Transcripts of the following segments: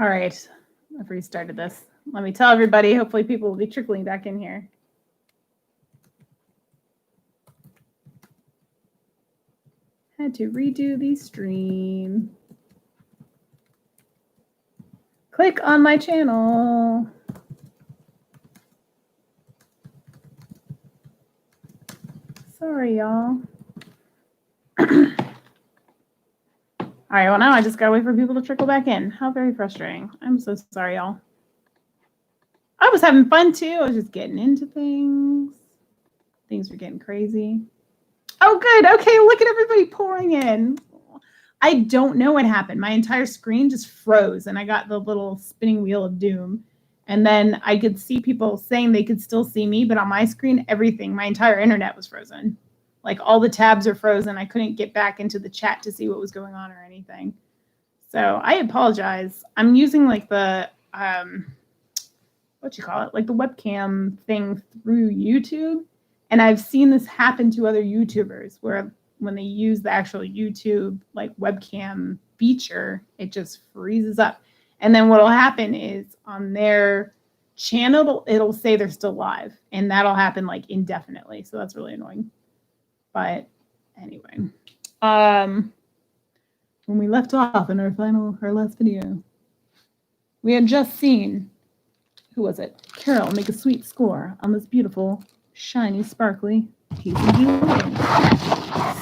All right, I've restarted this. Let me tell everybody, hopefully people will be trickling back in here. Had to redo the stream. Click on my channel. Sorry, y'all. All right, well, now I just gotta wait for people to trickle back in. How very frustrating. I'm so sorry, y'all. I was having fun too. I was just getting into things. Things were getting crazy. Oh, good. Okay, look at everybody pouring in. I don't know what happened. My entire screen just froze and I got the little spinning wheel of doom. And then I could see people saying they could still see me, but on my screen, everything, my entire internet was frozen. Like all the tabs are frozen. I couldn't get back into the chat to see what was going on or anything. So I apologize. I'm using like the, what you call it? Like the webcam thing through YouTube. And I've seen this happen to other YouTubers where when they use the actual YouTube like webcam feature, it just freezes up. And then what'll happen is on their channel, it'll say they're still live. And that'll happen like indefinitely. So that's really annoying. But anyway, when we left off in our last video, we had just seen, who was it? Carol make a sweet score on this beautiful, shiny, sparkly piece of jewelry.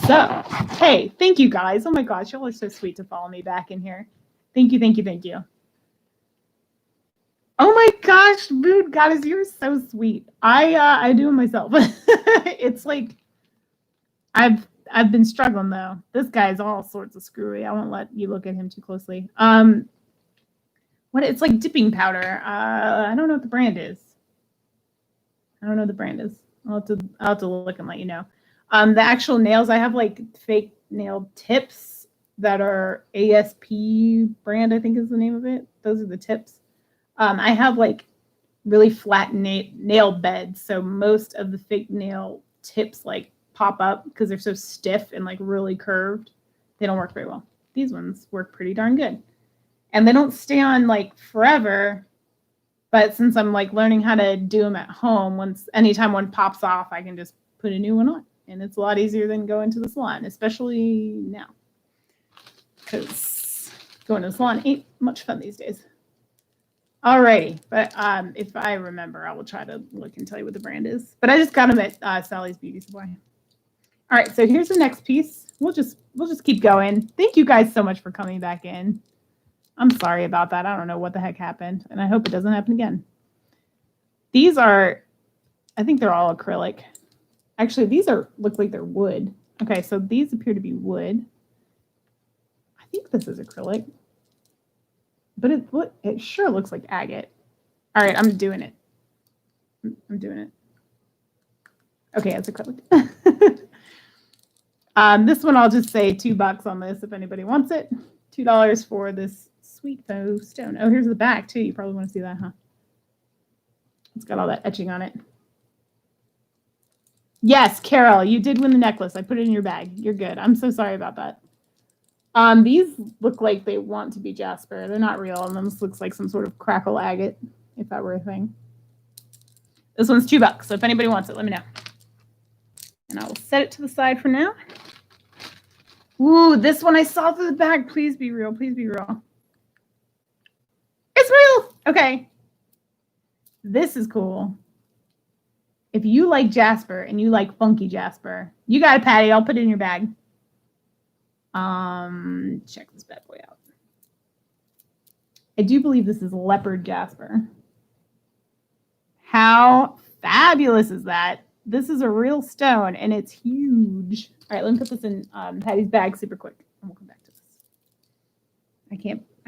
So, hey, thank you guys. Oh my gosh, y'all are so sweet to follow me back in here. Thank you, thank you, thank you. Oh my gosh, Mood Goddess, you're so sweet. I do it myself. It's like I've been struggling though. This guy's all sorts of screwy. I won't let you look at him too closely. What it's like dipping powder. I don't know what the brand is. I don't know what the brand is. I'll have to look and let you know. The actual nails, I have like fake nail tips that are ASP brand, I think is the name of it. Those are the tips. I have like really flat nail beds. So most of the fake nail tips like pop up because they're so stiff and like really curved. They don't work very well. These ones work pretty darn good. And they don't stay on like forever. But since I'm like learning how to do them at home, anytime one pops off, I can just put a new one on. And it's a lot easier than going to the salon, especially now. Because going to the salon ain't much fun these days. Alrighty, but if I remember, I will try to look and tell you what the brand is. But I just got them at Sally's Beauty Supply. All right, so here's the next piece. We'll just keep going. Thank you guys so much for coming back in. I'm sorry about that. I don't know what the heck happened, and I hope it doesn't happen again. These are, I think they're all acrylic. Actually, these look like they're wood. Okay, so these appear to be wood. I think this is acrylic. But it sure looks like agate. All right, I'm doing it. I'm doing it. Okay, it's acrylic. This one, I'll just say $2 on this if anybody wants it. $2 for this sweet faux stone. Oh, here's the back too. You probably want to see that, huh? It's got all that etching on it. Yes, Carol, you did win the necklace. I put it in your bag. You're good. I'm so sorry about that. These look like they want to be jasper. They're not real, and this looks like some sort of crackle agate, if that were a thing. This one's $2, so if anybody wants it, let me know. And I will set it to the side for now. Ooh, this one I saw through the bag. Please be real. Please be real. It's real. Okay. This is cool. If you like jasper and you like funky jasper, you got it, Patty. I'll put it in your bag. Check this bad boy out. I do believe this is leopard jasper. How fabulous is that? This is a real stone and it's huge. All right, let me put this in Patty's bag super quick and we'll come back to this. I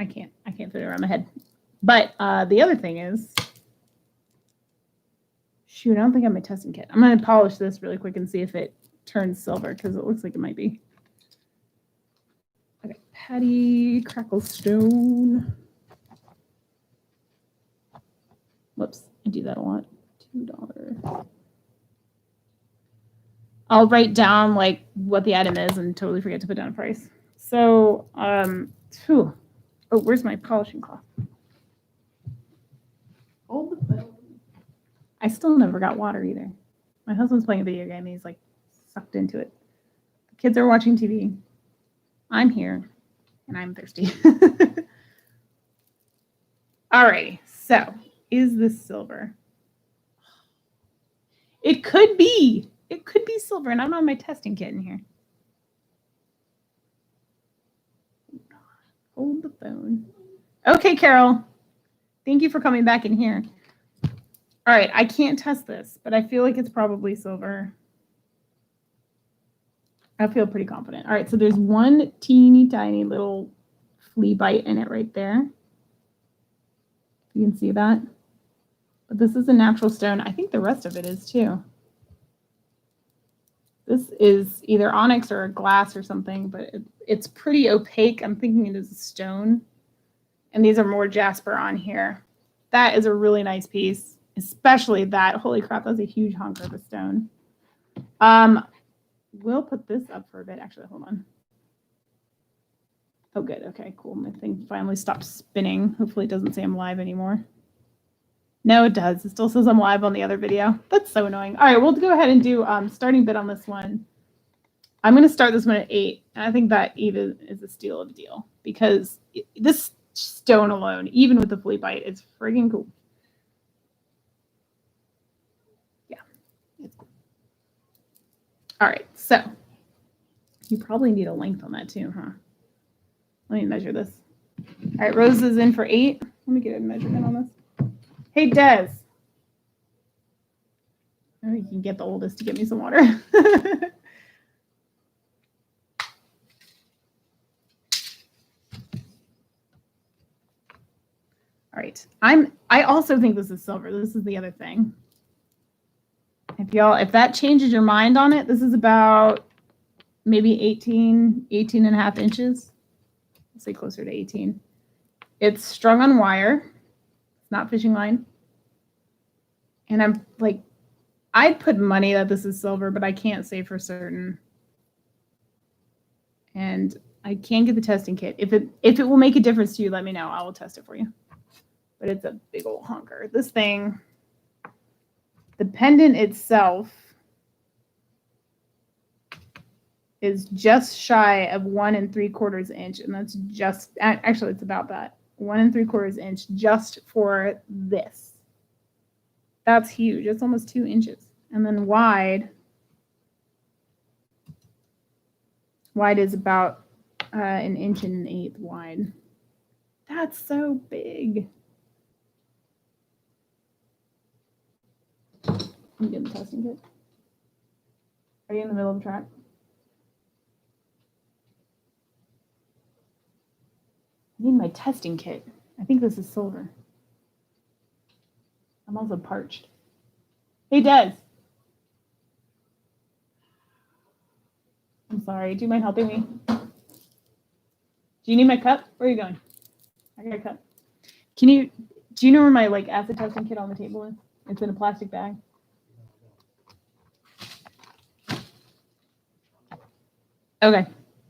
can't fit it around my head. But the other thing is, shoot, I don't think I have my testing kit. I'm going to polish this really quick and see if it turns silver because it looks like it might be. Okay, Patty Cracklestone. Whoops, I do that a lot. $2. I'll write down like what the item is and totally forget to put down a price. So, oh, where's my polishing cloth? Hold the phone. I still never got water either. My husband's playing a video game and he's like sucked into it. The kids are watching TV. I'm here and I'm thirsty. Alrighty, so is this silver? It could be. It could be silver, and I don't have my testing kit in here. Hold the phone. Okay, Carol. Thank you for coming back in here. All right, I can't test this, but I feel like it's probably silver. I feel pretty confident. All right, so there's one teeny tiny little flea bite in it right there. You can see that. But this is a natural stone. I think the rest of it is too. This is either onyx or a glass or something, but it's pretty opaque. I'm thinking it is a stone. And these are more jasper on here. That is a really nice piece, especially that. Holy crap, that's a huge hunk of a stone. We'll put this up for a bit. Actually, hold on. Oh, good. Okay, cool. My thing finally stopped spinning. Hopefully it doesn't say I'm live anymore. No, it does. It still says I'm live on the other video. That's so annoying. All right, we'll go ahead and do starting bid on this one. I'm going to start this one at 8. And I think that even is a steal of a deal because this stone alone, even with the flea bite, it's friggin' cool. Yeah, it's cool. All right, so you probably need a length on that too, huh? Let me measure this. All right, Rose is in for 8. Let me get a measurement on this. Hey, Des. Oh, you can get the oldest to get me some water. All right. I also think this is silver. This is the other thing. If that changes your mind on it, this is about maybe 18 and a half inches. Let's say closer to 18. It's strung on wire. It's not fishing line. And I'm like, I'd put money that this is silver, but I can't say for certain. And I can't get the testing kit. If it will make a difference to you, let me know. I will test it for you. But it's a big old honker. This thing, the pendant itself is just shy of 1 3/4 inch. And that's just, actually it's about that. 1 3/4 inch just for this. That's huge. It's almost 2 inches. And then wide is about 1 inch and 1/8 wide. That's so big. I'm getting the testing kit. Are you in the middle of the track? I need my testing kit. I think this is silver. I'm also parched. Hey, Des. I'm sorry. Do you mind helping me? Do you need my cup? Where are you going? I got a cup. Do you know where my acid testing kit on the table is? It's in a plastic bag. Okay.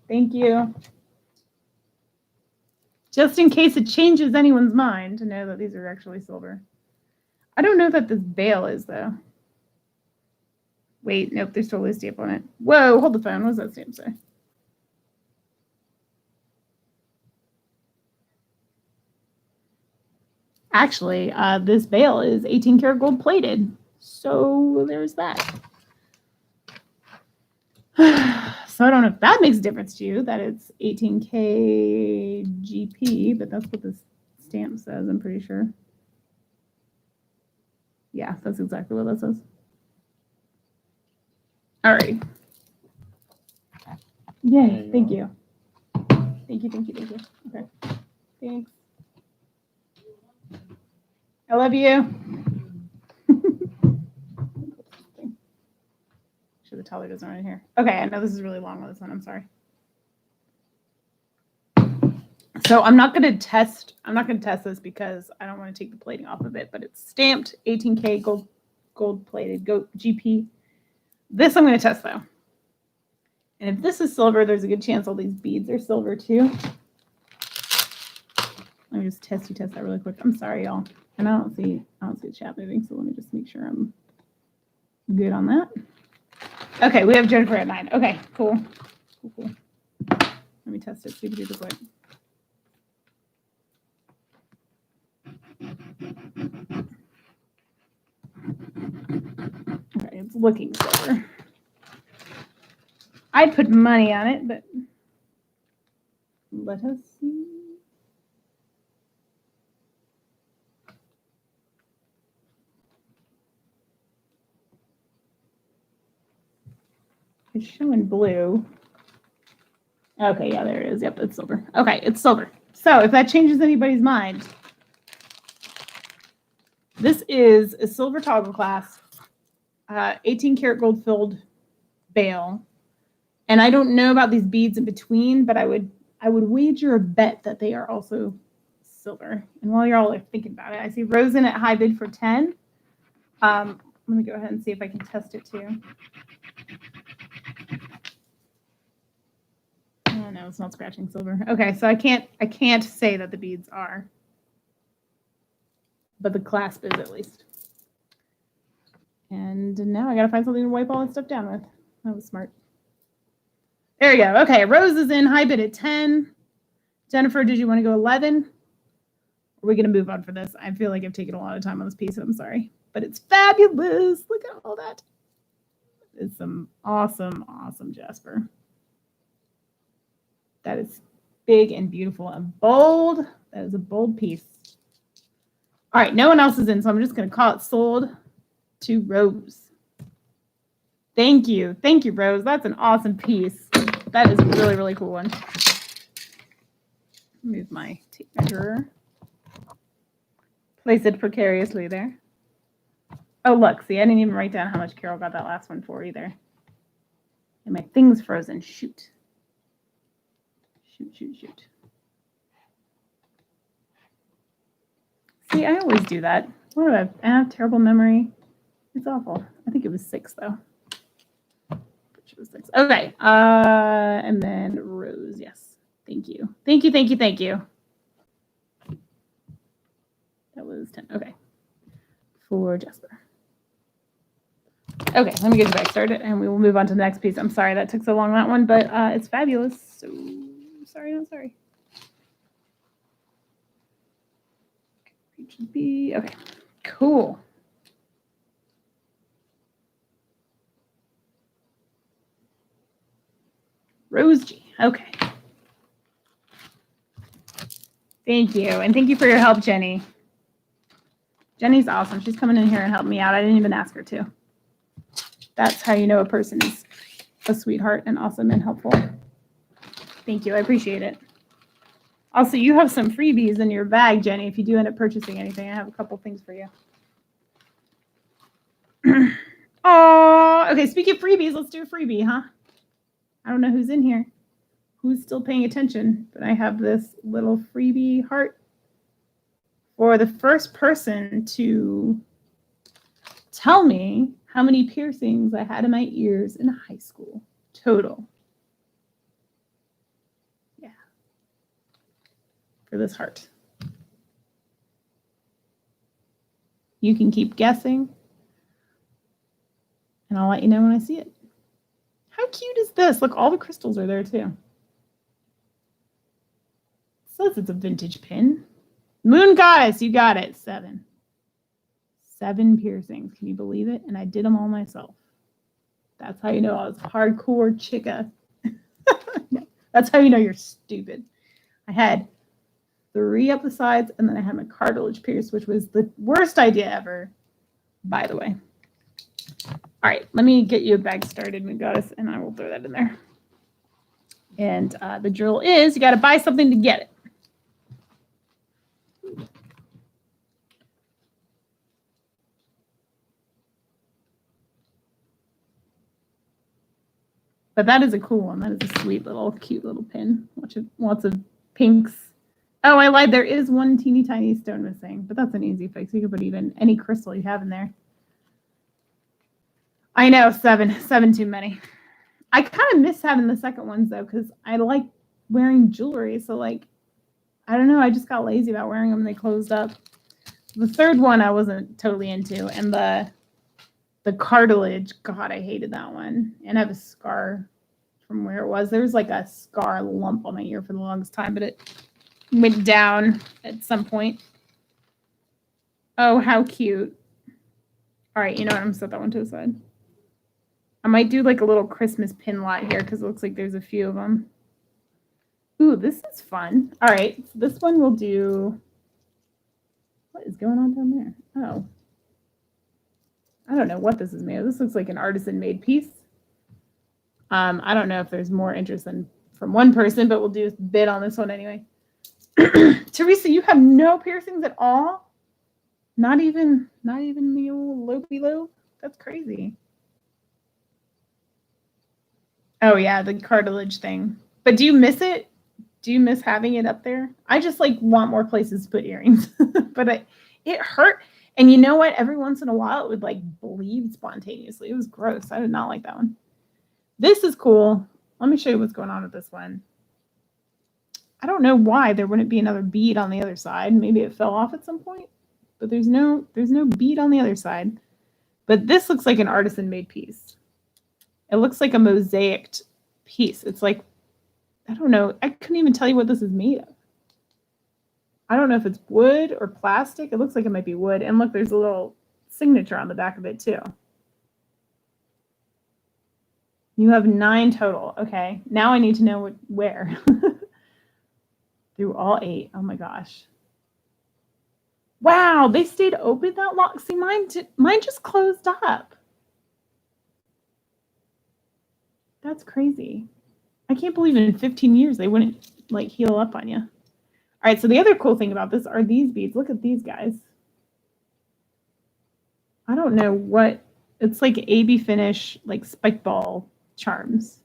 Thank you. Just in case it changes anyone's mind to know that these are actually silver. I don't know that this bail is, though. Wait, nope, there's totally a stamp on it. Whoa, hold the phone. What does that stamp say? Actually, this bail is 18 karat gold plated. So there's that. So I don't know if that makes a difference to you, that it's 18K GP, but that's what this stamp says, I'm pretty sure. Yeah, that's exactly what that says. All right. Yay, thank you. Thank you. Okay, thanks. I love you. Sure the teller doesn't run in here. Okay, I know this is really long on this one. I'm sorry. So I'm not going to test this because I don't want to take the plating off of it, but it's stamped 18K gold plated GP. This I'm going to test though. And if this is silver, there's a good chance all these beads are silver too. Let me just test that really quick. I'm sorry, y'all. And I don't see the chat moving, so let me just make sure I'm good on that. Okay, we have Jennifer at 9. Okay, cool. Let me test it. See if it does work. Okay, it's looking silver. I'd put money on it, but let us see. It's showing blue. Okay, yeah, there it is. Yep, it's silver. Okay, it's silver. So if that changes anybody's mind, this is a silver toggle clasp, 18 karat gold filled bail. And I don't know about these beads in between, but I would wager a bet that they are also silver. And while you're all thinking about it, I see Rosen at high bid for 10. Let me go ahead and see if I can test it too. Oh no, it's not scratching silver. Okay, so I can't say that the beads are, but the clasp is at least. And now I gotta find something to wipe all that stuff down with. That was smart. There you go. Okay, Rose is in high bid at 10. Jennifer, did you want to go 11? Are we gonna move on for this? I feel like I've taken a lot of time on this piece, and I'm sorry, but it's fabulous. Look at all that. It's some awesome, awesome Jasper. That is big and beautiful and bold. That is a bold piece. All right, no one else is in, so I'm just going to call it sold to Rose. Thank you. Thank you, Rose. That's an awesome piece. That is a really, really cool one. Move my tape measure. Place it precariously there. Oh, look. See, I didn't even write down how much Carol got that last one for either. And my thing's frozen. Shoot. Shoot. See, I always do that. What do I have terrible memory. It's awful. I think it was 6, though. It was 6. Okay. And then Rose. Yes. Thank you. Thank you. That was 10. Okay. For Jasper. Okay. Let me get you back started, and we will move on to the next piece. I'm sorry that took so long, that one, but it's fabulous. So sorry. HB. Okay, cool. Rose G. Okay. Thank you. And thank you for your help, Jenny. Jenny's awesome. She's coming in here and helping me out. I didn't even ask her to. That's how you know a person is a sweetheart and awesome and helpful. Thank you. I appreciate it. Also, you have some freebies in your bag, Jenny. If you do end up purchasing anything, I have a couple things for you. Oh, okay. Speaking of freebies, let's do a freebie, huh? I don't know who's in here, who's still paying attention, but I have this little freebie heart for the first person to tell me how many piercings I had in my ears in high school total. Yeah. For this heart. You can keep guessing, and I'll let you know when I see it. How cute is this? Look, all the crystals are there too. It says it's a vintage pin. Moon Goddess, you got it. 7. 7 piercings. Can you believe it? And I did them all myself. That's how you know I was hardcore chica. That's how you know you're stupid. I had 3 up the sides, and then I had my cartilage pierced, which was the worst idea ever, by the way. All right, let me get you a bag started, Moon Goddess, and I will throw that in there. And the drill is you got to buy something to get it. But that is a cool one. That is a sweet little, cute little pin. Lots of pinks. Oh, I lied. There is one teeny tiny stone missing, but that's an easy fix. You can put even any crystal you have in there. I know, 7 too many. I kind of miss having the second ones though, because I like wearing jewelry. So like, I don't know. I just got lazy about wearing them. They closed up. The third one I wasn't totally into, and the cartilage. God, I hated that one. And I have a scar from where it was. There was like a scar lump on my ear for the longest time, but it went down at some point. Oh, how cute. All right, you know what? I'm going to set that one to the side. I might do like a little Christmas pin lot here because it looks like there's a few of them. Ooh, this is fun. All right, so this one we'll do. What is going on down there? Oh. I don't know what this is made of. This looks like an artisan-made piece. I don't know if there's more interest from one person, but we'll do a bid on this one anyway. Teresa, you have no piercings at all? Not even the old lopey lobe? That's crazy. Oh yeah, the cartilage thing. But do you miss it? Do you miss having it up there? I just like want more places to put earrings. But it hurt. And you know what? Every once in a while it would like bleed spontaneously. It was gross. I did not like that one. This is cool. Let me show you what's going on with this one. I don't know why there wouldn't be another bead on the other side. Maybe it fell off at some point, but there's no bead on the other side. But this looks like an artisan-made piece. It looks like a mosaicked piece. It's like, I don't know. I couldn't even tell you what this is made of. I don't know if it's wood or plastic. It looks like it might be wood. And look, there's a little signature on the back of it too. You have 9 total. Okay. Now I need to know where. Through all 8. Oh my gosh. Wow, they stayed open that long. See, mine just closed up. That's crazy. I can't believe in 15 years they wouldn't like heal up on you. All right, so the other cool thing about this are these beads. Look at these guys. I don't know what, it's like AB finish, like spike ball charms.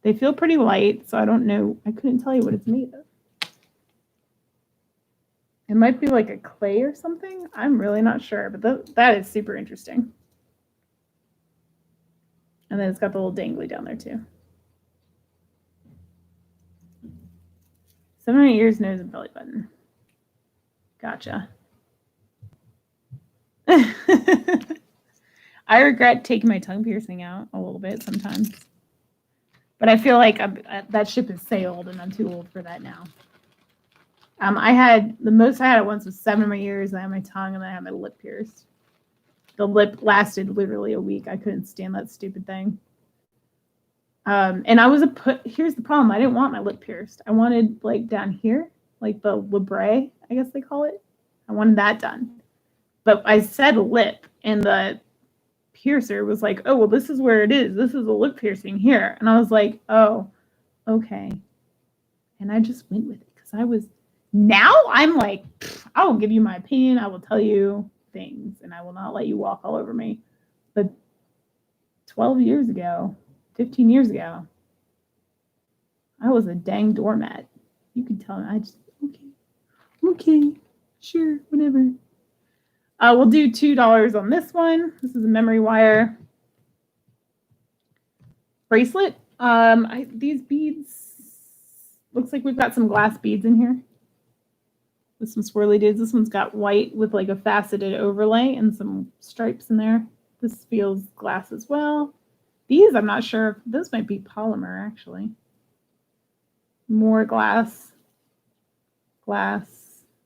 They feel pretty light, so I don't know. I couldn't tell you what it's made of. It might be like a clay or something. I'm really not sure, but that is super interesting. And then it's got the little dangly down there too. 7 ears, nose, and belly button. Gotcha. I regret taking my tongue piercing out a little bit sometimes. But I feel like that ship has sailed and I'm too old for that now. The most I had at once was 7 of my ears, and I had my tongue, and then I had my lip pierced. The lip lasted literally a week. I couldn't stand that stupid thing. And here's the problem. I didn't want my lip pierced. I wanted like down here, like the labrae, I guess they call it. I wanted that done. But I said lip, and the piercer was like, oh, well, this is where it is. This is a lip piercing here. And I was like, oh, okay. And I just went with it because now I'm like, I will give you my opinion. I will tell you things, and I will not let you walk all over me. But 12 years ago, 15 years ago, I was a dang doormat. You can tell me. I just, okay, sure, whatever. We'll do $2 on this one. This is a memory wire bracelet. These beads, looks like we've got some glass beads in here with some swirly dudes. This one's got white with like a faceted overlay and some stripes in there. This feels glass as well. These, I'm not sure. Those might be polymer, actually. More glass,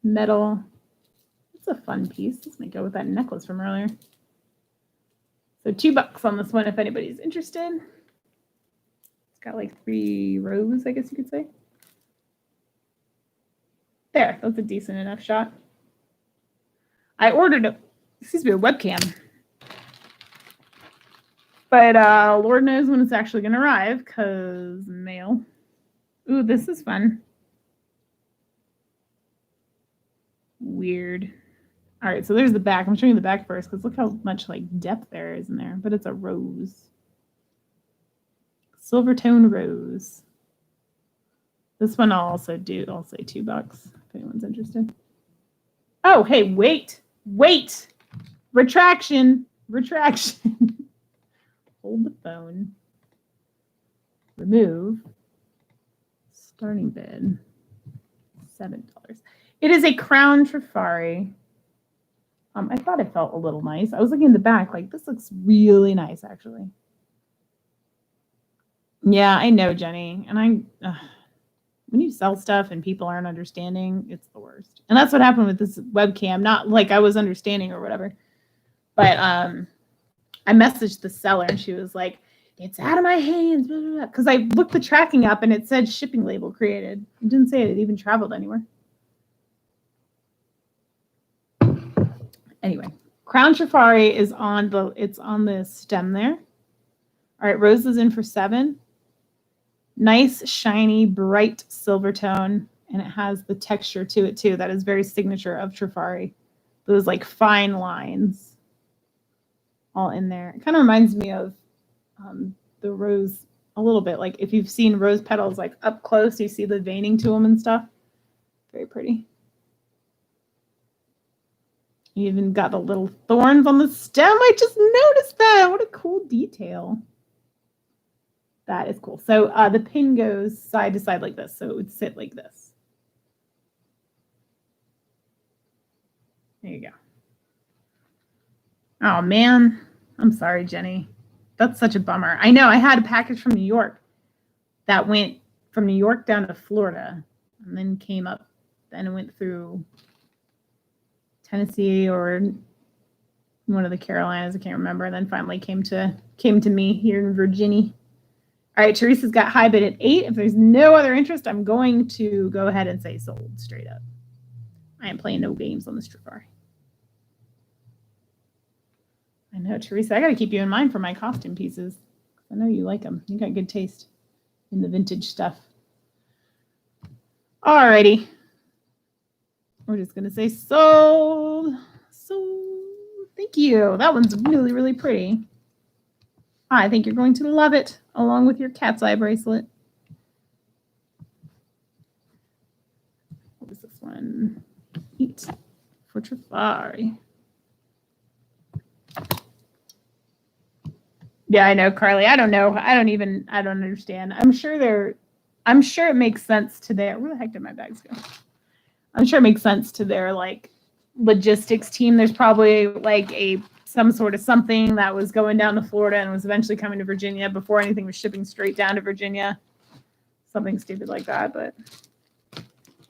metal. It's a fun piece. This might go with that necklace from earlier. So $2 on this one if anybody's interested. It's got like 3 rows, I guess you could say. There, that's a decent enough shot. I ordered a webcam. But Lord knows when it's actually going to arrive, because mail. Ooh, this is fun. Weird. All right, so there's the back. I'm showing you the back first, because look how much like depth there is in there. But it's a rose. Silvertone rose. This one I'll also do. I'll say $2 if anyone's interested. Oh, hey, wait. Retraction. Hold the phone. Remove. Starting bid. $7. It is a Crown Trifari. I thought it felt a little nice. I was looking in the back, like, this looks really nice, actually. Yeah, I know, Jenny. And when you sell stuff and people aren't understanding, it's the worst. And that's what happened with this webcam. Not like I was understanding or whatever, but I messaged the seller and she was like, it's out of my hands, because I looked the tracking up and it said shipping label created. It didn't say it even traveled anywhere. Anyway, Crown Trifari is on the stem there. All right, Rose is in for 7. Nice, shiny, bright silver tone, and it has the texture to it too. That is very signature of Trifari. Those like fine lines all in there. It kind of reminds me of the rose a little bit. Like if you've seen rose petals like up close, you see the veining to them and stuff. Very pretty. You even got the little thorns on the stem. I just noticed that. What a cool detail. That is cool. So the pin goes side to side like this. So it would sit like this. There you go. Oh, man. I'm sorry, Jenny. That's such a bummer. I know. I had a package from New York that went from New York down to Florida and then came up. Then it went through Tennessee or one of the Carolinas. I can't remember. And then finally came to me here in Virginia. All right, Teresa's got high bid at 8. If there's no other interest, I'm going to go ahead and say sold straight up. I am playing no games on this Trifari. I know, Teresa. I got to keep you in mind for my costume pieces. I know you like them. You got good taste in the vintage stuff. All righty. We're just going to say sold. Sold. Thank you. That one's really, really pretty. I think you're going to love it, along with your cat's eye bracelet. What was this one? 8 for Trifari. Yeah, I know, Carly. I don't know. I don't understand. I'm sure it makes sense to their, where the heck did my bags go? I'm sure it makes sense to their like logistics team. There's probably like some sort of something that was going down to Florida and was eventually coming to Virginia before anything was shipping straight down to Virginia. Something stupid like that, but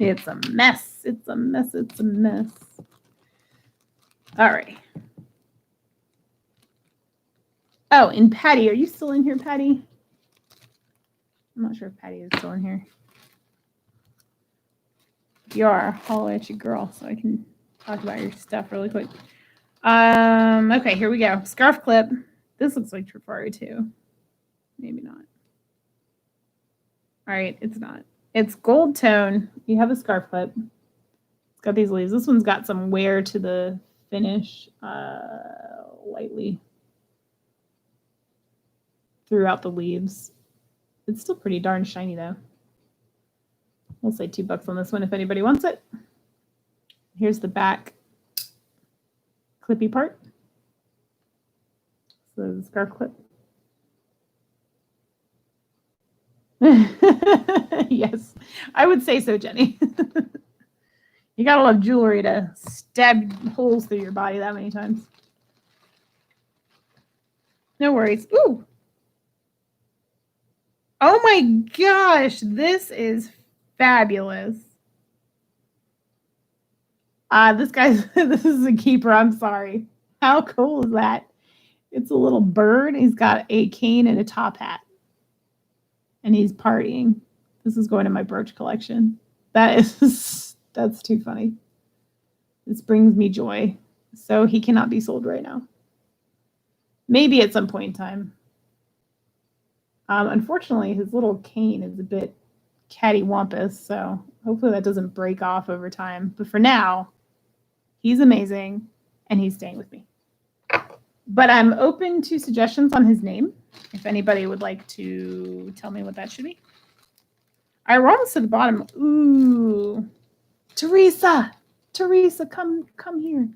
it's a mess. It's a mess. It's a mess. All right. Oh, and Patty, are you still in here, Patty? I'm not sure if Patty is still in here. If you are, holler at your girl so I can talk about your stuff really quick. Okay, here we go. Scarf clip. This looks like Trifari too. Maybe not. All right, it's not. It's gold tone. You have a scarf clip. It's got these leaves. This one's got some wear to the finish, lightly throughout the leaves. It's still pretty darn shiny though. We'll say $2 on this one if anybody wants it. Here's the back clippy part. So the scarf clip. Yes, I would say so, Jenny. You gotta love jewelry to stab holes through your body that many times. No worries. Ooh. Oh my gosh, this is fabulous. This is a keeper. I'm sorry. How cool is that? It's a little bird. He's got a cane and a top hat. And he's partying. This is going in my brooch collection. That's too funny. This brings me joy. So he cannot be sold right now. Maybe at some point in time. Unfortunately, his little cane is a bit cattywampus, so hopefully that doesn't break off over time. But for now, he's amazing, and he's staying with me. But I'm open to suggestions on his name, if anybody would like to tell me what that should be. All right, we're almost to the bottom. Ooh, Teresa, come here.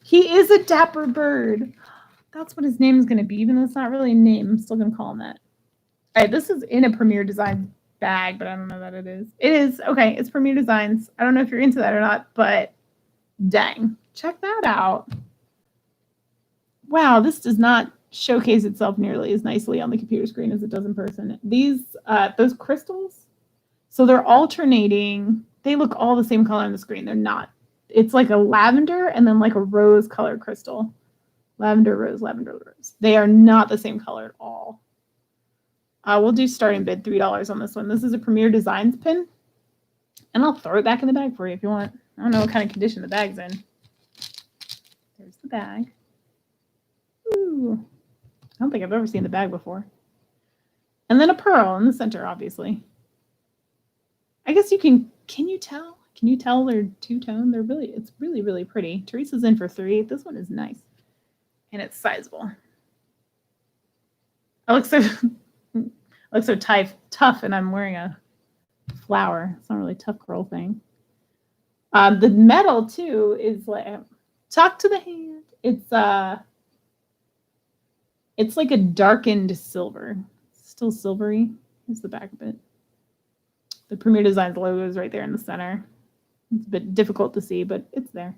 He is a dapper bird. That's what his name is going to be, even though it's not really a name. I'm still going to call him that. All right, this is in a Premier Design bag, but I don't know that it is. It is. Okay, it's Premier Designs. I don't know if you're into that or not, but dang. Check that out. Wow, this does not showcase itself nearly as nicely on the computer screen as it does in person. These, those crystals, so they're alternating. They look all the same color on the screen. They're not. It's like a lavender and then like a rose color crystal. Lavender, rose, lavender, rose. They are not the same color at all. We'll do starting bid $3 on this one. This is a Premier Designs pin. And I'll throw it back in the bag for you if you want. I don't know what kind of condition the bag's in. There's the bag. Ooh. I don't think I've ever seen the bag before. And then a pearl in the center, obviously. I guess you can you tell? Can you tell they're two-tone? It's really, really pretty. Teresa's in for $3. This one is nice. And it's sizable. I look so tough, and I'm wearing a flower. It's not really a tough girl thing. The metal too is like talk to the hand. It's like a darkened silver. Still silvery. Here's the back of it. The Premier Designs logo is right there in the center. It's a bit difficult to see, but it's there.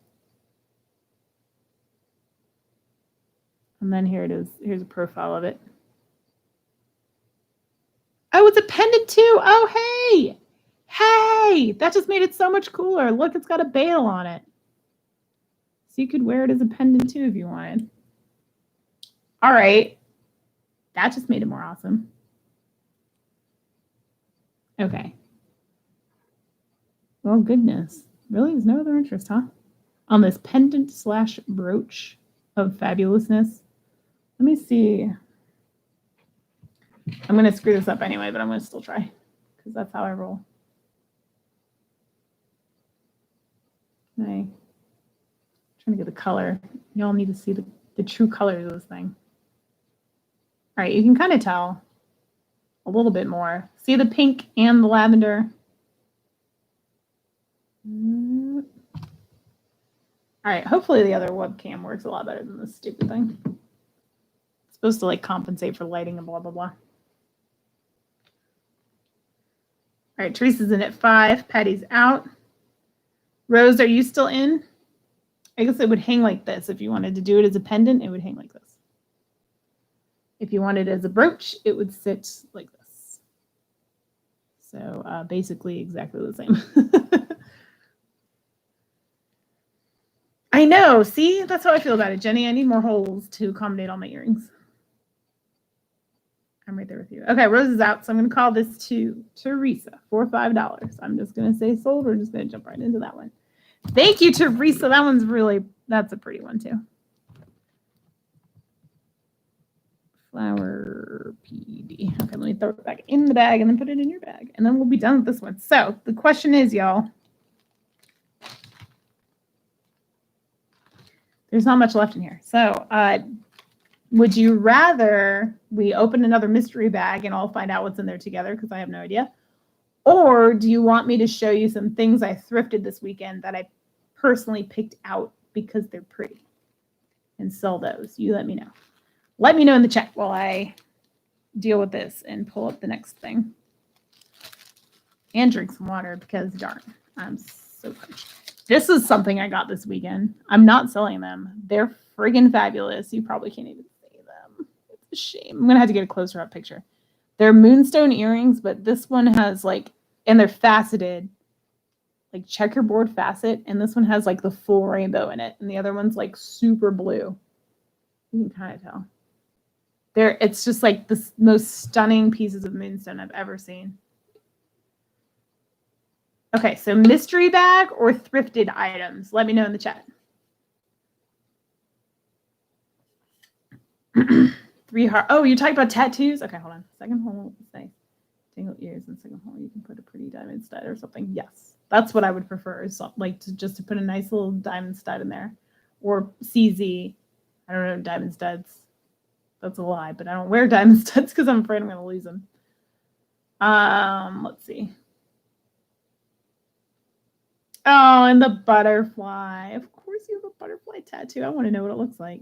And then here it is. Here's a profile of it. Oh, it's a pendant too. Oh, hey. Hey, that just made it so much cooler. Look, it's got a bail on it. So you could wear it as a pendant too if you wanted. All right. That just made it more awesome. Okay. Well, goodness. Really? There's no other interest, huh? On this pendant / brooch of fabulousness. Let me see. I'm going to screw this up anyway, but I'm going to still try because that's how I roll. I'm trying to get the color. Y'all need to see the true colors of this thing. All right, you can kind of tell a little bit more. See the pink and the lavender? All right, hopefully the other webcam works a lot better than this stupid thing. It's supposed to like compensate for lighting and blah, blah, blah. All right, Teresa's in at 5. Patty's out. Rose, are you still in? I guess it would hang like this. If you wanted to do it as a pendant, it would hang like this. If you wanted it as a brooch, it would sit like this. So basically exactly the same. I know. See, that's how I feel about it, Jenny. I need more holes to accommodate all my earrings. I'm right there with you. Okay, Rose is out, so I'm going to call this to Teresa for $5. I'm just going to say sold. We're just going to jump right into that one. Thank you, Teresa. That one's that's a pretty one, too. Flower PD. Okay, let me throw it back in the bag and then put it in your bag. And then we'll be done with this one. So the question is, y'all, there's not much left in here. So would you rather we open another mystery bag and all find out what's in there together? Because I have no idea. Or do you want me to show you some things I thrifted this weekend that I personally picked out because they're pretty and sell those? You let me know. Let me know in the chat while I deal with this and pull up the next thing. And drink some water because darn, I'm so punched. This is something I got this weekend. I'm not selling them. They're friggin' fabulous. You probably can't even see them. It's a shame. I'm going to have to get a closer up picture. They're moonstone earrings, but this one has like, and they're faceted, like checkerboard facet. And this one has like the full rainbow in it. And the other one's like super blue. You can kind of tell. It's just like the most stunning pieces of moonstone I've ever seen. Okay, so mystery bag or thrifted items? Let me know in the chat. 3 heart. Oh, you're talking about tattoos? Okay, hold on. Second hole, say tangled ears, and second hole you can put a pretty diamond stud or something. Yes, that's what I would prefer. Is like just to put a nice little diamond stud in there, or CZ. I don't know diamond studs. That's a lie, but I don't wear diamond studs because I'm afraid I'm going to lose them. Let's see. Oh, and the butterfly. Of course you have a butterfly tattoo. I want to know what it looks like.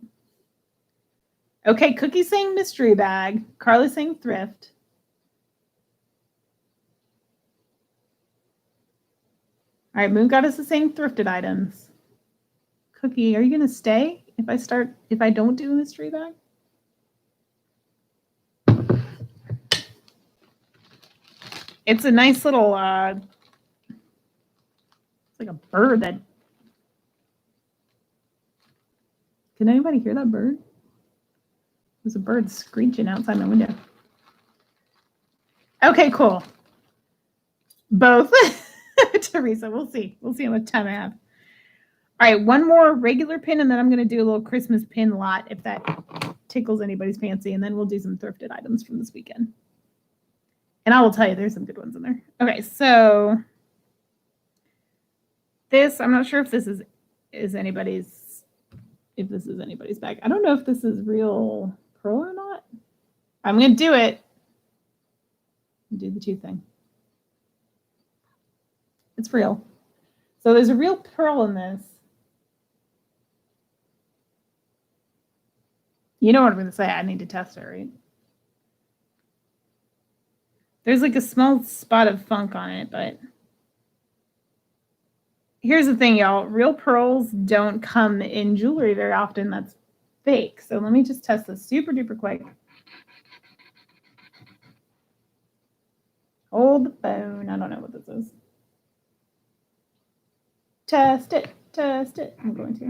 Okay, Cookie saying mystery bag. Carly saying thrift. All right, Moon Goddess is saying thrifted items. Cookie, are you going to stay if I don't do a mystery bag? It's a nice little, it's like a bird that, can anybody hear that bird? There's a bird screeching outside my window. Okay, cool. Both. Teresa, we'll see. We'll see how much time I have. All right, one more regular pin, and then I'm going to do a little Christmas pin lot if that tickles anybody's fancy, and then we'll do some thrifted items from this weekend. And I will tell you, there's some good ones in there. Okay, so this, I'm not sure if this is anybody's bag. I don't know if this is real pearl or not. I'm going to do it. Do the two thing. It's real. So there's a real pearl in this. You know what I'm going to say. I need to test it, right? There's like a small spot of funk on it, but here's the thing, y'all. Real pearls don't come in jewelry very often. That's fake. So let me just test this super duper quick. Hold the phone. I don't know what this is. Test it. Test it. I'm going to.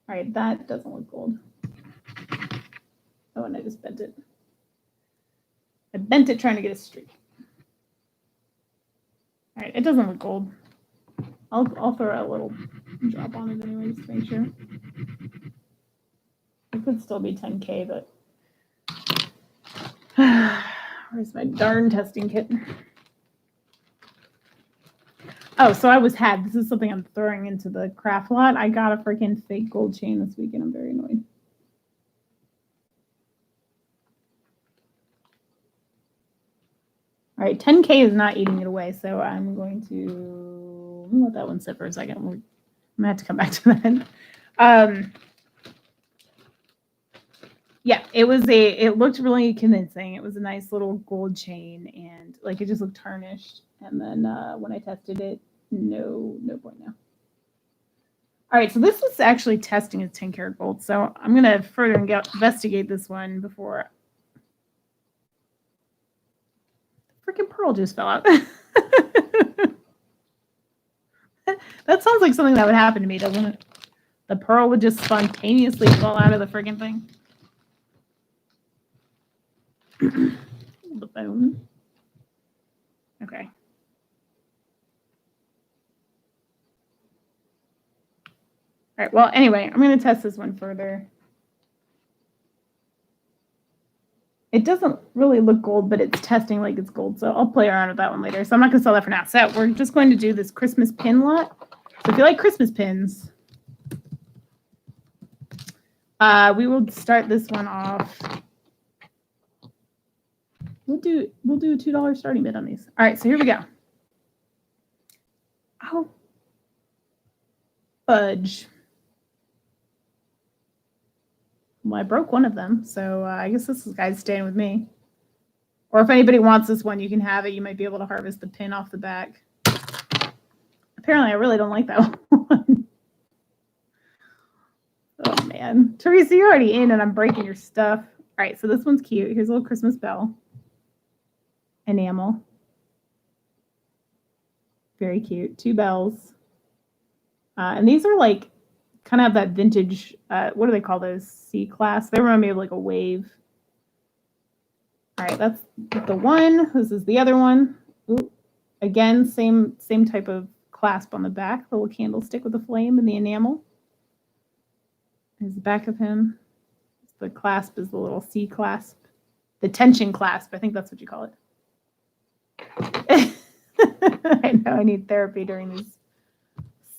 All right, that doesn't look gold. Oh, and I just bent it. I bent it trying to get a streak. All right, it doesn't look gold. I'll throw a little drop on it anyway, just to make sure. It could still be 10K, but where's my darn testing kit? Oh, so this is something I'm throwing into the craft lot. I got a freaking fake gold chain this weekend. I'm very annoyed. All right, 10K is not eating it away, so I'm going to let that one sit for a second. I'm going to have to come back to that. Yeah, it looked really convincing. It was a nice little gold chain, and like it just looked tarnished. And then when I tested it, no point now. All right, so this was actually testing as 10 karat gold. So I'm going to further investigate this one before. Freaking pearl just fell out. That sounds like something that would happen to me, doesn't it? The pearl would just spontaneously fall out of the freaking thing. The bone. Okay. All right, well, anyway, I'm going to test this one further. It doesn't really look gold, but it's testing like it's gold, so I'll play around with that one later. So I'm not going to sell that for now. So we're just going to do this Christmas pin lot. So if you like Christmas pins, we will start this one off. We'll do a $2 starting bid on these. All right, so here we go. Oh, fudge. Well, I broke one of them, so I guess this guy's staying with me. Or if anybody wants this one, you can have it. You might be able to harvest the pin off the back. Apparently, I really don't like that one. Oh, man. Teresa, you're already in, and I'm breaking your stuff. All right, so this one's cute. Here's a little Christmas bell. Enamel. Very cute. 2 bells. And these are like kind of that vintage, what do they call those? C-class. They remind me of like a wave. All right, that's the one. This is the other one. Ooh. Again, same type of clasp on the back. The little candlestick with the flame and the enamel. There's the back of him. The clasp is the little C clasp. The tension clasp. I think that's what you call it. I know I need therapy during these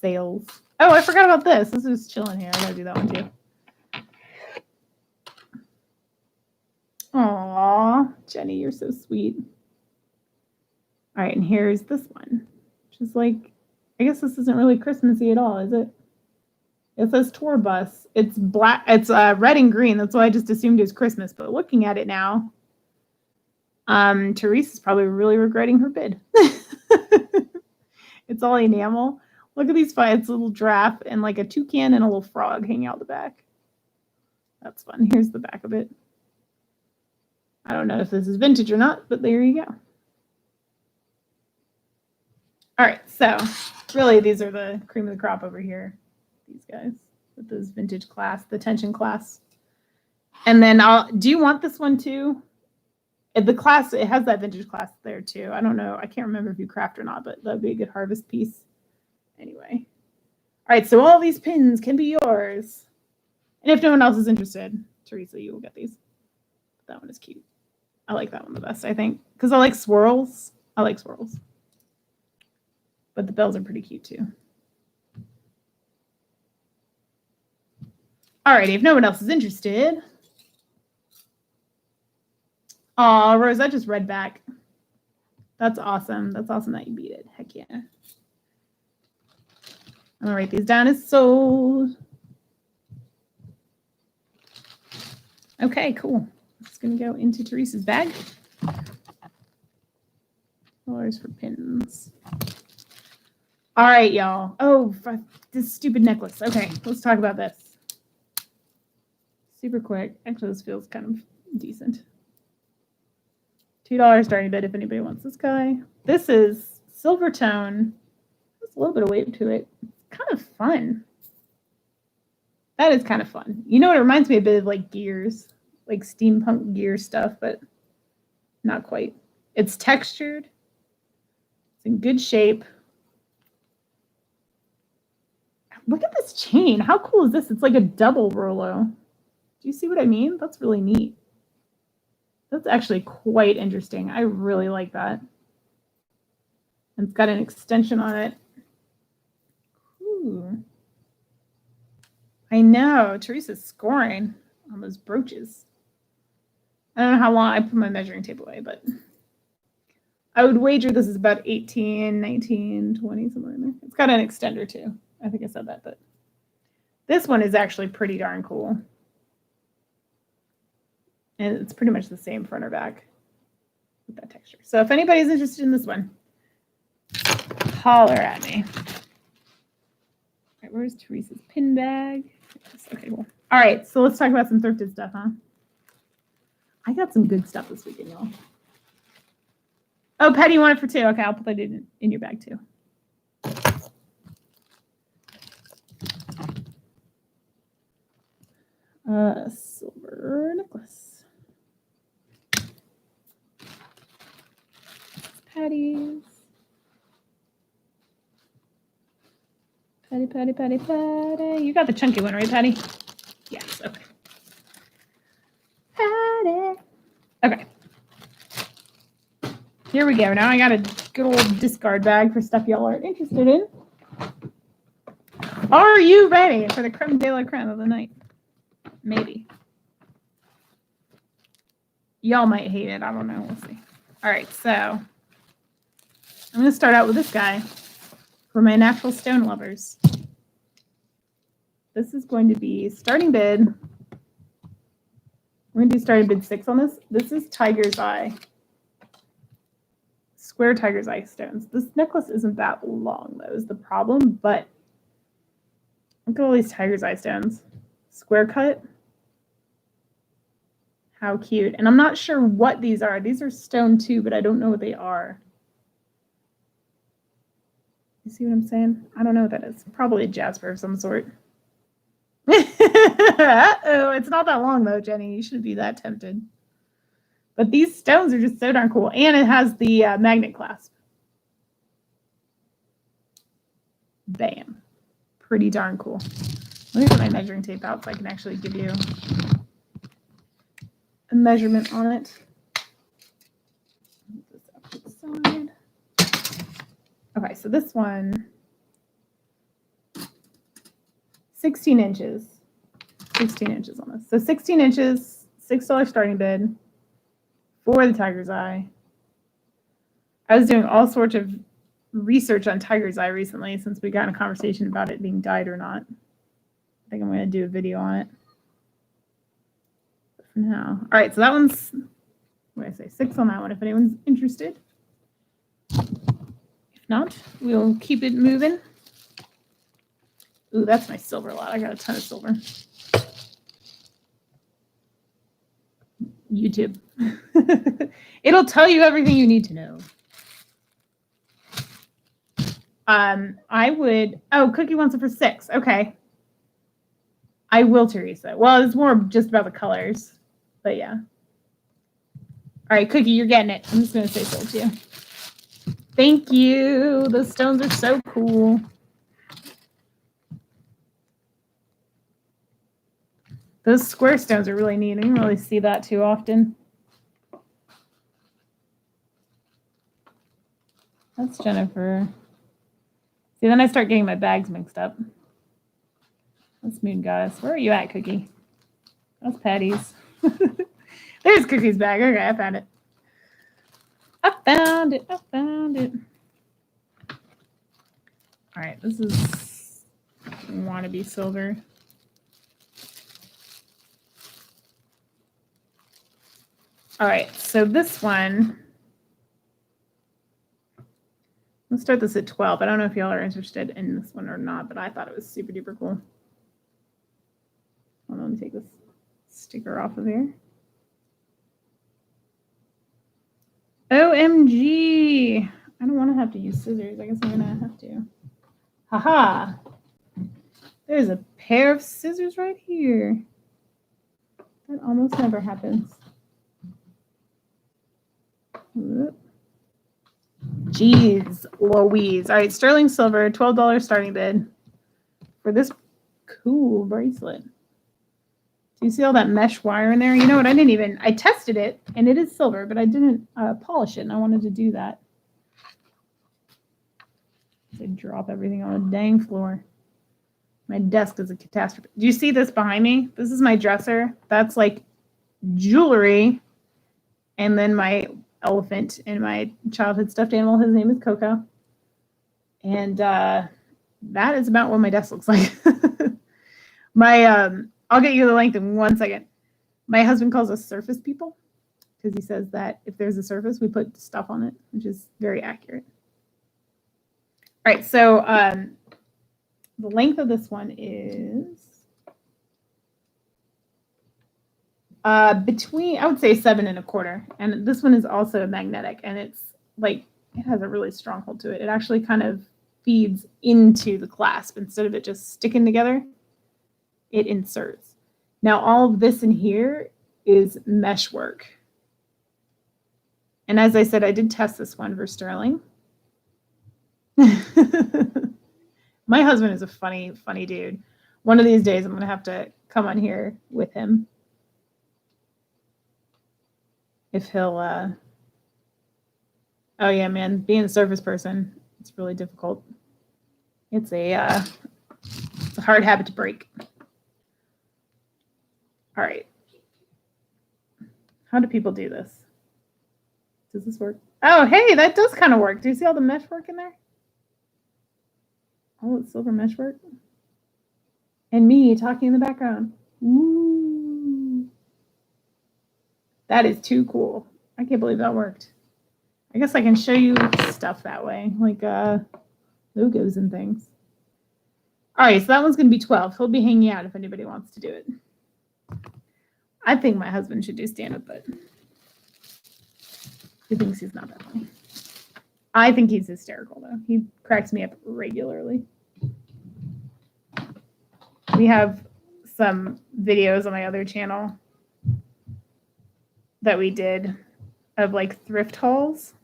sales. Oh, I forgot about this. This is chilling here. I gotta do that one too. Aw, Jenny, you're so sweet. All right, and here's this one, which is like, I guess this isn't really Christmassy at all, is it? It says tour bus. It's black. It's red and green. That's why I just assumed it was Christmas. But looking at it now, Teresa's probably really regretting her bid. It's all enamel. Look at these five, little giraffe and like a toucan and a little frog hanging out the back. That's fun. Here's the back of it. I don't know if this is vintage or not, but there you go. All right, so really these are the cream of the crop over here. These guys with this vintage class, the tension class. And then do you want this one too? The class, it has that vintage class there too. I don't know. I can't remember if you craft or not, but that'd be a good harvest piece. Anyway. All right, so all these pins can be yours. And if no one else is interested, Teresa, you will get these. That one is cute. I like that one the best, I think, because I like swirls. I like swirls. But the bells are pretty cute too. All righty, if no one else is interested. Oh, Rose, I just read back. That's awesome. That's awesome that you beat it. Heck yeah. I'm going to write these down as sold. Okay, cool. It's going to go into Teresa's bag. $4 for pins. All right, y'all. Oh, this stupid necklace. Okay, let's talk about this. Super quick. Actually, this feels kind of decent. $2 starting bid if anybody wants this guy. This is silver tone. There's a little bit of weight to it. It's kind of fun. That is kind of fun. You know what? It reminds me a bit of like Gears, like steampunk gear stuff, but not quite. It's textured. It's in good shape. Look at this chain. How cool is this? It's like a double Rolo. Do you see what I mean? That's really neat. That's actually quite interesting. I really like that. And it's got an extension on it. Ooh. I know. Teresa's scoring on those brooches. I don't know how long I put my measuring tape away, but I would wager this is about 18, 19, 20, somewhere in there. It's got an extender too. I think I said that, but this one is actually pretty darn cool. And it's pretty much the same front or back with that texture. So if anybody's interested in this one, holler at me. All right, where's Teresa's pin bag? Okay, cool. All right, so let's talk about some thrifted stuff, huh? I got some good stuff this weekend, y'all. Oh, Patty, you want it for two? Okay, I'll put that in your bag too. Silver necklace. Patty's. Patty. You got the chunky one, right, Patty? Yes, okay. Patty. Okay. Here we go. Now I got a good old discard bag for stuff y'all aren't interested in. Are you ready for the creme de la creme of the night? Maybe. Y'all might hate it. I don't know. We'll see. All right, so I'm going to start out with this guy for my natural stone lovers. This is going to be starting bid. We're going to do starting bid 6 on this. This is Tiger's Eye. Square Tiger's Eye stones. This necklace isn't that long, though, is the problem, but look at all these Tiger's Eye stones. Square cut. How cute. And I'm not sure what these are. These are stone too, but I don't know what they are. You see what I'm saying? I don't know what that is. Probably a jasper of some sort. Uh-oh, it's not that long though, Jenny. You shouldn't be that tempted. But these stones are just so darn cool. And it has the magnet clasp. Bam. Pretty darn cool. Let me put my measuring tape out so I can actually give you a measurement on it. Put this up to the side. Okay, so this one, 16 inches. 16 inches on this. So 16 inches, $6 starting bid for the Tiger's Eye. I was doing all sorts of research on Tiger's Eye recently since we got in a conversation about it being dyed or not. I think I'm going to do a video on it. But for now. All right, so that one's, what did I say, 6 on that one if anyone's interested. If not, we'll keep it moving. Ooh, that's my silver lot. I got a ton of silver. YouTube. It'll tell you everything you need to know. I would. Oh, Cookie wants it for 6. Okay. I will, Teresa. Well, it's more just about the colors, but yeah. All right, Cookie, you're getting it. I'm just gonna say so to you. Thank you. Those stones are so cool. Those square stones are really neat. I don't really see that too often. That's Jennifer. See, then I start getting my bags mixed up. That's Moon Goddess. Where are you at, Cookie? That's Patty's. There's Cookie's bag. Okay, I found it. I found it. I found it. All right, this is wannabe silver. All right, so this one, let's start this at 12. I don't know if y'all are interested in this one or not, but I thought it was super duper cool. Hold on, let me take this sticker off of here. OMG. I don't want to have to use scissors. I guess I'm going to have to. Haha. There's a pair of scissors right here. That almost never happens. Jeez Louise. All right, sterling silver, $12 starting bid for this cool bracelet. Do you see all that mesh wire in there? You know what? I tested it, and it is silver, but I didn't polish it, and I wanted to do that. I drop everything on the dang floor. My desk is a catastrophe. Do you see this behind me? This is my dresser. That's like jewelry. And then my elephant and my childhood stuffed animal. His name is Coco. And that is about what my desk looks like. I'll get you the link in 1 second. My husband calls us surface people because he says that if there's a surface, we put stuff on it, which is very accurate. All right, so the length of this one is between, I would say 7 1/4. And this one is also magnetic, and it's like, it has a really strong hold to it. It actually kind of feeds into the clasp instead of it just sticking together. It inserts. Now, all of this in here is mesh work. And as I said, I did test this one for sterling. My husband is a funny, funny dude. One of these days, I'm going to have to come on here with him. If he'll, oh yeah, man, being a surface person, it's really difficult. It's a hard habit to break. All right. How do people do this? Does this work? Oh, hey, that does kind of work. Do you see all the mesh work in there? Oh, it's silver mesh work. And me talking in the background. Ooh. That is too cool. I can't believe that worked. I guess I can show you stuff that way, like logos and things. All right, so that one's going to be 12. He'll be hanging out if anybody wants to do it. I think my husband should do stand-up, but he thinks he's not that funny. I think he's hysterical, though. He cracks me up regularly. We have some videos on my other channel that we did of like thrift hauls.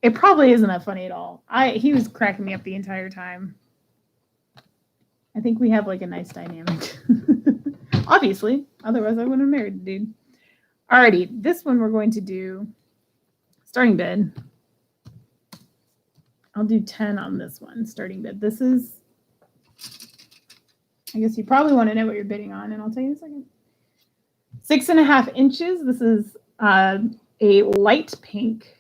It probably isn't that funny at all. He was cracking me up the entire time. I think we have like a nice dynamic. Obviously, otherwise I wouldn't have married the dude. Alrighty, this one we're going to do starting bid. I'll do 10 on this one, starting bid. This is, I guess you probably want to know what you're bidding on, and I'll tell you in a second. 6.5 inches. This is a light pink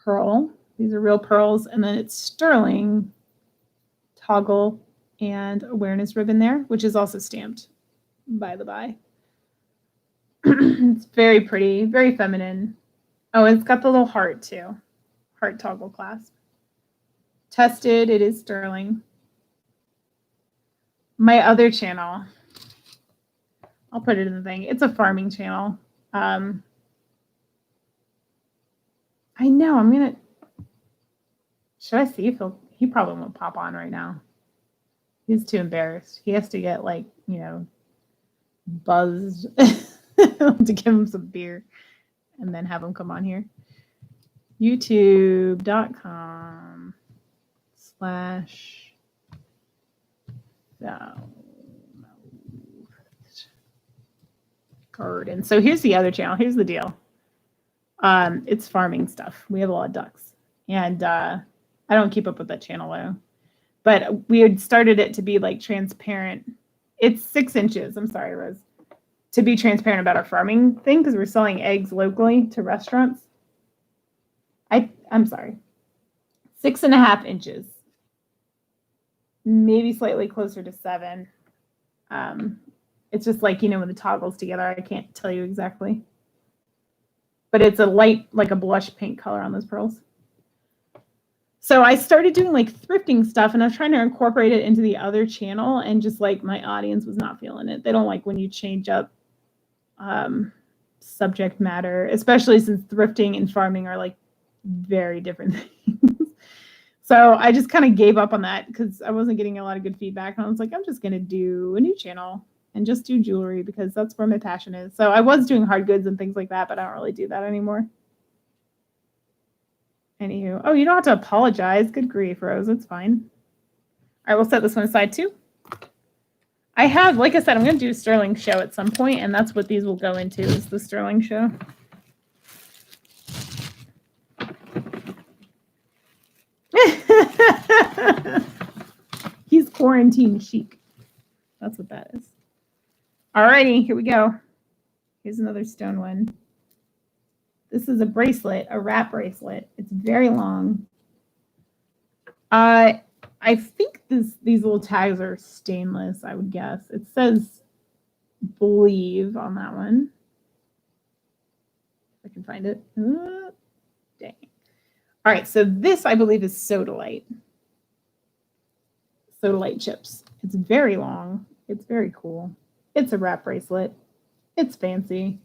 pearl. These are real pearls, and then it's sterling toggle and awareness ribbon there, which is also stamped, by the by. It's very pretty, very feminine. Oh, it's got the little heart too. Heart toggle clasp. Tested, it is sterling. My other channel, I'll put it in the thing. It's a farming channel. I know, I'm going to, should I see if he probably won't pop on right now. He's too embarrassed. He has to get like, buzzed to give him some beer and then have him come on here. YouTube.com/garden. So here's the other channel. Here's the deal. It's farming stuff. We have a lot of ducks. And I don't keep up with that channel though. But we had started it to be like transparent. It's 6 inches. I'm sorry, Rose. To be transparent about our farming thing because we're selling eggs locally to restaurants. I'm sorry. 6.5 inches. Maybe slightly closer to 7. It's just like, when the toggles together, I can't tell you exactly. But it's a light, like a blush pink color on those pearls. So I started doing like thrifting stuff and I was trying to incorporate it into the other channel and just like my audience was not feeling it. They don't like when you change up subject matter, especially since thrifting and farming are like very different things. So I just kind of gave up on that because I wasn't getting a lot of good feedback. And I was like, I'm just going to do a new channel and just do jewelry because that's where my passion is. So I was doing hard goods and things like that, but I don't really do that anymore. Anywho, oh, you don't have to apologize. Good grief, Rose. It's fine. All right, we'll set this one aside too. I have, like I said, I'm going to do a sterling show at some point, and that's what these will go into is the sterling show. He's quarantine chic. That's what that is. All righty, here we go. Here's another stone one. This is a bracelet, a wrap bracelet. It's very long. I think these little tags are stainless, I would guess. It says believe on that one. If I can find it. Dang. All right, so this I believe is Sodalite. Sodalite chips. It's very long. It's very cool. It's a wrap bracelet. It's fancy.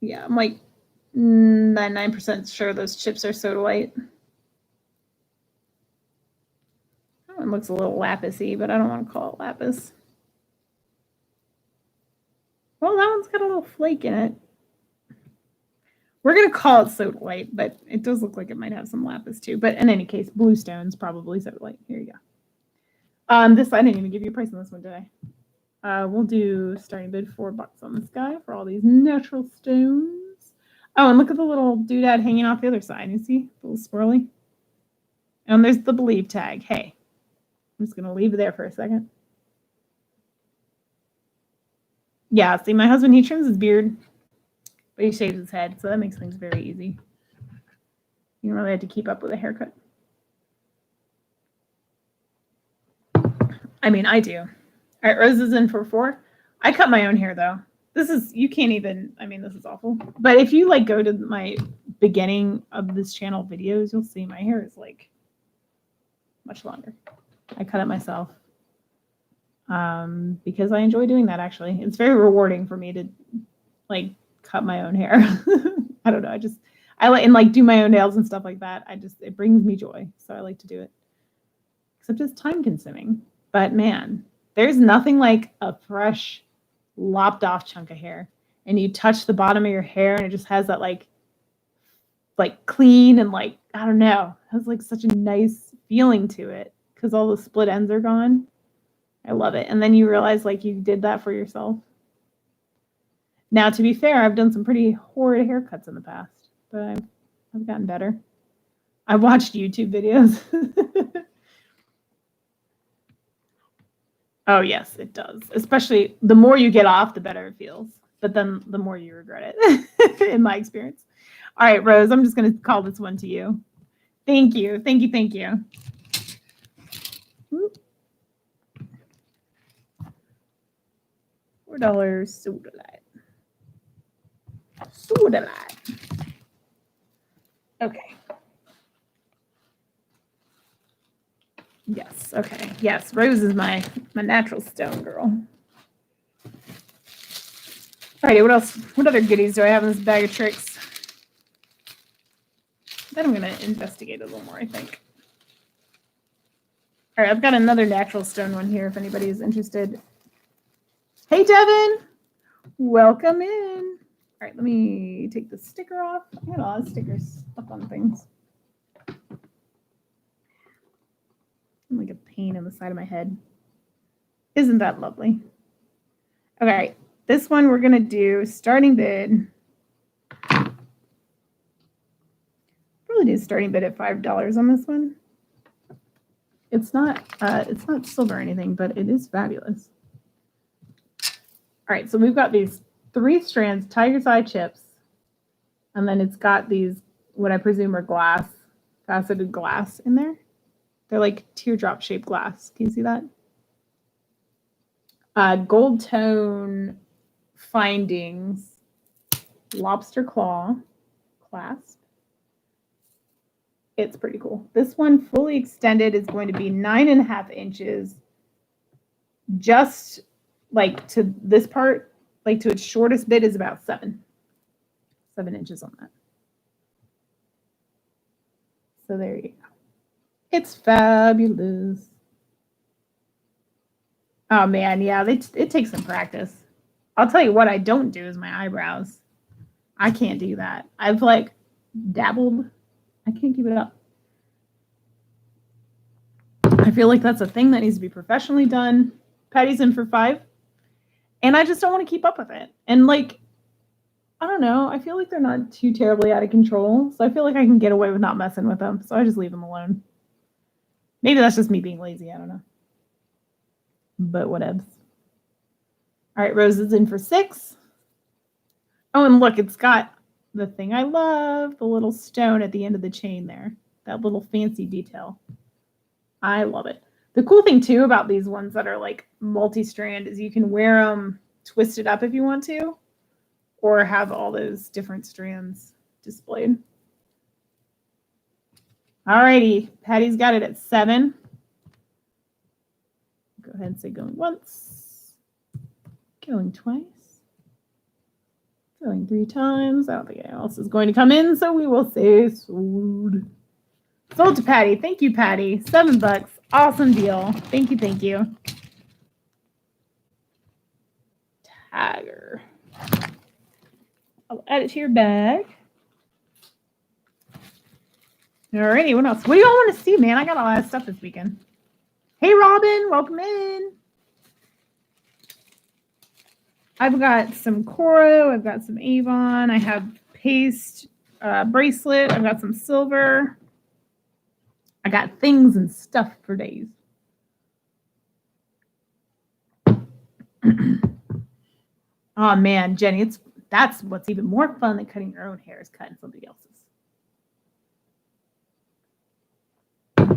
Yeah, I'm like 99% sure those chips are Sodalite. That one looks a little lapis-y, but I don't want to call it lapis. Well, that one's got a little flake in it. We're going to call it Sodalite, but it does look like it might have some lapis too. But in any case, blue stone's probably Sodalite. Here you go. This, I didn't even give you a price on this one, did I? We'll do starting bid $4 on this guy for all these natural stones. Oh, and look at the little doodad hanging off the other side. You see? A little swirly. And there's the believe tag. Hey, I'm just going to leave it there for a second. Yeah, see, my husband, he trims his beard, but he shaves his head, so that makes things very easy. You don't really have to keep up with a haircut. I mean, I do. All right, Rose is in for 4. I cut my own hair, though. This is, you can't even, I mean, this is awful. But if you, like, go to my beginning of this channel videos, you'll see my hair is, like, much longer. I cut it myself. Because I enjoy doing that, actually. It's very rewarding for me to, like, cut my own hair. I don't know. I like, and, like, do my own nails and stuff like that. It brings me joy. So I like to do it. Except it's time consuming. But, man, there's nothing like a fresh, lopped off chunk of hair. And you touch the bottom of your hair and it just has that like clean and like, I don't know, has like such a nice feeling to it because all the split ends are gone. I love it. And then you realize like you did that for yourself. Now, to be fair, I've done some pretty horrid haircuts in the past, but I've gotten better. I watched YouTube videos. Oh, yes, it does. Especially the more you get off, the better it feels. But then the more you regret it, in my experience. All right, Rose, I'm just going to call this one to you. Thank you. Thank you. Thank you. $4 Sodalite. Sodalite. Okay. Yes. Okay. Yes. Rose is my natural stone girl. Alrighty. What else? What other goodies do I have in this bag of tricks? Then I'm gonna investigate a little more, I think. All right. I've got another natural stone one here. If anybody is interested. Hey, Devin. Welcome in. All right. Let me take the sticker off. I got a lot of stickers up on things. I'm like a pain in the side of my head. Isn't that lovely? Okay, this one we're gonna do starting bid. Probably do starting bid at $5 on this one. It's not silver or anything, but it is fabulous. All right, so we've got these 3 strands tiger's eye chips, and then it's got these what I presume are glass, faceted glass in there. They're like teardrop shaped glass. Can you see that? Gold tone findings, lobster claw clasp. It's pretty cool. This one fully extended is going to be 9.5 inches. Just like to this part, like to its shortest bit is about 7 inches on that. So there you go. It's fabulous. Oh man, yeah, it takes some practice. I'll tell you what I don't do is my eyebrows. I can't do that. I've like dabbled. I can't keep it up. I feel like that's a thing that needs to be professionally done. Patty's in for 5. And I just don't want to keep up with it. And like, I don't know. I feel like they're not too terribly out of control. So I feel like I can get away with not messing with them. So I just leave them alone. Maybe that's just me being lazy. I don't know. But whatevs. All right, Rose is in for 6. Oh, and look, it's got the thing I love, the little stone at the end of the chain there. That little fancy detail. I love it. The cool thing, too, about these ones that are like multi-strand is you can wear them twisted up if you want to, or have all those different strands displayed. All righty. Patty's got it at 7. Go ahead and say going once. Going twice. Going 3 times. I don't think anyone else is going to come in, so we will say sold. Sold to Patty. Thank you, Patty. $7. Awesome deal. Thank you, thank you. Tiger. I'll add it to your bag. Alrighty, what else? What do you all want to see, man? I got a lot of stuff this weekend. Hey, Robin, welcome in. I've got some Coro. I've got some Avon. I have paste bracelet. I've got some silver. I got things and stuff for days. Oh man, Jenny, that's what's even more fun than cutting your own hair is cutting somebody else's.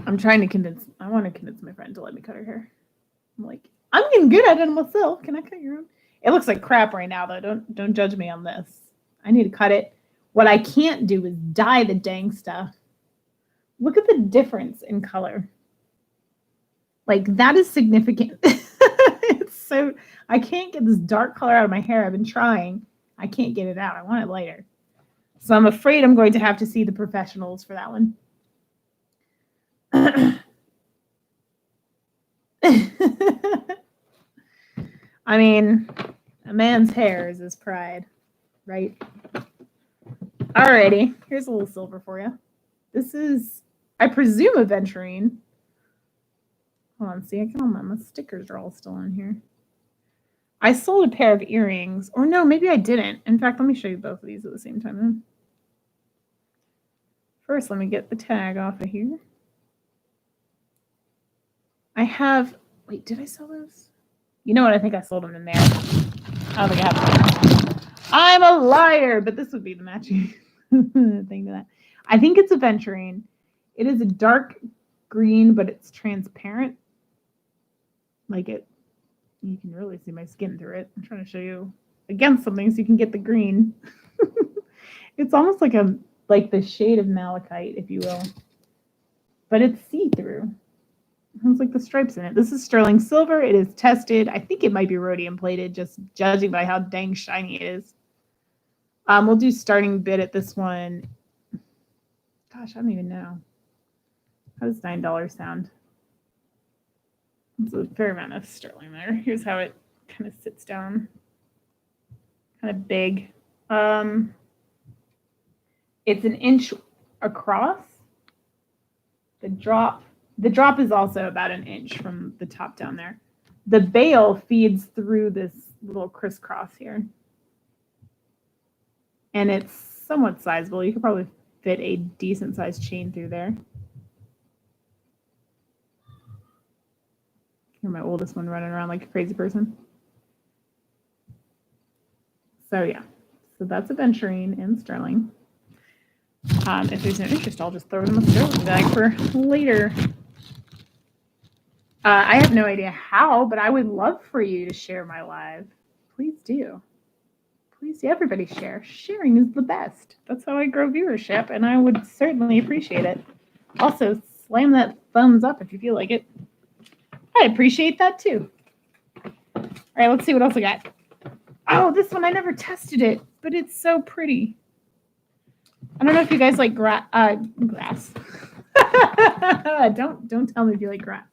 I want to convince my friend to let me cut her hair. I'm like, I'm getting good at it myself. Can I cut your own? It looks like crap right now, though. Don't judge me on this. I need to cut it. What I can't do is dye the dang stuff. Look at the difference in color. Like, that is significant. It's so, I can't get this dark color out of my hair. I've been trying. I can't get it out. I want it lighter. So I'm afraid I'm going to have to see the professionals for that one. I mean, a man's hair is his pride, right? Alrighty, here's a little silver for you. This is, I presume, aventurine. Hold on, see, my stickers are all still on here. I sold a pair of earrings, or no, maybe I didn't. In fact, let me show you both of these at the same time then. First, let me get the tag off of here. I have, wait, did I sell those? You know what? I think I sold them in there. I don't think I have them. I'm a liar, but this would be the matching thing to that. I think it's aventurine. It is a dark green, but it's transparent. Like it, you can really see my skin through it. I'm trying to show you against something so you can get the green. It's almost like the shade of malachite, if you will. But it's see-through. has like the stripes in it. This is sterling silver. It is tested. I think it might be rhodium plated, just judging by how dang shiny it is. We'll do starting bid at this one. Gosh, I don't even know. How does $9 sound? It's a fair amount of sterling there. Here's how it kind of sits down. Kind of big. It's an inch across. The drop is also about an inch from the top down there. The bail feeds through this little crisscross here. And it's somewhat sizable. You could probably fit a decent sized chain through there. Hear my oldest one running around like a crazy person. So yeah, so that's aventurine in sterling. If there's no interest, I'll just throw it in the sterling bag for later. I have no idea how, but I would love for you to share my live. Please do. Please do. Everybody share. Sharing is the best. That's how I grow viewership, and I would certainly appreciate it. Also, slam that thumbs up if you feel like it. I'd appreciate that too. All right, let's see what else I got. Oh, this one, I never tested it, but it's so pretty. I don't know if you guys like grass. Don't tell me if you like grass.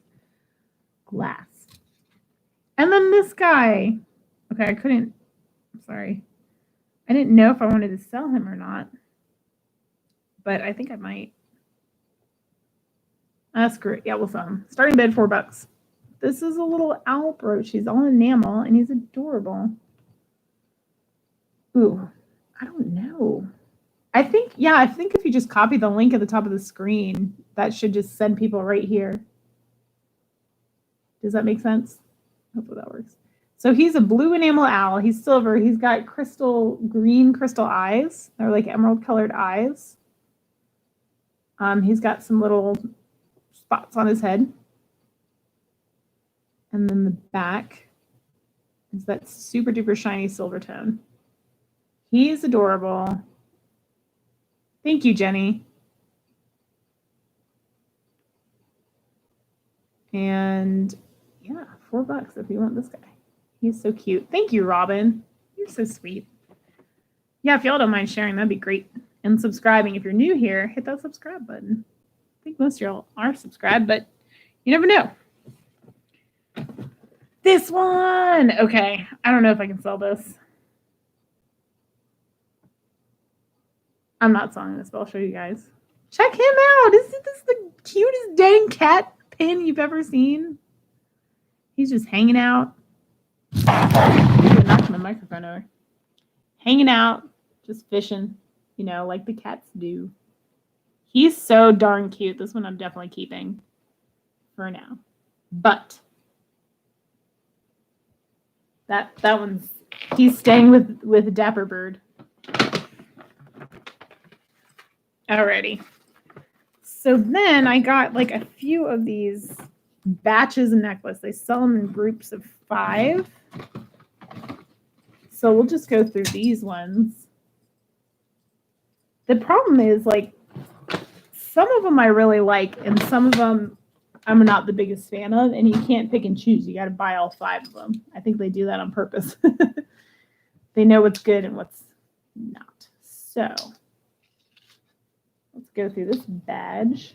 Glass. And then this guy. Okay, I'm sorry. I didn't know if I wanted to sell him or not. But I think I might. Screw it. Yeah, we'll sell him. Starting bid, $4. This is a little owl brooch. He's all enamel and he's adorable. Ooh, I don't know. I think if you just copy the link at the top of the screen, that should just send people right here. Does that make sense? Hopefully that works. So he's a blue enamel owl. He's silver. He's got green crystal eyes. They're like emerald colored eyes. He's got some little spots on his head. And then the back is that super duper shiny silver tone. He's adorable. Thank you, Jenny. And yeah, $4 if you want this guy. He's so cute. Thank you, Robin. You're so sweet. Yeah, if y'all don't mind sharing, that'd be great. And subscribing. If you're new here, hit that subscribe button. I think most of y'all are subscribed, but you never know. This one. Okay. I don't know if I can sell this. I'm not selling this, but I'll show you guys. Check him out. Isn't this the cutest dang cat pin you've ever seen? He's just hanging out. Knocking the microphone over. Hanging out, just fishing, like the cats do. He's so darn cute. This one I'm definitely keeping for now. But that one's, he's staying with Dapper Bird. Alrighty. So then I got like a few of these batches of necklace. They sell them in groups of 5. So we'll just go through these ones. The problem is, like, some of them I really like, and some of them I'm not the biggest fan of, and you can't pick and choose. You got to buy all 5 of them. I think they do that on purpose. They know what's good and what's not. So let's go through this batch.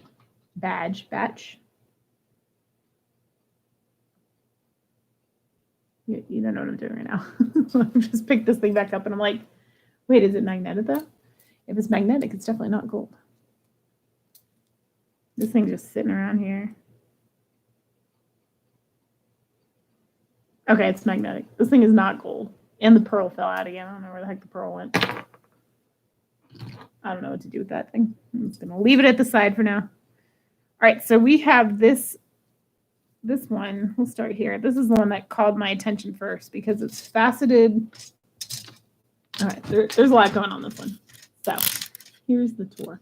You don't know what I'm doing right now. I just picked this thing back up and I'm like, wait, is it magnetic though? If it's magnetic, it's definitely not gold. This thing's just sitting around here. Okay, it's magnetic. This thing is not gold. And the pearl fell out again. I don't know where the heck the pearl went. I don't know what to do with that thing. I'm just going to leave it at the side for now. All right, so we have this one. We'll start here. This is the one that called my attention first because it's faceted. All right, there's a lot going on this one. So here's the tour.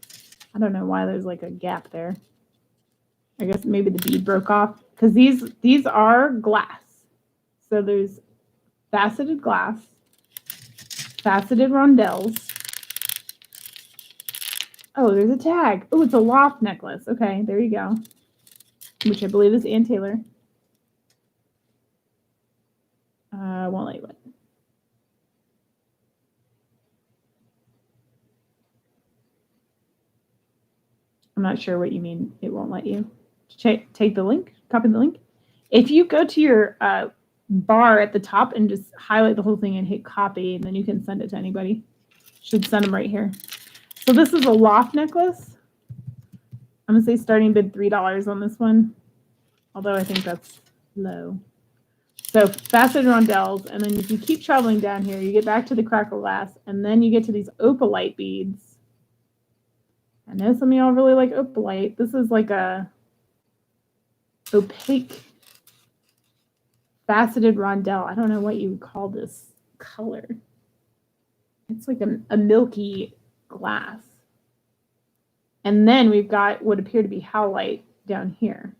I don't know why there's like a gap there. I guess maybe the bead broke off because these are glass. So there's faceted glass, faceted rondelles. Oh, there's a tag. Oh, it's a loft necklace. Okay, there you go. which I believe is Ann Taylor. Won't let you win. I'm not sure what you mean. It won't let you. Take the link, copy the link. If you go to your bar at the top and just highlight the whole thing and hit copy, and then you can send it to anybody. Should send them right here. So this is a loft necklace. I'm going to say starting bid $3 on this one, although I think that's low. So faceted rondelles, and then if you keep traveling down here, you get back to the crackle glass, and then you get to these opalite beads. I know some of y'all really like opalite. This is like a opaque faceted rondelle. I don't know what you would call this color. It's like a milky glass. And then we've got what appear to be howlite down here.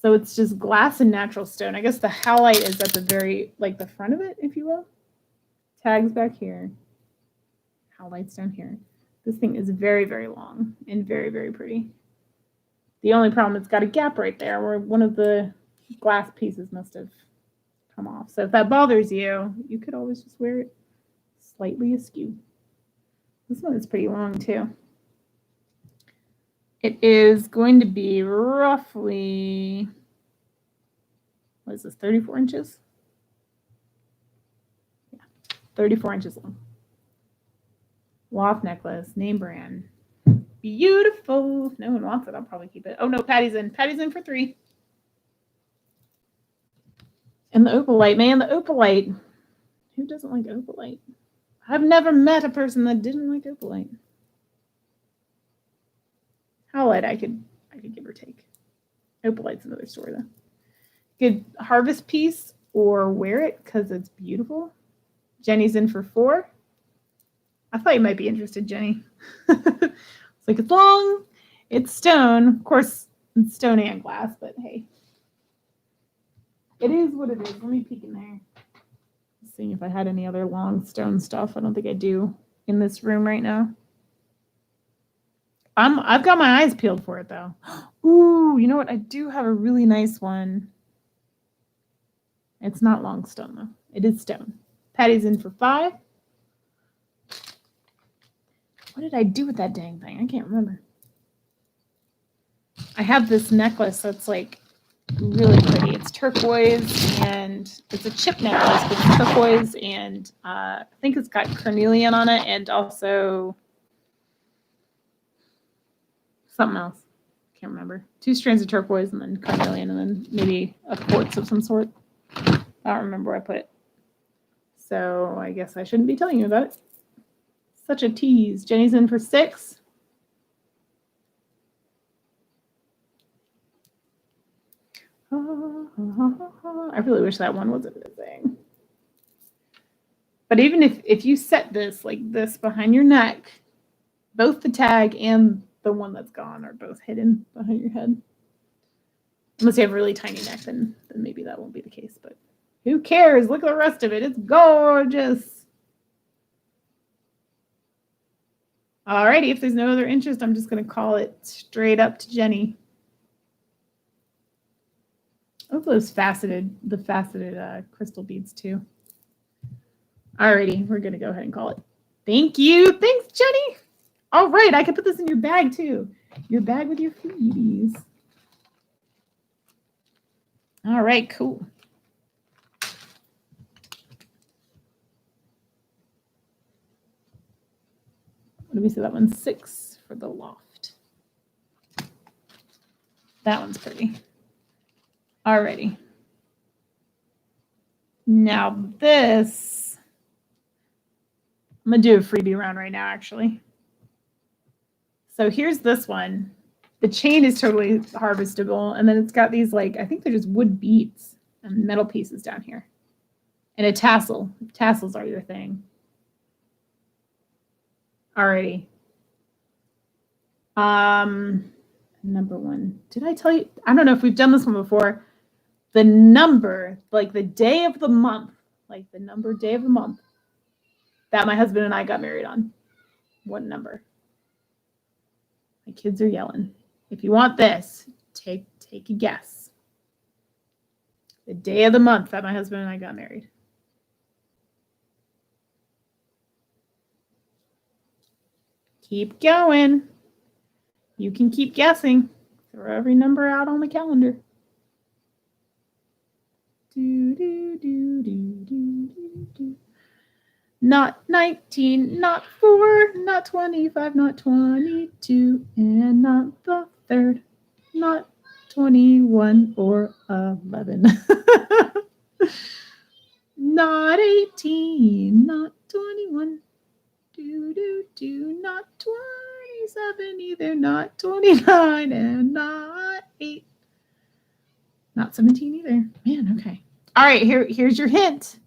So it's just glass and natural stone. I guess the howlite is at the very, like the front of it, if you will. Tags back here. Howlite's down here. This thing is very, very long and very, very pretty. The only problem, it's got a gap right there where one of the glass pieces must have come off. So if that bothers you, you could always just wear it slightly askew. This one is pretty long too. It is going to be roughly, what is this, 34 inches? Yeah, 34 inches long. Loft necklace, name brand. Beautiful. If no one wants it, I'll probably keep it. Oh no, Patty's in. Patty's in for 3. And the opalite, man, the opalite. Who doesn't like opalite? I've never met a person that didn't like opalite. Howlite, I could give or take. Opalite's another story though. Good harvest piece or wear it because it's beautiful. Jenny's in for 4. I thought you might be interested, Jenny. It's like, it's long, it's stone. Of course, it's stone and glass, but hey. It is what it is. Let me peek in there. Seeing if I had any other long stone stuff. I don't think I do in this room right now. I've got my eyes peeled for it though. Ooh, you know what? I do have a really nice one. It's not long stone though. It is stone. Patty's in for 5. What did I do with that dang thing? I can't remember. I have this necklace that's like really pretty. It's turquoise and it's a chip necklace, but it's turquoise and I think it's got carnelian on it and also something else. Can't remember. 2 strands of turquoise and then carnelian and then maybe a quartz of some sort. I don't remember where I put it. So I guess I shouldn't be telling you about it. Such a tease. Jenny's in for 6. I really wish that one wasn't missing. But even if you set this like this behind your neck, both the tag and the one that's gone are both hidden behind your head. Unless you have a really tiny neck, then maybe that won't be the case. But who cares? Look at the rest of it. It's gorgeous. Alrighty, if there's no other interest, I'm just going to call it straight up to Jenny. I love those faceted crystal beads too. Alrighty, we're going to go ahead and call it. Thank you. Thanks, Jenny. All right, I can put this in your bag too. Your bag with your freebies. All right, cool. What did we say? That one's 6 for the loft. That one's pretty. Alrighty. Now this, I'm going to do a freebie round right now, actually. So here's this one. The chain is totally harvestable. And then it's got these, like, I think they're just wood beads and metal pieces down here. And a tassel. Tassels are your thing. Alrighty. Number 1. Did I tell you? I don't know if we've done this one before. The number, like the day of the month, like the number day of the month that my husband and I got married on. What number? My kids are yelling. If you want this, take a guess. The day of the month that my husband and I got married. Keep going. You can keep guessing. Throw every number out on the calendar. Do, do, do, do, do, do, do. Not 19, not 4, not 25, not 22, and not the 3rd, not 21 or 11. Not 18, not 21, not 27 either, not 29, and not 8. Not 17 either. Man, okay. All right, here's your hint.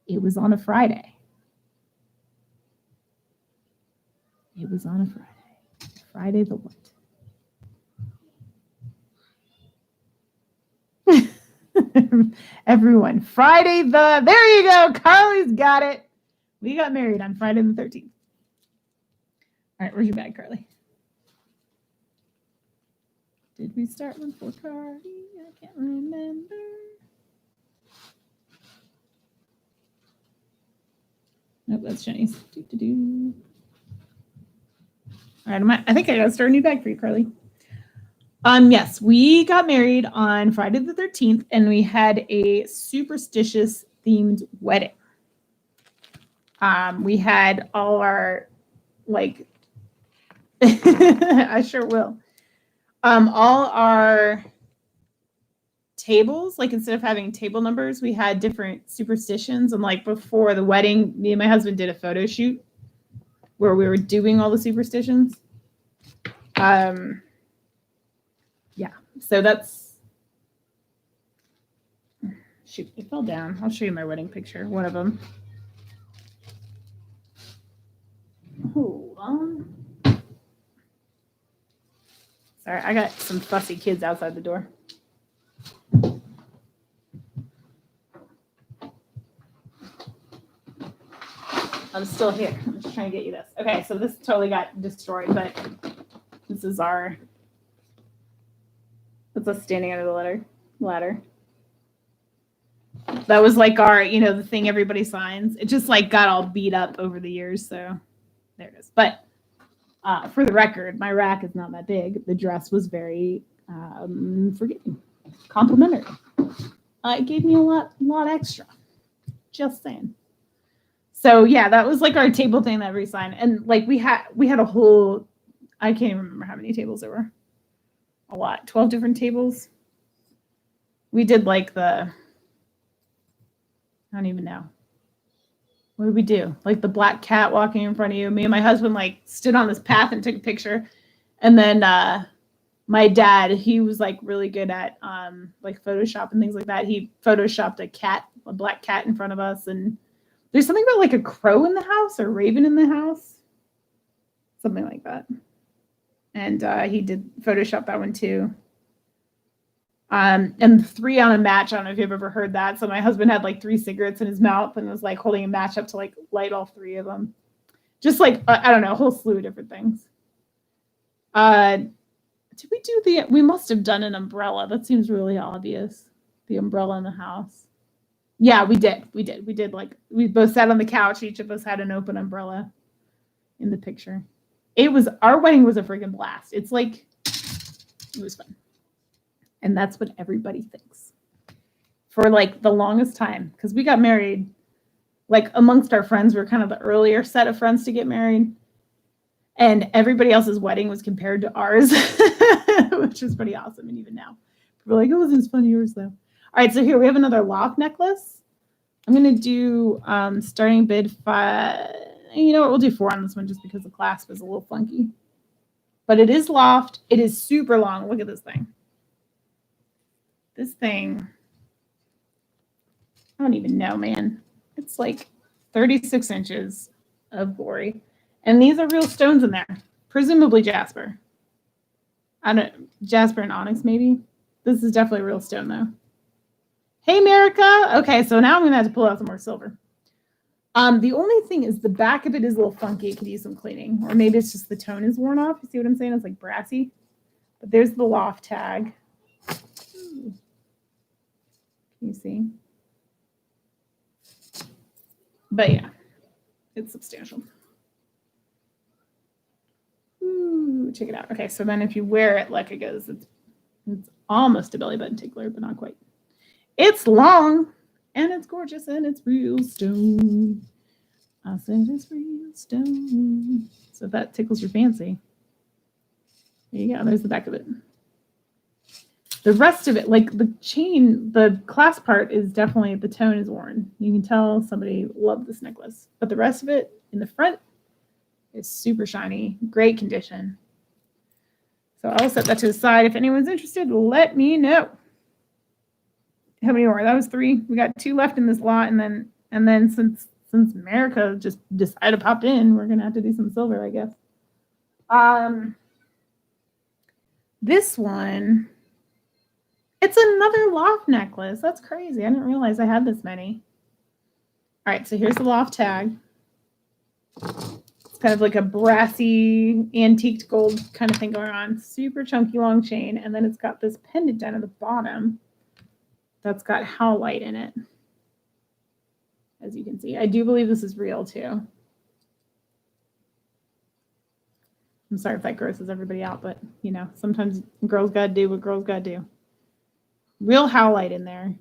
It was on a Friday. It was on a Friday. Friday the what? Everyone, Friday the, there you go. Carly's got it. We got married on Friday the 13th. All right, where's your bag, Carly? Did we start one for Carly? I can't remember. Nope, that's Jenny's. All right, I think I got to start a new bag for you, Carly. Yes, we got married on Friday the 13th, and we had a superstitious themed wedding. We had all our, like, I sure will. All our tables, like instead of having table numbers, we had different superstitions. And like before the wedding, me and my husband did a photo shoot where we were doing all the superstitions. Yeah, so that's, shoot, it fell down. I'll show you my wedding picture, one of them. Hold on. Sorry, I got some fussy kids outside the door. I'm still here. I'm just trying to get you this. Okay, so this totally got destroyed, but this is our, it's us standing under the ladder. That was like our, you know, the thing everybody signs. It just like got all beat up over the years, so there it is. But for the record, my rack is not that big. The dress was very forgiving, complimentary. It gave me a lot extra. Just saying. So yeah, that was like our table thing that we signed, and like we had a whole, I can't even remember how many tables there were. A lot, 12 different tables. We did like the, I don't even know. What did we do? Like the black cat walking in front of you. Me and my husband like stood on this path and took a picture. And then my dad, he was like really good at like Photoshop and things like that. He Photoshopped a black cat in front of us. And there's something about like a crow in the house or raven in the house. Something like that. And he did Photoshop that one too. And 3 on a match. I don't know if you've ever heard that. So my husband had like 3 cigarettes in his mouth and was like holding a match up to like light all 3 of them. Just like, I don't know, a whole slew of different things. Did we do we must have done an umbrella. That seems really obvious. The umbrella in the house. Yeah, we did. We did like, we both sat on the couch. Each of us had an open umbrella in the picture. Our wedding was a freaking blast. It's like, it was fun. And that's what everybody thinks for like the longest time. Because we got married, like amongst our friends, we're kind of the earlier set of friends to get married. And everybody else's wedding was compared to ours, which is pretty awesome. And even now, we're like, it wasn't as fun as yours though. All right, so here we have another loft necklace. I'm going to do starting bid 5. You know what? We'll do 4 on this one just because the clasp is a little funky. But it is loft. It is super long. Look at this thing. This thing, I don't even know, man. It's like 36 inches of glory. And these are real stones in there. Presumably jasper. Jasper and onyx, maybe. This is definitely a real stone, though. Hey, America. Okay, so now I'm going to have to pull out some more silver. The only thing is the back of it is a little funky. It could use some cleaning. Or maybe it's just the tone is worn off. You see what I'm saying? It's like brassy. But there's the loft tag. Can you see? But yeah, it's substantial. Ooh, check it out. Okay, so then if you wear it like it goes, it's almost a belly button tickler, but not quite. It's long and it's gorgeous and it's real stone. I said it's real stone. So if that tickles your fancy, there you go. There's the back of it. The rest of it, like the chain, the clasp part is definitely, the tone is worn. You can tell somebody loved this necklace. But the rest of it in the front is super shiny, great condition. So I'll set that to the side. If anyone's interested, let me know. How many more? That was 3. We got 2 left in this lot, and then since America just decided to pop in, we're gonna have to do some silver, I guess. This one, it's another loft necklace. That's crazy. I didn't realize I had this many. All right, so here's the loft tag. It's kind of like a brassy, antiqued gold kind of thing going on. Super chunky long chain, and then it's got this pendant down at the bottom that's got howlite in it. As you can see, I do believe this is real too. I'm sorry if that grosses everybody out, but you know, sometimes girls gotta do what girls gotta do. Real howlite in there.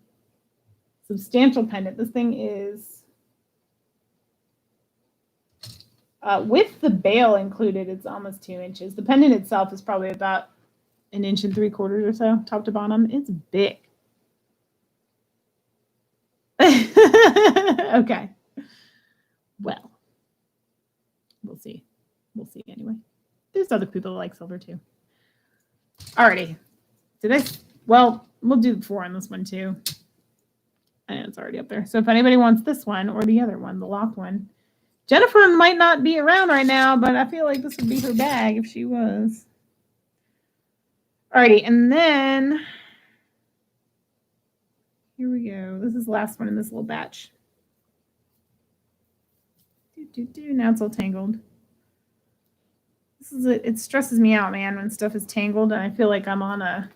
Substantial pendant. This thing is, with the bail included, it's almost 2 inches. The pendant itself is probably about 1 3/4 inches or so, top to bottom. It's big. Okay. Well, we'll see. We'll see anyway. There's other people that like silver too. Alrighty. Well, we'll do 4 on this one too. I know it's already up there. So if anybody wants this one or the other one, the loft one, Jennifer might not be around right now, but I feel like this would be her bag if she was. Alrighty, and then here we go. This is the last one in this little batch. Now it's all tangled. It stresses me out, man, when stuff is tangled, and I feel like I'm on a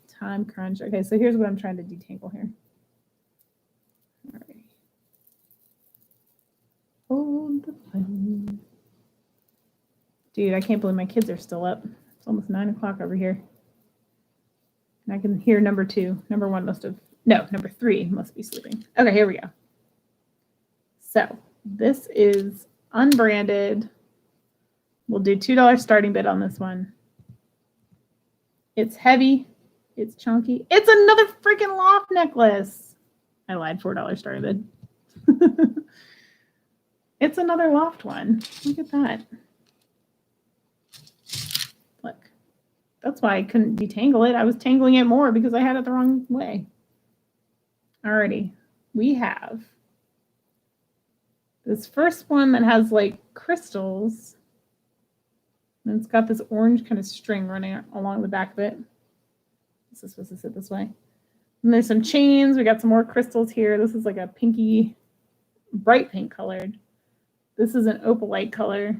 time crunch. Okay, so here's what I'm trying to detangle here. All right. Hold the phone. Dude, I can't believe my kids are still up. It's almost 9 o'clock over here. And I can hear number 2. Number 1 must have, no, number 3 must be sleeping. Okay, here we go. So this is unbranded. We'll do $2 starting bid on this one. It's heavy. It's chunky. It's another freaking loft necklace. I lied, $4 starting bid. It's another loft one. Look at that. Look. That's why I couldn't detangle it. I was tangling it more because I had it the wrong way. Alrighty. We have this first one that has like crystals. And it's got this orange kind of string running along the back of it. This is supposed to sit this way. And there's some chains. We got some more crystals here. This is like a pinky, bright pink colored. This is an opalite color.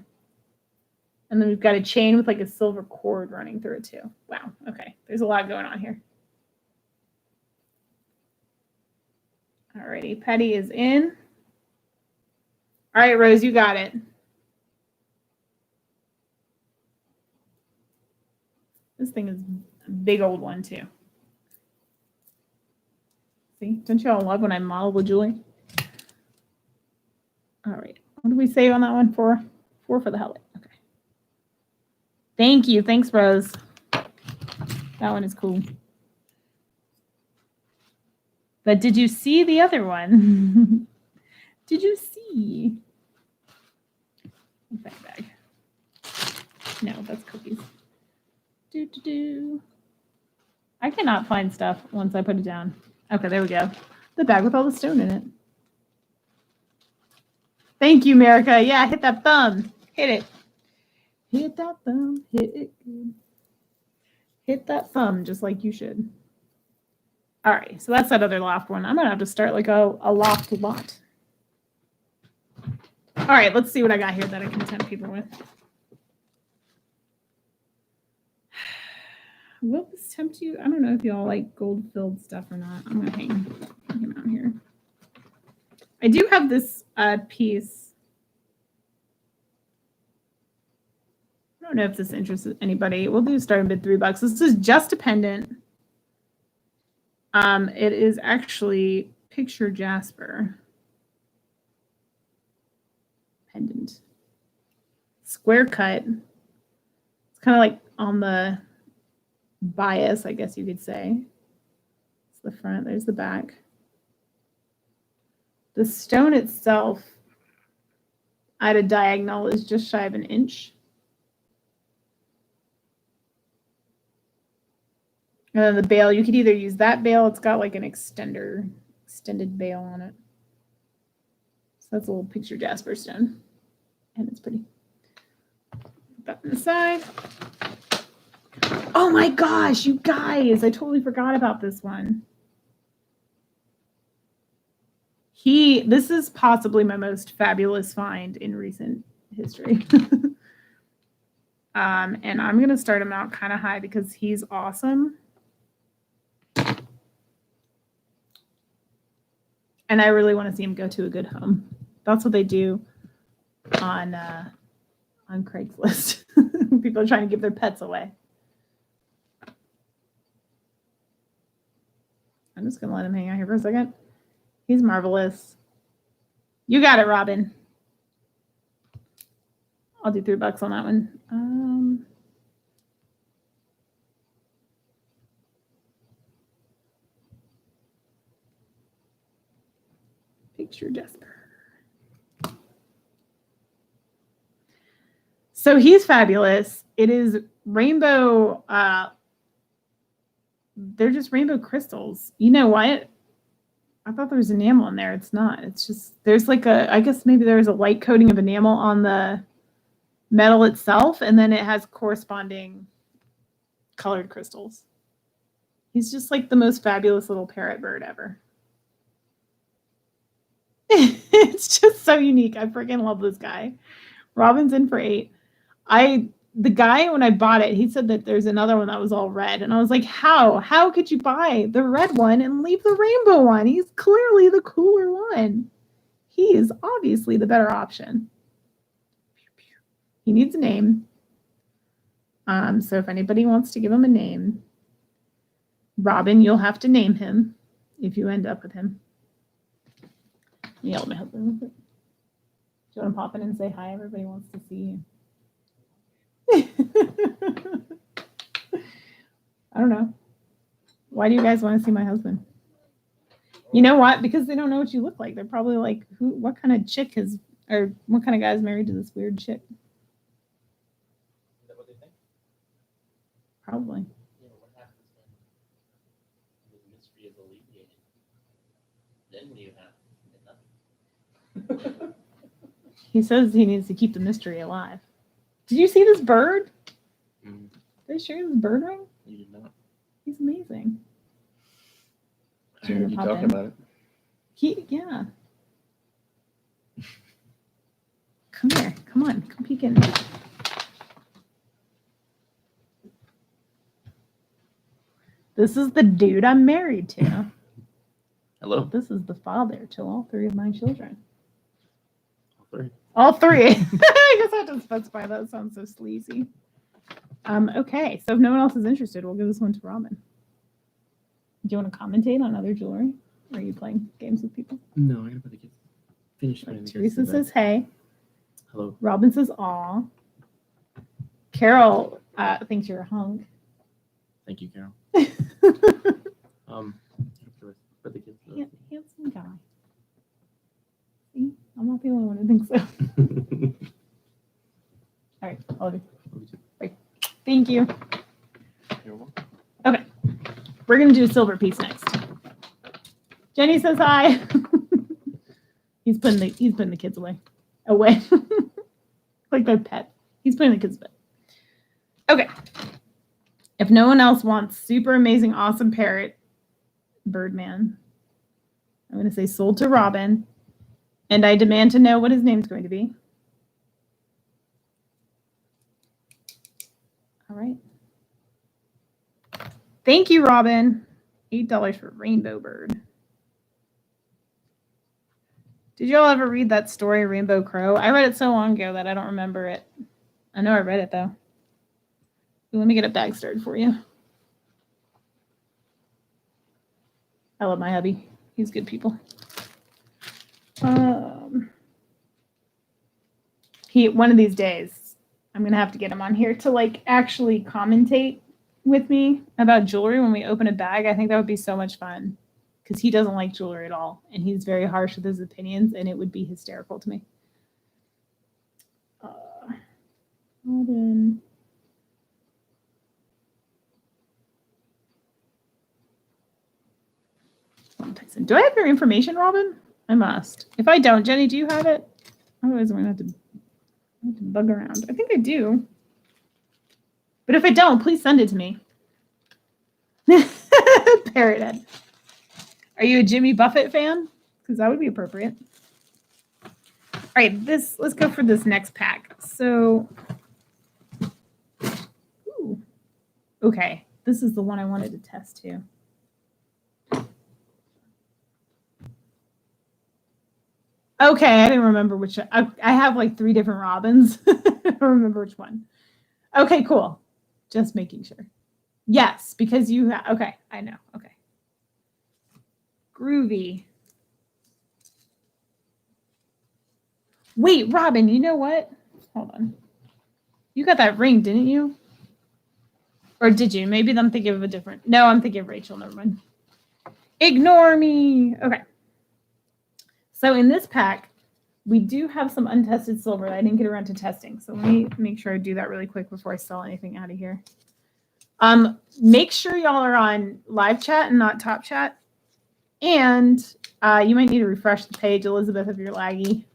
And then we've got a chain with like a silver cord running through it too. Wow. Okay. There's a lot going on here. Alrighty. Patty is in. All right, Rose, you got it. This thing is a big old one too. See, don't you all love when I model with Julie? All right. What did we save on that one for? 4 for the helmet. Okay. Thank you. Thanks, Rose. That one is cool. But did you see the other one? Did you see? That bag. No, that's cookies. I cannot find stuff once I put it down. Okay, there we go. The bag with all the stone in it. Thank you, America. Yeah, hit that thumb. Hit it. Hit that thumb. Hit it good. Hit that thumb just like you should. All right, so that's that other loft one. I'm going to have to start like a loft lot. All right, let's see what I got here that I can tempt people with. will this tempt you? I don't know if y'all like gold-filled stuff or not. I'm gonna hang him out here. I do have this piece. I don't know if this interests anybody. We'll do starting bid $3. This is just a pendant. It is actually picture Jasper pendant, square cut. It's kind of like on the bias, I guess you could say. It's the front. There's the back. The stone itself at a diagonal is just shy of an inch. And then the bail, you could either use that bail. It's got like an extended bail on it. So that's a little picture Jasper stone. And it's pretty. Put that on the side. Oh my gosh, you guys, I totally forgot about this one. This is possibly my most fabulous find in recent history. And I'm going to start him out kind of high because he's awesome. And I really want to see him go to a good home. That's what they do on Craigslist. People are trying to give their pets away. I'm just going to let him hang out here for a second. He's marvelous. You got it, Robin. I'll do $3 on that one. Picture Jasper. So he's fabulous. It is rainbow. They're just rainbow crystals. You know what? I thought there was enamel in there. It's not. It's just, there's like I guess maybe there's a light coating of enamel on the metal itself, and then it has corresponding colored crystals. He's just like the most fabulous little parrot bird ever. It's just so unique. I freaking love this guy. Robin's in for $8. The guy, when I bought it, he said that there's another one that was all red. And I was like, how? How could you buy the red one and leave the rainbow one? He's clearly the cooler one. He is obviously the better option. He needs a name. So if anybody wants to give him a name, Robin, you'll have to name him if you end up with him. Yell at my husband real quick. Do you want to pop in and say hi? Everybody wants to see you. I don't know. Why do you guys want to see my husband? You know what? Because they don't know what you look like. They're probably like, what kind of chick is, or what kind of guy is married to this weird chick? Is that what they think? Probably. Yeah, what happens when the mystery is alleviated? Then what do you have? Nothing. He says he needs to keep the mystery alive. Did you see this bird? Mm. Did I show you this bird ring? You did not. He's amazing. I heard you talking about it. Yeah. Come here. Come on. Come peek in. This is the dude I'm married to. Hello. This is the father to all 3 of my children. All 3. All 3. I guess I have to specify that. It sounds so sleazy. Okay, so if no one else is interested, we'll give this one to Robin. Do you want to commentate on other jewelry? Or are you playing games with people? No, I gotta put the kids. Finish putting the kids Teresa to bed. says hey. Hello. Robin says aw. Carol thinks you're a hunk. Thank you, Carol. Put the kids to bed. Handsome guy. See, I'm not the only one who thinks so. All right, I'll do. Right. Thank you. You're welcome. Okay, we're gonna do a silver piece next. Jenny says hi. He's putting the kids away, like their pet. He's putting the kids to bed. Okay. If no one else wants super amazing, awesome parrot, Birdman, I'm going to say sold to Robin, and I demand to know what his name's going to be. All right. Thank you, Robin. $8 for Rainbow Bird. Did y'all ever read that story, Rainbow Crow? I read it so long ago that I don't remember it. I know I read it, though. Let me get a bag started for you. I love my hubby. He's good people. One of these days, I'm going to have to get him on here to like actually commentate with me about jewelry when we open a bag. I think that would be so much fun because he doesn't like jewelry at all. And he's very harsh with his opinions and it would be hysterical to me. Robin. Do I have your information, Robin? I must. If I don't, Jenny, do you have it? Otherwise, I'm going to have to bug around. I think I do. But if I don't, please send it to me. Parrothead. Are you a Jimmy Buffett fan? Because that would be appropriate. All right, let's go for this next pack. So, ooh, okay, this is the one I wanted to test too. Okay, I didn't remember which. I have like 3 different Robins. I don't remember which one. Okay, cool. Just making sure. Yes, because you have. Okay, I know. Okay. Groovy. Wait, Robin, you know what? Hold on. You got that ring, didn't you? Or did you? Maybe I'm thinking of a different. No, I'm thinking of Rachel. Never mind. Ignore me. Okay. So in this pack, we do have some untested silver that I didn't get around to testing. So let me make sure I do that really quick before I sell anything out of here. Make sure y'all are on live chat and not top chat. And you might need to refresh the page, Elizabeth, if you're laggy.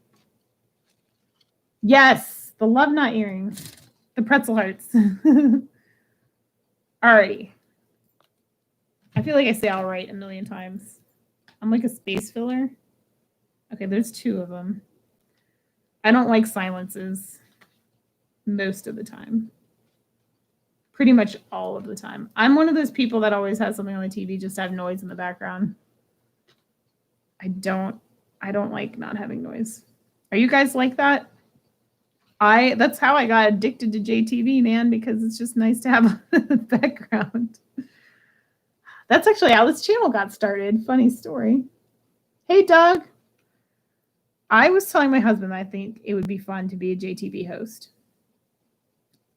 Yes, the love knot earrings. The pretzel hearts. Alrighty. I feel like I say all right a million times. I'm like a space filler. Okay, there's 2 of them. I don't like silences most of the time. Pretty much all of the time. I'm one of those people that always has something on the TV just to have noise in the background. I don't like not having noise. Are you guys like that? That's how I got addicted to JTV, man, because it's just nice to have a background. That's actually how this channel got started. Funny story. Hey, Doug. I was telling my husband I think it would be fun to be a JTV host.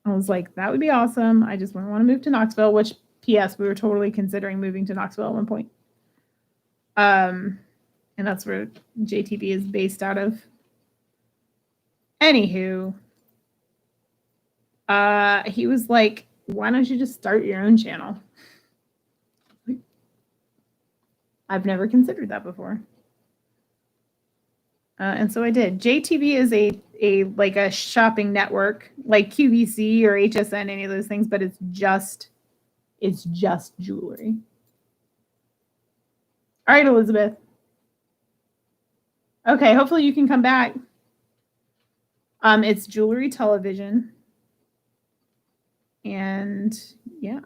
I was like, that would be awesome. I just wouldn't want to move to Knoxville, which, P.S., we were totally considering moving to Knoxville at one point. And that's where JTV is based out of. Anywho, he was like, why don't you just start your own channel? I've never considered that before. And so I did. JTV is a shopping network like QVC or HSN, any of those things, but it's just jewelry. All right, Elizabeth. Okay, hopefully you can come back. It's jewelry television. And yeah,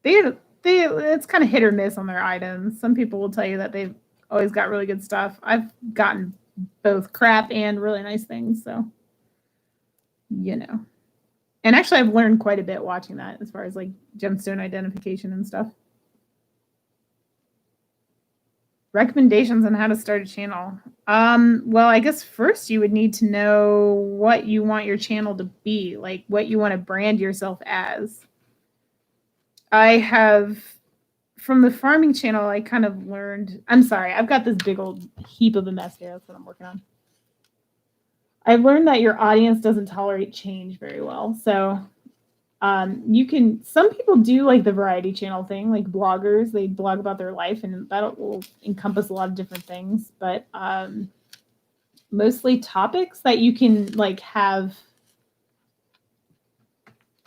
it's kind of hit or miss on their items. Some people will tell you that they've always got really good stuff. I've gotten both crap and really nice things. So, you know, and actually I've learned quite a bit watching that as far as like gemstone identification and stuff. Recommendations on how to start a channel. Well, I guess first you would need to know what you want your channel to be, like what you want to brand yourself as. I have, from the farming channel, I kind of learned, I'm sorry, I've got this big old heap of a mess here. That's what I'm working on. I've learned that your audience doesn't tolerate change very well. So some people do like the variety channel thing, like bloggers, they blog about their life and that will encompass a lot of different things, but mostly topics that you can like have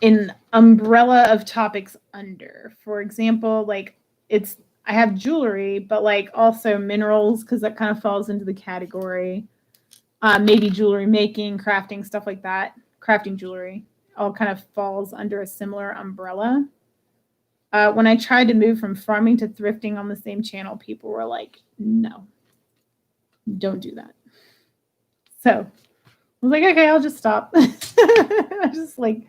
an umbrella of topics under. For example, like I have jewelry, but like also minerals, because that kind of falls into the category. Maybe jewelry making, crafting, stuff like that. Crafting jewelry all kind of falls under a similar umbrella. When I tried to move from farming to thrifting on the same channel, people were like, no, don't do that. So I was like, okay, I'll just stop. I just like,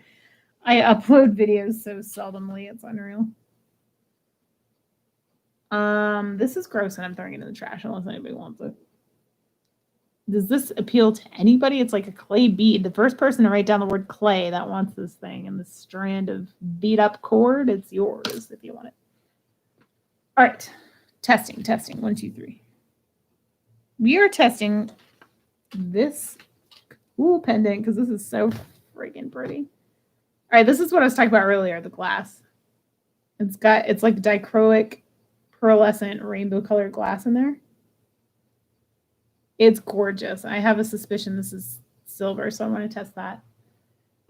I upload videos so seldomly, it's unreal. This is gross and I'm throwing it in the trash unless anybody wants it. Does this appeal to anybody? It's like a clay bead. The first person to write down the word clay that wants this thing and this strand of beat up cord, it's yours if you want it. All right. Testing. 1, 2, 3. We are testing this cool pendant because this is so freaking pretty. All right, this is what I was talking about earlier, the glass. It's like dichroic pearlescent rainbow colored glass in there. It's gorgeous. I have a suspicion this is silver, so I want to test that.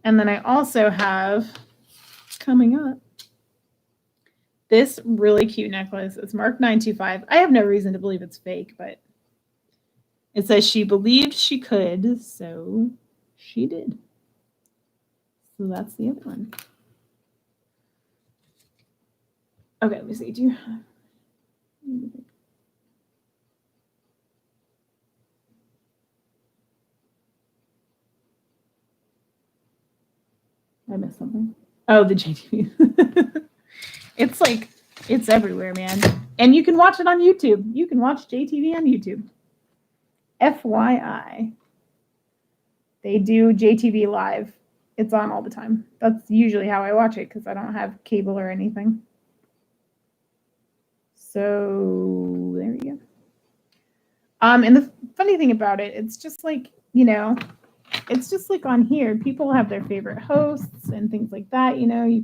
And then I also have coming up this really cute necklace. It's marked 925. I have no reason to believe it's fake, but it says she believed she could, so she did. So that's the other one. Okay, let me see. Do you have... I missed something. Oh, the JTV. It's like, it's everywhere, man. And you can watch it on YouTube. You can watch JTV on YouTube. FYI. They do JTV live. It's on all the time. That's usually how I watch it because I don't have cable or anything. So there you go. And the funny thing about it, it's just like, you know, it's just like on here, people have their favorite hosts and things like that. You know, you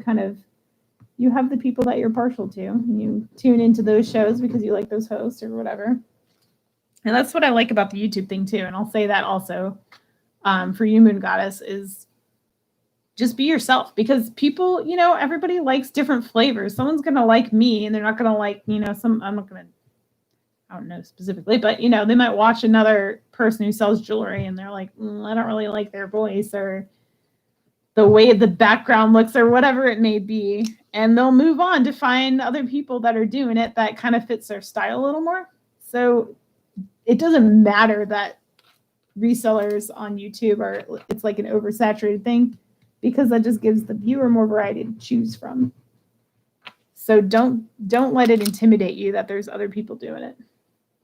have the people that you're partial to. And you tune into those shows because you like those hosts or whatever. And that's what I like about the YouTube thing too. And I'll say that also for you, Moon Goddess, is just be yourself because people, you know, everybody likes different flavors. Someone's going to like me and they're not going to like, you know, I'm not going to, I don't know specifically, but, you know, they might watch another person who sells jewelry and they're like, I don't really like their voice or the way the background looks or whatever it may be. And they'll move on to find other people that are doing it that kind of fits their style a little more. So it doesn't matter that resellers on YouTube it's like an oversaturated thing because that just gives the viewer more variety to choose from. So don't let it intimidate you that there's other people doing it.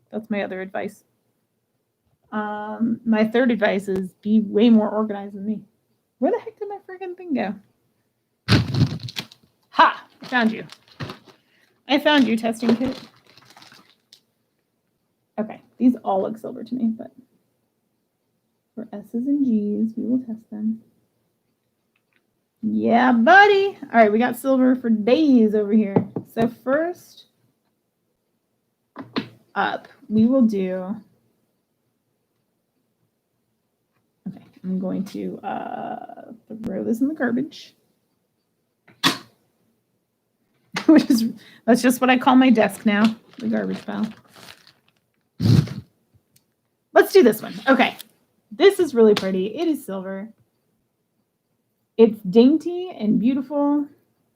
That's my other advice. My third advice is be way more organized than me. Where the heck did my freaking thing go? Ha! I found you. I found you, testing kit. Okay, these all look silver to me, but for S's and G's, we will test them. Yeah, buddy. All right, we got silver for days over here. So first up, we will do... Okay, I'm going to throw this in the garbage. That's just what I call my desk now, the garbage pile. Let's do this one. Okay, this is really pretty. It is silver. It's dainty and beautiful.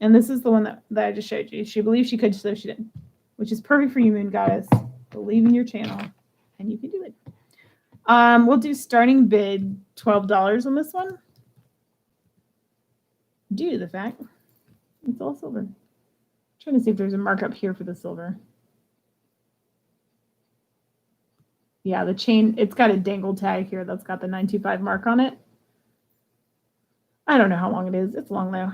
And this is the one that I just showed you. She believed she could, so she did. Which is perfect for you, Moon Goddess. Believe in your channel, and you can do it. We'll do starting bid $12 on this one. Due to the fact it's all silver. I'm trying to see if there's a markup here for the silver. Yeah, the chain, it's got a dangle tag here that's got the 925 mark on it. I don't know how long it is. It's long though.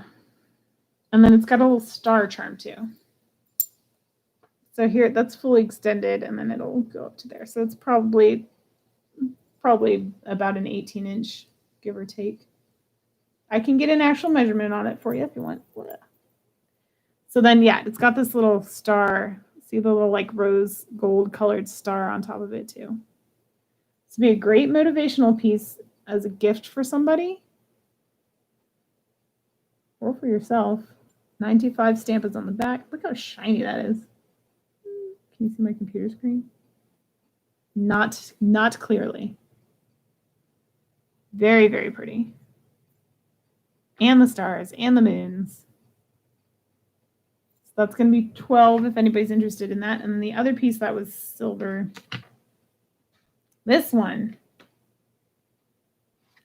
And then it's got a little star charm too. So here, that's fully extended and then it'll go up to there. So it's probably about an 18-inch, give or take. I can get an actual measurement on it for you if you want. So then, yeah, it's got this little star. See the little like rose gold colored star on top of it too. This would be a great motivational piece as a gift for somebody or for yourself. 925 stamp is on the back. Look how shiny that is. Can you see my computer screen? Not clearly. Very, very pretty. And the stars and the moons. That's going to be 12 if anybody's interested in that. And then the other piece that was silver. This one.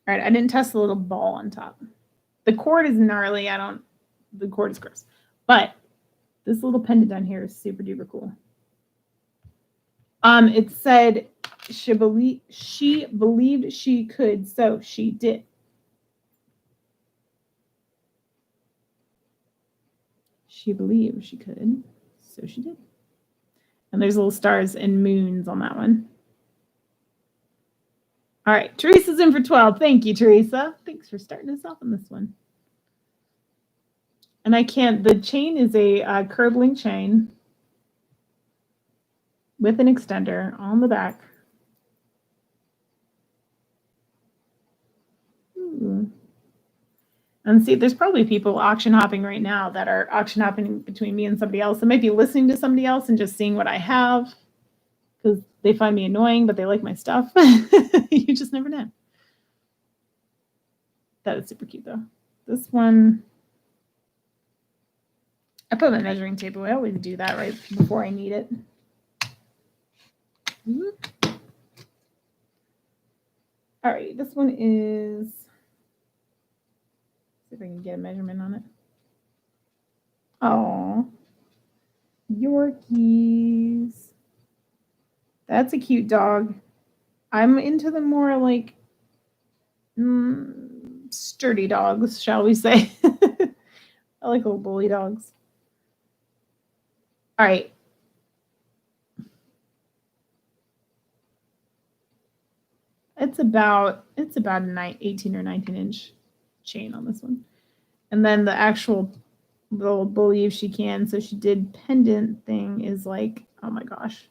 All right, I didn't test the little ball on top. The cord is gnarly. The cord is gross. But this little pendant down here is super duper cool. It said she believed she could, so she did. She believed she could, so she did. And there's little stars and moons on that one. All right, Teresa's in for 12. Thank you, Teresa. Thanks for starting us off on this one. And the chain is a curved link chain with an extender on the back. Ooh. And see, there's probably people auction hopping right now that are auction hopping between me and somebody else. They might be listening to somebody else and just seeing what I have because they find me annoying, but they like my stuff. You just never know. That is super cute, though. This one, I put my measuring tape away. I always do that right before I need it. All right, this one is, see if I can get a measurement on it. Oh, Yorkies. That's a cute dog. I'm into the more like sturdy dogs, shall we say. I like little bully dogs. All right. It's about an 18 or 19 inch chain on this one. And then the actual little believe she can, so she did pendant thing is like, oh my gosh,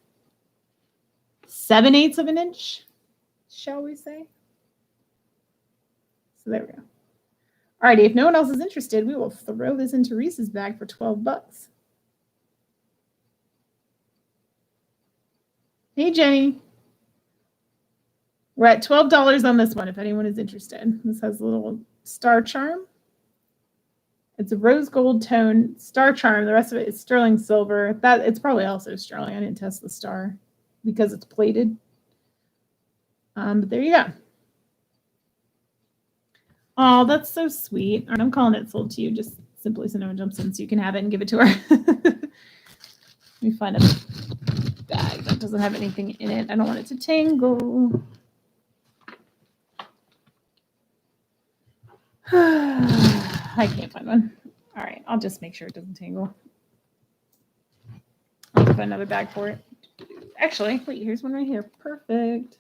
7/8 of an inch, shall we say? So there we go. Alrighty, if no one else is interested, we will throw this into Reese's bag for 12 bucks. Hey, Jenny. We're at $12 on this one, if anyone is interested. This has a little star charm. It's a rose gold tone star charm. The rest of it is sterling silver. It's probably also sterling. I didn't test the star because it's plated. But there you go. Oh, that's so sweet. I'm calling it sold to you just simply so no one jumps in so you can have it and give it to her. Let me find a bag that doesn't have anything in it. I don't want it to tangle. I can't find one. All right, I'll just make sure it doesn't tangle. I'll find another bag for it. Actually, wait, here's one right here. Perfect.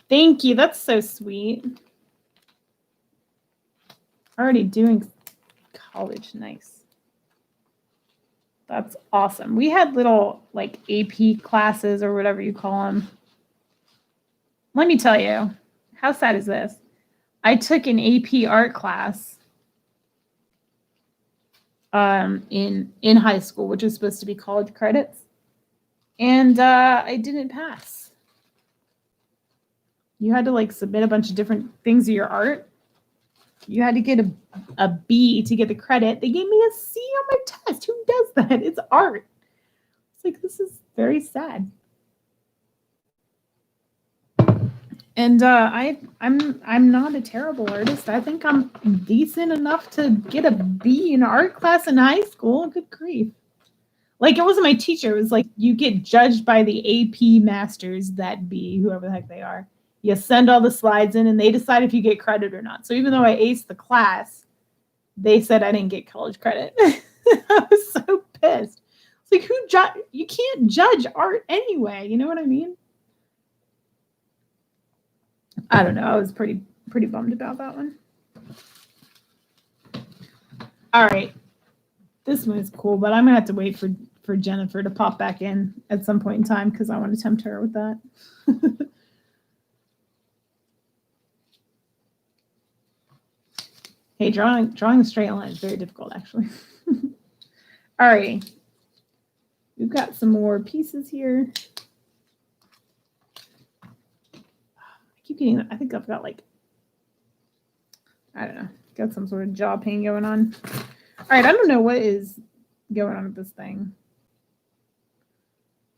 Thank you. That's so sweet. Already doing college. Nice. That's awesome. We had little like AP classes or whatever you call them. Let me tell you, how sad is this? I took an AP art class in high school, which is supposed to be college credits, and I didn't pass. You had to like submit a bunch of different things of your art. You had to get a B to get the credit. They gave me a C on my test. Who does that? It's art. It's like, this is very sad. And I'm not a terrible artist. I think I'm decent enough to get a B in art class in high school. Good grief. Like, it wasn't my teacher. It was like, you get judged by the AP masters, that B, whoever the heck they are. You send all the slides in and they decide if you get credit or not. So even though I aced the class, they said I didn't get college credit. I was so pissed. It's like, you can't judge art anyway. You know what I mean? I don't know. I was pretty bummed about that one. All right. This one is cool, but I'm going to have to wait for Jennifer to pop back in at some point in time because I want to tempt her with that. Hey, drawing a straight line is very difficult, actually. All right. We've got some more pieces here. I think I've got like, I don't know, got some sort of jaw pain going on. All right, I don't know what is going on with this thing.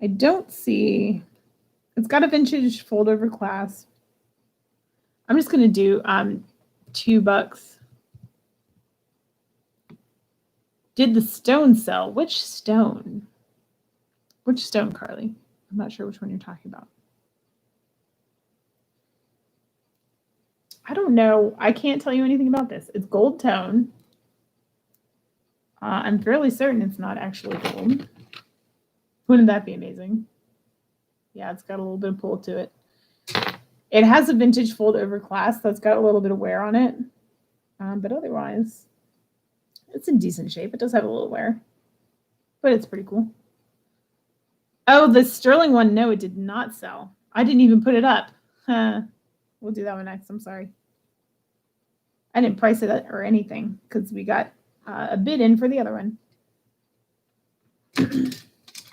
I don't see. It's got a vintage fold over clasp. I'm just gonna do $2. Did the stone sell? Which stone? Which stone, Carly? I'm not sure which one you're talking about. I don't know. I can't tell you anything about this. It's gold tone. I'm fairly certain it's not actually gold. Wouldn't that be amazing? Yeah, it's got a little bit of pull to it. It has a vintage fold over clasp that's got a little bit of wear on it. But otherwise, it's in decent shape. It does have a little wear, but it's pretty cool. Oh, the sterling one, no, it did not sell. I didn't even put it up. We'll do that one next. I'm sorry. I didn't price it or anything because we got a bid in for the other one.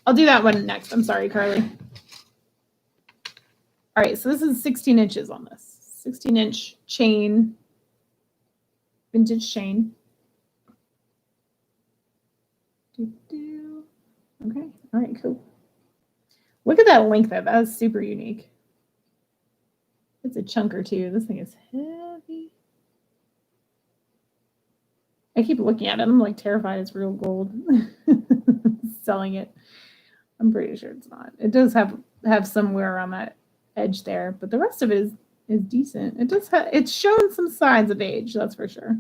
I'll do that one next. I'm sorry, Carly. All right, so this is 16 inches on this. 16-inch chain, vintage chain. Okay, all right, cool. Look at that length though. That is super unique. It's a chunker too. This thing is heavy. I keep looking at it. I'm like terrified it's real gold. Selling it. I'm pretty sure it's not. It does have some wear on that edge there, but the rest of it is decent. It does have, it's shown some signs of age, that's for sure.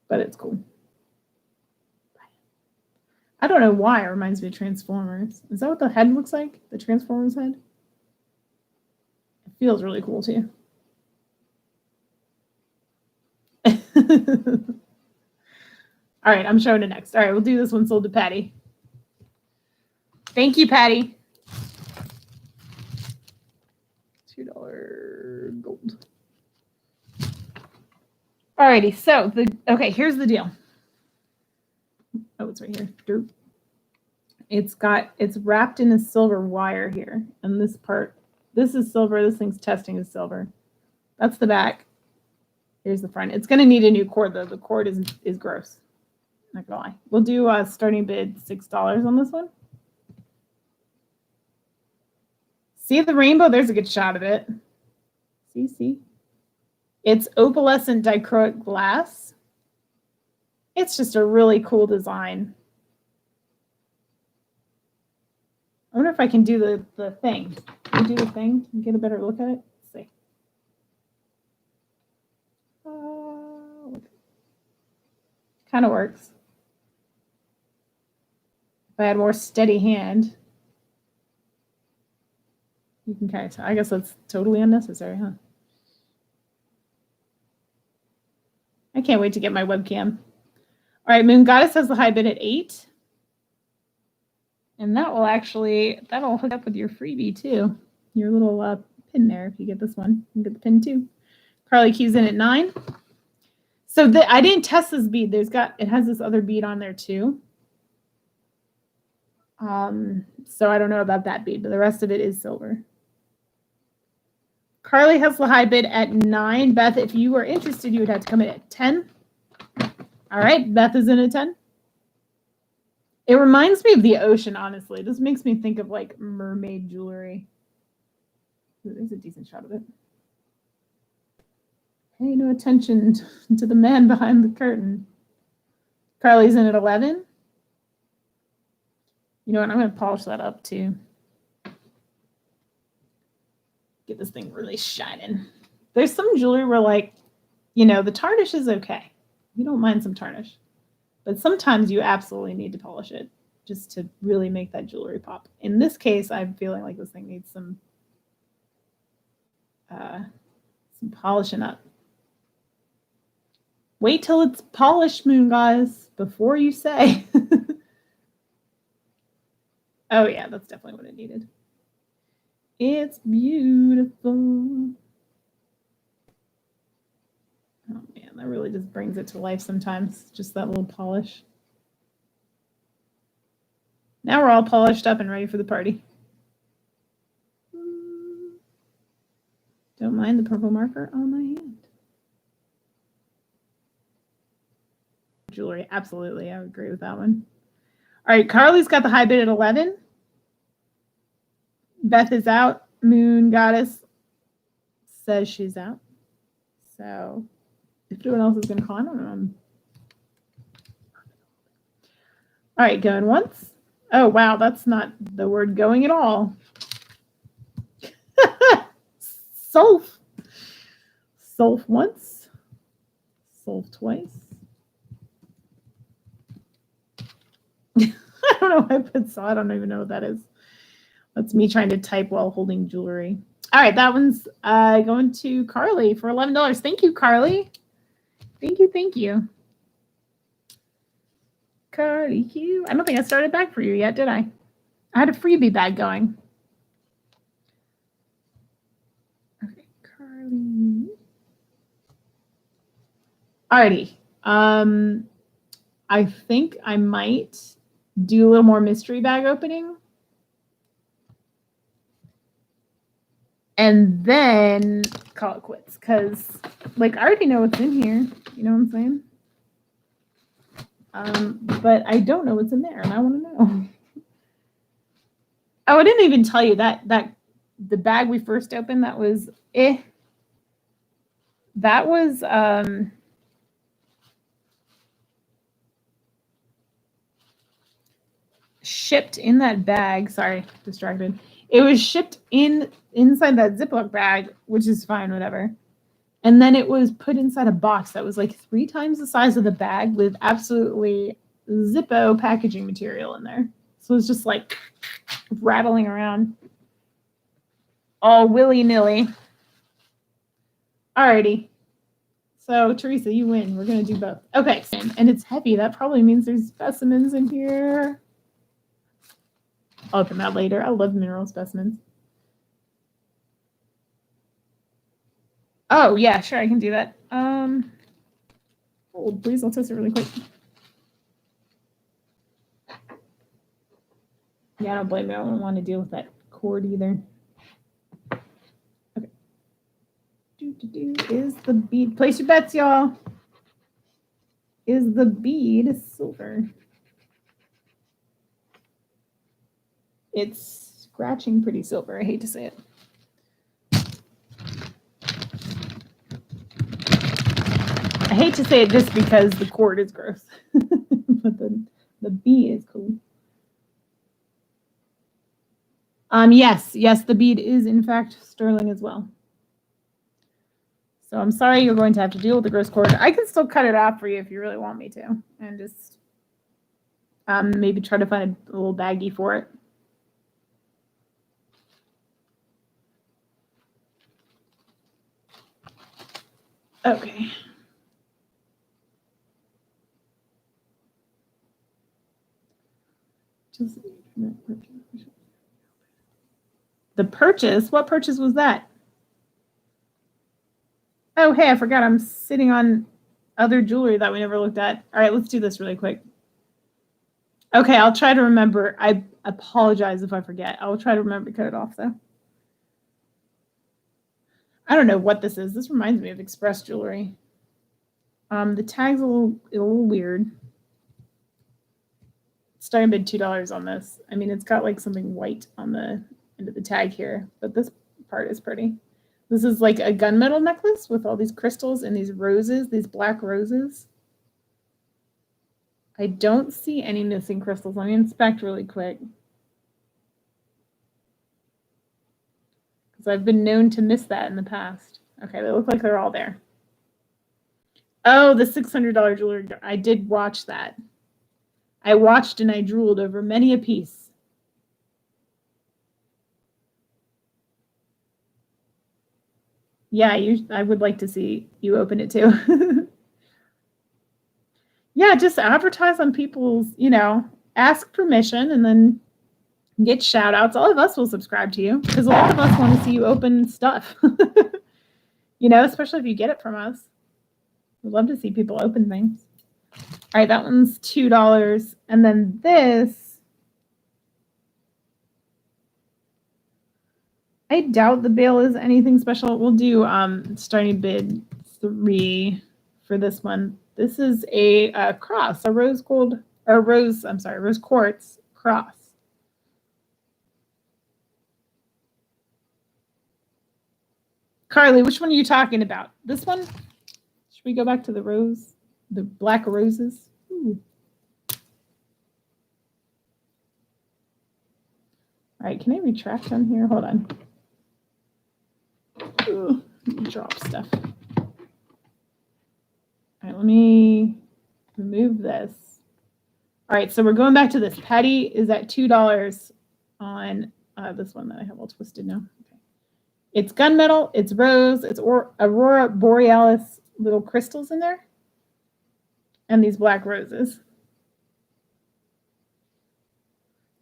But it's cool. I don't know why it reminds me of Transformers. Is that what the head looks like? The Transformers head? It feels really cool too. All right, I'm showing it next. All right, we'll do this one sold to Patty. Thank you, Patty. $2 gold. All righty, so here's the deal. Oh, it's right here. Derp. It's wrapped in a silver wire here, and this part, this is silver. This thing's testing is silver. That's the back. Here's the front. It's going to need a new cord though. The cord is gross. Not gonna lie. We'll do a starting bid $6 on this one. See the rainbow? There's a good shot of it. See. It's opalescent dichroic glass. It's just a really cool design. I wonder if I can do the thing. Can you do the thing and get a better look at it? Let's see. Kind of works. If I had a more steady hand, you can kind of tell. I guess that's totally unnecessary, huh? I can't wait to get my webcam. All right, Moon Goddess has the high bid at 8. And that'll hook up with your freebie too. Your little pin there if you get this one. You can get the pin too. Carly keys in at 9. So I didn't test this bead. It has this other bead on there too. So I don't know about that bead, but the rest of it is silver. Carly has the high bid at 9. Beth, if you were interested, you would have to come in at 10. All right, Beth is in at 10. It reminds me of the ocean, honestly. This makes me think of like mermaid jewelry. There's a decent shot of it. Pay no attention to the man behind the curtain. Carly's in at 11. You know what? I'm going to polish that up too. Get this thing really shining. There's some jewelry where, like, you know, the tarnish is okay. You don't mind some tarnish. But sometimes you absolutely need to polish it just to really make that jewelry pop. In this case, I'm feeling like this thing needs some polishing up. Wait till it's polished, Moon guys, before you say. Oh yeah, that's definitely what it needed. It's beautiful. Oh man, that really just brings it to life sometimes, just that little polish. Now we're all polished up and ready for the party. Don't mind the purple marker on my hand. jewelry. Absolutely. I would agree with that one. All right. Carly's got the high bid at 11. Beth is out. Moon Goddess says she's out. So if anyone else is going to call, I don't know. All right. Going once. Oh, wow. That's not the word going at all. Solf. Solf once. Solf twice. I don't know why I put saw. I don't even know what that is. That's me trying to type while holding jewelry. All right, that one's going to Carly for $11. Thank you, Carly. Thank you, thank you. Carly Q. I don't think I started back for you yet, did I? I had a freebie bag going. Okay, Carly. Alrighty. I think I might do a little more mystery bag opening. And then call it quits. Because, like, I already know what's in here. You know what I'm saying? But I don't know what's in there, and I want to know. Oh, I didn't even tell you that the bag we first opened, that was that was shipped in that bag. Sorry, distracted. It was shipped inside that Ziploc bag, which is fine, whatever. And then it was put inside a box that was like 3 times the size of the bag with absolutely Zippo packaging material in there. So it was just like rattling around all willy-nilly. Alrighty. So, Teresa, you win. We're going to do both. Okay. And it's heavy. That probably means there's specimens in here. I'll open that later. I love mineral specimens. Oh, yeah, sure. I can do that. Hold, please. I'll test it really quick. Yeah, I don't blame you. I don't want to deal with that cord either. Okay. Is the bead. Place your bets, y'all. Is the bead silver? It's scratching pretty silver. I hate to say it. I hate to say it just because the cord is gross. But the bead is cool. Yes, the bead is in fact sterling as well. So I'm sorry you're going to have to deal with the gross cord. I can still cut it off for you if you really want me to, and just maybe try to find a little baggie for it. Okay. The purchase? What purchase was that? Oh, hey, I forgot. I'm sitting on other jewelry that we never looked at. All right, let's do this really quick. Okay, I'll try to remember. I apologize if I forget. I'll try to remember to cut it off, though. I don't know what this is. This reminds me of Express jewelry. The tag's a little weird. Starting bid $2 on this. I mean, it's got like something white on the end of the tag here, but this part is pretty. This is like a gunmetal necklace with all these crystals and these roses, these black roses. I don't see any missing crystals. Let me inspect really quick. Because I've been known to miss that in the past. Okay, they look like they're all there. Oh, the $600 jewelry. I did watch that. I watched and I drooled over many a piece. Yeah, I would like to see you open it too. Yeah, just advertise on people's, ask permission and then get shout outs. All of us will subscribe to you because a lot of us want to see you open stuff. Especially if you get it from us. We'd love to see people open things. All right, that one's $2. And then this, I doubt the bail is anything special. We'll do starting bid 3 for this one. This is a cross, a rose quartz cross. Carly, which one are you talking about? This one? Should we go back to the black roses? Ooh. All right, can I retract on here? Hold on. Ooh, drop stuff. All right, let me remove this. All right, so we're going back to this. Patty is at $2 on this one that I have all twisted now. Okay. It's gunmetal, it's rose, it's Aurora Borealis little crystals in there, and these black roses.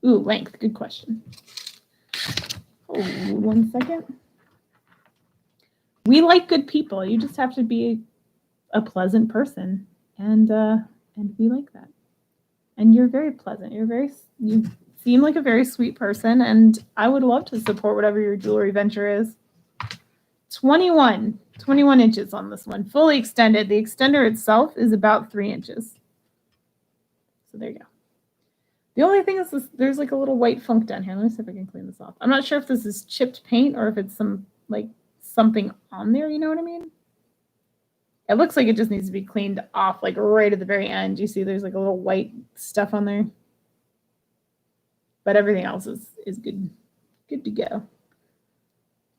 Ooh, length, good question. Oh, 1 second. We like good people. You just have to be a pleasant person, and we like that. And you're very pleasant. You seem like a very sweet person, and I would love to support whatever your jewelry venture is. 21 inches on this one, fully extended. The extender itself is about 3 inches. So there you go. The only thing is this, there's like a little white funk down here. Let me see if I can clean this off. I'm not sure if this is chipped paint or if it's something on there, you know what I mean? It looks like it just needs to be cleaned off, like right at the very end. You see there's like a little white stuff on there. But everything else is good to go.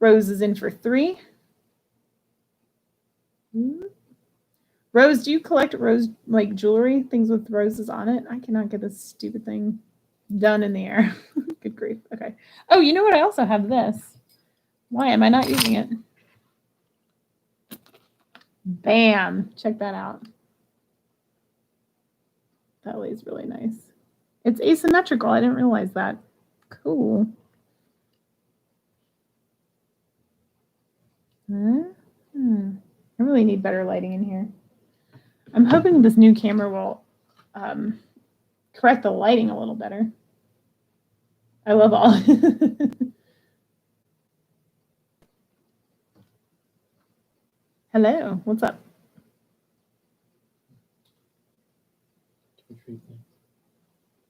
Rose is in for 3. Rose, do you collect rose like jewelry, things with roses on it? I cannot get this stupid thing done in the air. Good grief. Okay. Oh, you know what? I also have this. Why am I not using it? Bam. Check that out. That lays really nice. It's asymmetrical. I didn't realize that. Cool. I really need better lighting in here. I'm hoping this new camera will correct the lighting a little better. I love all. Hello, what's up?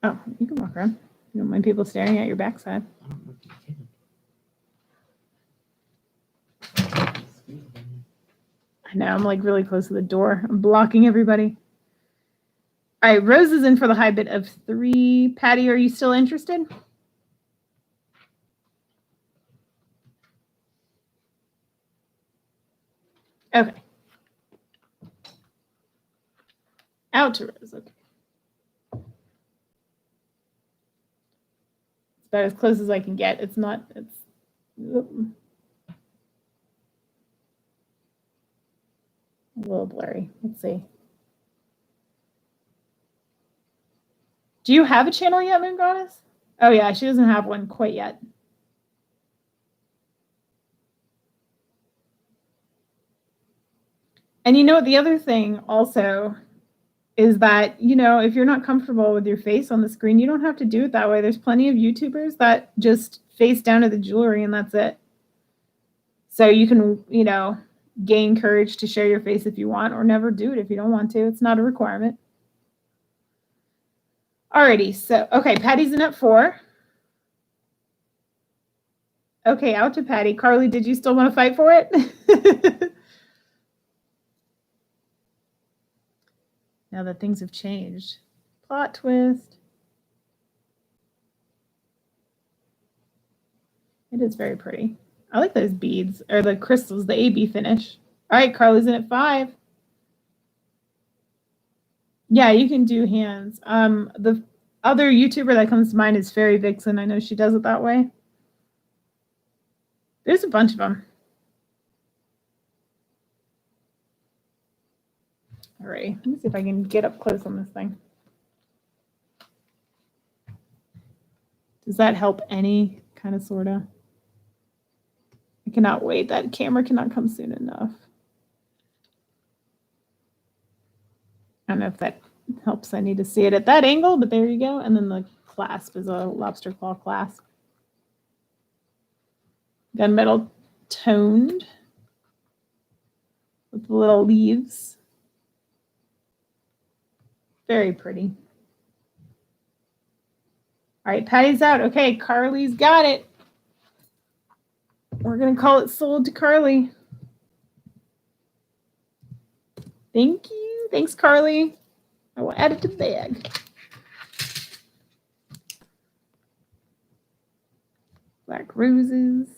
Oh, you can walk around. You don't mind people staring at your backside. I don't know if you can. I know, I'm like really close to the door. I'm blocking everybody. All right, Rose is in for the high bid of 3. Patty, are you still interested? Okay. Out to Rose, okay. It's about as close as I can get. It's not, it's, a little blurry. Let's see. Do you have a channel yet, Moon Goddess? Oh yeah, she doesn't have one quite yet. And you know, the other thing also is that, you know, if you're not comfortable with your face on the screen, you don't have to do it that way. There's plenty of YouTubers that just face down to the jewelry and that's it. So you can, you know, gain courage to share your face if you want, or never do it if you don't want to. It's not a requirement. Alrighty, so, okay, Patty's in at 4. Okay, out to Patty. Carly, did you still want to fight for it? Now that things have changed. Plot twist. It is very pretty. I like those beads, or the crystals, the AB finish. All right, Carly's in at 5. Yeah, you can do hands. The other YouTuber that comes to mind is Fairy Vixen. I know she does it that way. There's a bunch of them. All right, let me see if I can get up close on this thing. Does that help any kind of, sort of? I cannot wait. That camera cannot come soon enough. I don't know if that helps. I need to see it at that angle, but there you go. And then the clasp is a lobster claw clasp. Gunmetal toned with little leaves. Very pretty. All right, Patty's out. Okay, Carly's got it. We're going to call it sold to Carly. Thank you. Thanks, Carly. I will add it to the bag. Black roses.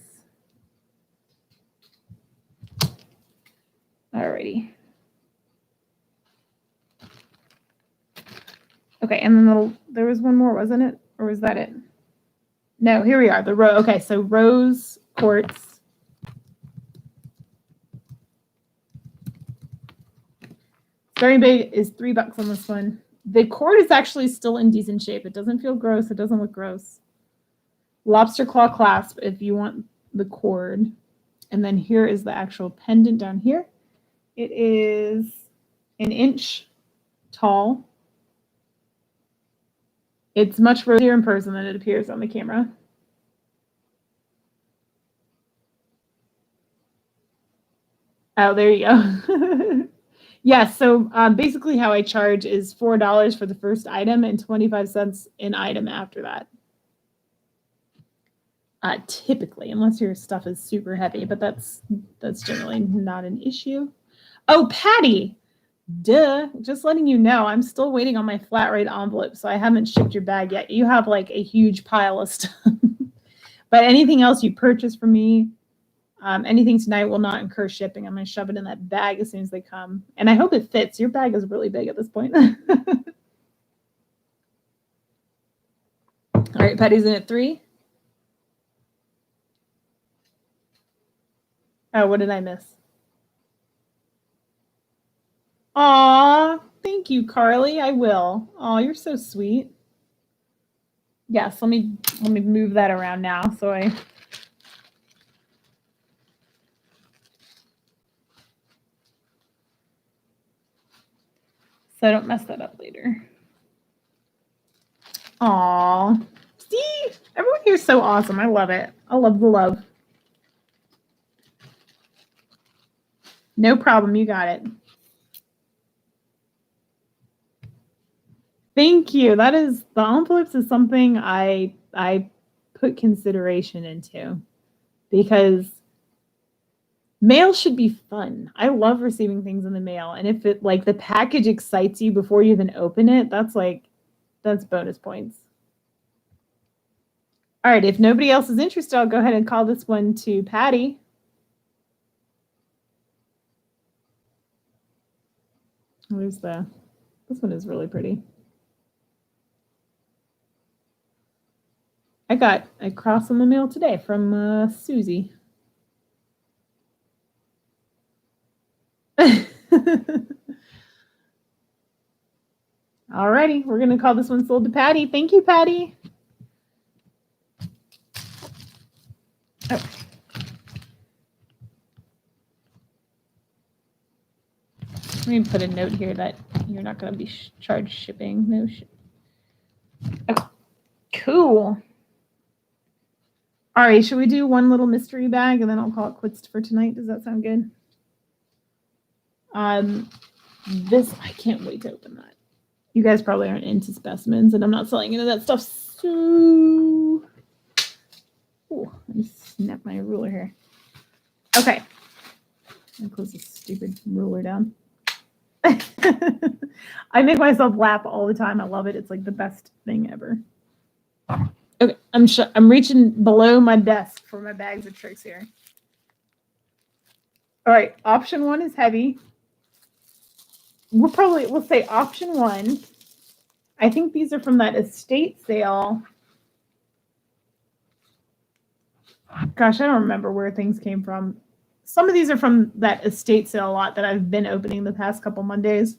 Alrighty. Okay, and then there was one more, wasn't it? Or was that it? No, here we are. The okay, so rose quartz. Starting big is $3 on this one. The cord is actually still in decent shape. It doesn't feel gross. It doesn't look gross. Lobster claw clasp if you want the cord. And then here is the actual pendant down here. It is 1 inch tall. It's much rosier in person than it appears on the camera. Oh, there you go. Yeah, so basically how I charge is $4 for the first item and 25 cents an item after that. Typically, unless your stuff is super heavy, but that's generally not an issue. Oh, Patty, duh, just letting you know, I'm still waiting on my flat rate envelope, so I haven't shipped your bag yet. You have like a huge pile of stuff. But anything else you purchase from me, anything tonight will not incur shipping. I'm going to shove it in that bag as soon as they come. And I hope it fits. Your bag is really big at this point. All right, Patty's in at 3. Oh, what did I miss? Aw, thank you, Carly. I will. Oh, you're so sweet. Yes, let me move that around now so I don't mess that up later. Aw, see, everyone here is so awesome. I love it. I love the love. No problem. You got it. Thank you. That is, the envelopes is something I put consideration into because mail should be fun. I love receiving things in the mail. And if it like the package excites you before you even open it, that's bonus points. All right. If nobody else is interested, I'll go ahead and call this one to Patty. Where's this one is really pretty. I got a cross in the mail today from Susie. All righty, we're going to call this one sold to Patty. Thank you, Patty. Oh. Let me put a note here that you're not going to be charged shipping. No oh, cool. All right, should we do one little mystery bag and then I'll call it quits for tonight? Does that sound good? This, I can't wait to open that. You guys probably aren't into specimens, and I'm not selling any of that stuff. So, ooh, I just snapped my ruler here. Okay, I'm gonna close this stupid ruler down. I make myself laugh all the time. I love it. It's like the best thing ever. Okay, I'm reaching below my desk for my bags of tricks here. All right, option 1 is heavy. We'll say option 1. I think these are from that estate sale. Gosh, I don't remember where things came from. Some of these are from that estate sale lot that I've been opening the past couple Mondays.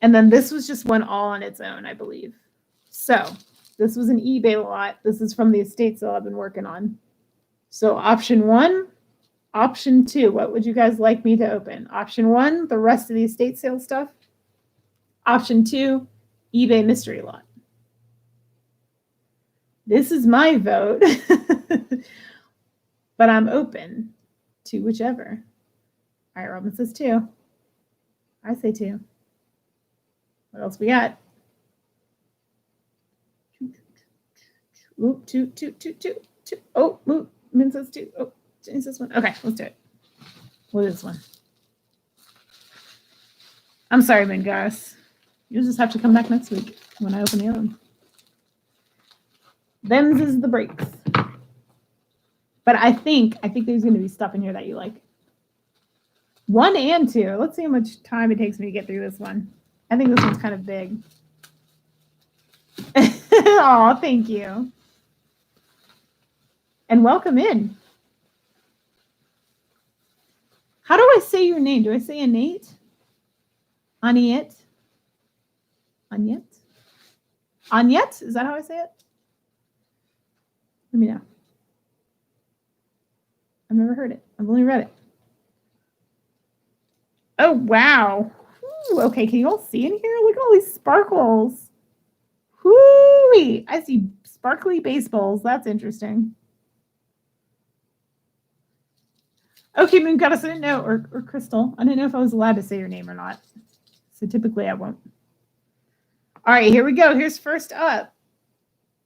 And then this was just one all on its own, I believe. So this was an eBay lot. This is from the estate sale I've been working on. So option 1, option 2, what would you guys like me to open? Option 1, the rest of the estate sale stuff. Option 2, eBay mystery lot. This is my vote, but I'm open to whichever. All right, Robin says 2. I say 2. What else we got? Oop, two. Oh, move. Min says two. Oh, Jane says one. Okay, let's do it. What is this one? I'm sorry, Mingaris. You'll just have to come back next week when I open the other one. Them's is the breaks. But I think there's going to be stuff in here that you like. 1 and 2. Let's see how much time it takes me to get through this one. I think this one's kind of big. Oh, thank you. And welcome in. How do I say your name? Do I say Annette? Aniette? Aniette? Aniette? Is that how I say it? Let me know. I've never heard it. I've only read it. Oh, wow. Ooh, okay, can you all see in here? Look at all these sparkles. Whoo! I see sparkly baseballs. That's interesting. Okay, Moon Goddess, I didn't know, or Crystal. I didn't know if I was allowed to say your name or not. So typically I won't. All right, here we go. Here's first up.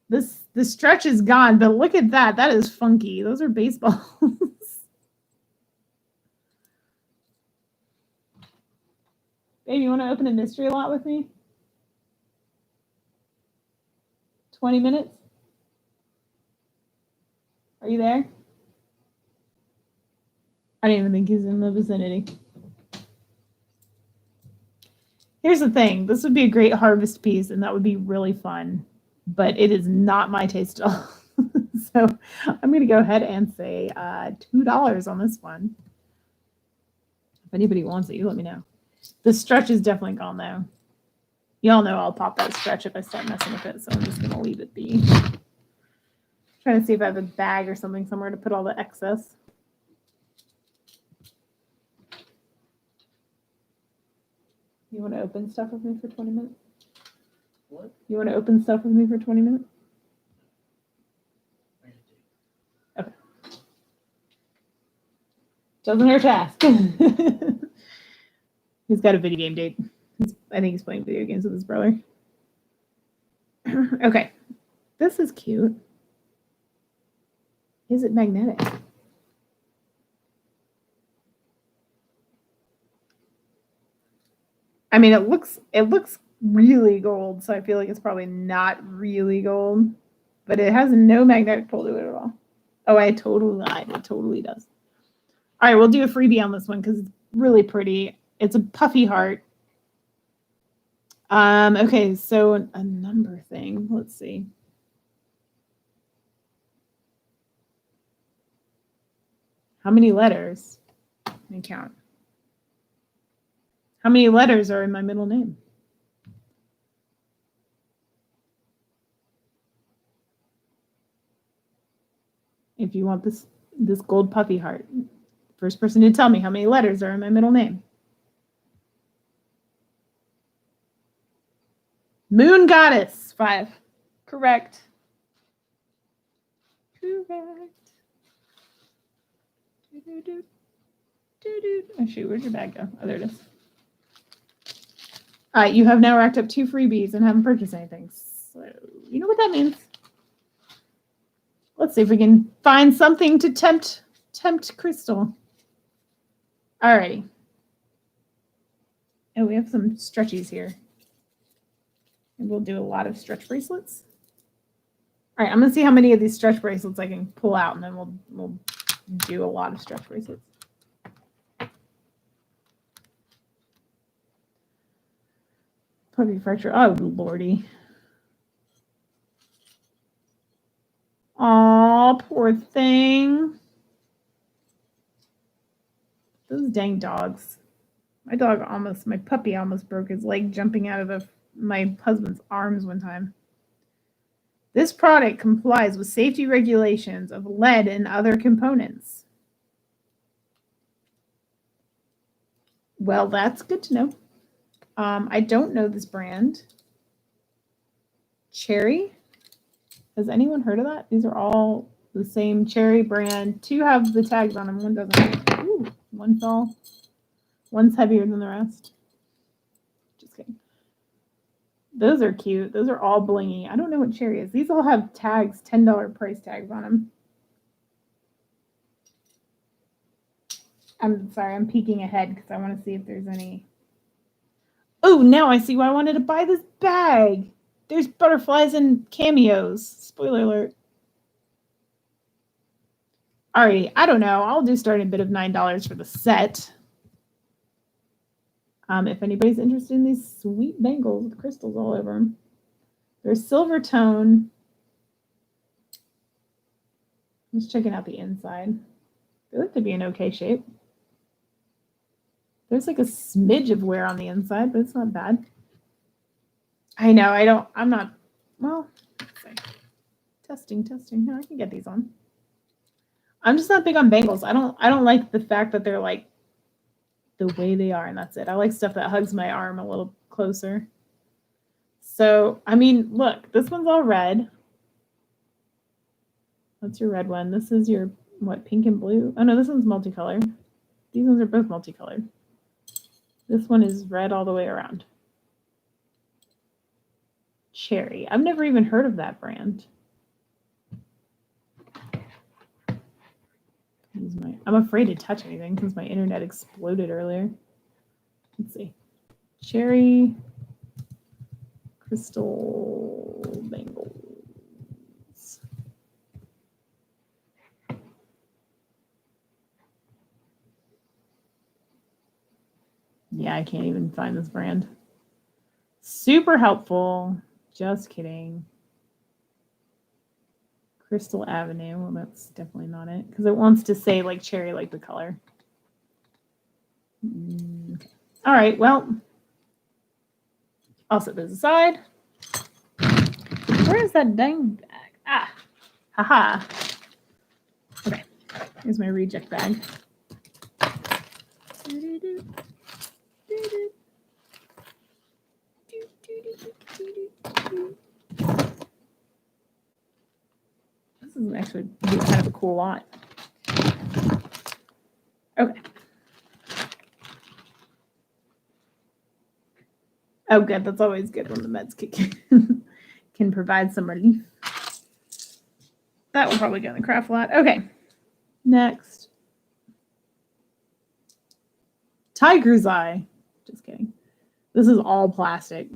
The stretch is gone, but look at that. That is funky. Those are baseballs. Babe, you want to open a mystery lot with me? 20 minutes? Are you there? I don't even think he's in the vicinity. Here's the thing. This would be a great harvest piece, and that would be really fun. But it is not my taste at all. So I'm going to go ahead and say $2 on this one. If anybody wants it, you let me know. The stretch is definitely gone, though. Y'all know I'll pop that stretch if I start messing with it, so I'm just going to leave it be. Trying to see if I have a bag or something somewhere to put all the excess. You want to open stuff with me for 20 minutes? What? You want to open stuff with me for 20 minutes? Okay. Doesn't hurt to ask. He's got a video game date. I think he's playing video games with his brother. Okay. This is cute. Is it magnetic? I mean, it looks really gold, so I feel like it's probably not really gold, but it has no magnetic pull to it at all. Oh, I totally lied. It totally does. All right, we'll do a freebie on this one because it's really pretty. It's a puffy heart. Okay, so a number thing. Let's see. How many letters? Let me count. How many letters are in my middle name? If you want this gold puffy heart, first person to tell me how many letters are in my middle name. Moon Goddess, 5. Correct. Oh shoot, where'd your bag go? Oh, there it is. All right, you have now racked up 2 freebies and haven't purchased anything. So you know what that means. Let's see if we can find something to tempt Crystal. All righty. Oh, we have some stretchies here. And we'll do a lot of stretch bracelets. All right, I'm gonna see how many of these stretch bracelets I can pull out, and then we'll do a lot of stretch bracelets. Puppy fracture. Oh, lordy. Aw, poor thing. Those dang dogs. My puppy almost broke his leg jumping out of my husband's arms one time. This product complies with safety regulations of lead and other components. Well, that's good to know. I don't know this brand. Cherry? Has anyone heard of that? These are all the same Cherry brand. 2 have the tags on them, 1 doesn't. Ooh, 1 fell. One's heavier than the rest. Just kidding. Those are cute. Those are all blingy. I don't know what cherry is. These all have tags, $10 price tags on them. I'm sorry, I'm peeking ahead because I want to see if there's any. Oh, now I see why I wanted to buy this bag. There's butterflies and cameos. Spoiler alert. Alrighty, I don't know. I'll do starting bid of $9 for the set. If anybody's interested in these sweet bangles with crystals all over them. They're silver tone. I'm just checking out the inside. They look to be in okay shape. There's like a smidge of wear on the inside, but it's not bad. I know, I'm not, well, let's see. Testing. No, I can get these on. I'm just not big on bangles. I don't like the fact that they're like the way they are, and that's it. I like stuff that hugs my arm a little closer. So, I mean, look, this one's all red. That's your red one. This is your, what, pink and blue? Oh, no, this one's multicolored. These ones are both multicolored. This one is red all the way around. Cherry. I've never even heard of that brand. I'm afraid to touch anything because my internet exploded earlier. Let's see. Cherry crystal bangles. Yeah, I can't even find this brand. Super helpful. Just kidding. Crystal Avenue. Well, that's definitely not it because it wants to say like cherry, like the color. Okay. All right. Well, I'll set this aside. Where is that dang bag? Ah, haha. Okay. Here's my reject bag. This is actually kind of a cool lot. Okay. Oh, good. That's always good when the meds kick in. Can provide some relief. That will probably go in the craft lot. Okay. Next. Tiger's Eye. Just kidding. This is all plastic.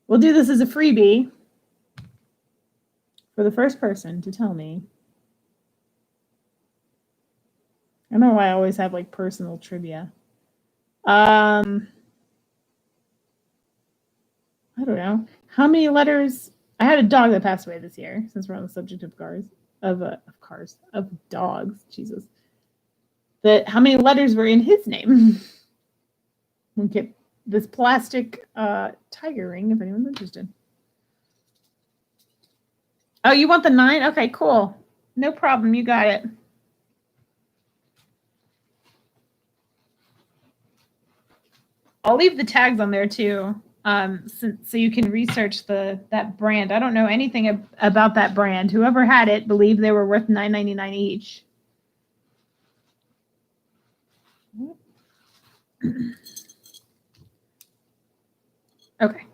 We'll do this as a freebie for the first person to tell me. I don't know why I always have like personal trivia. I don't know. How many letters? I had a dog that passed away this year, since we're on the subject of dogs. Jesus. How many letters were in his name? We'll get this plastic tiger ring if anyone's interested. Oh, you want the 9? Okay, cool. No problem. You got it. I'll leave the tags on there too, so you can research that brand. I don't know anything about that brand. Whoever had it believed they were worth $9.99 each. Okay.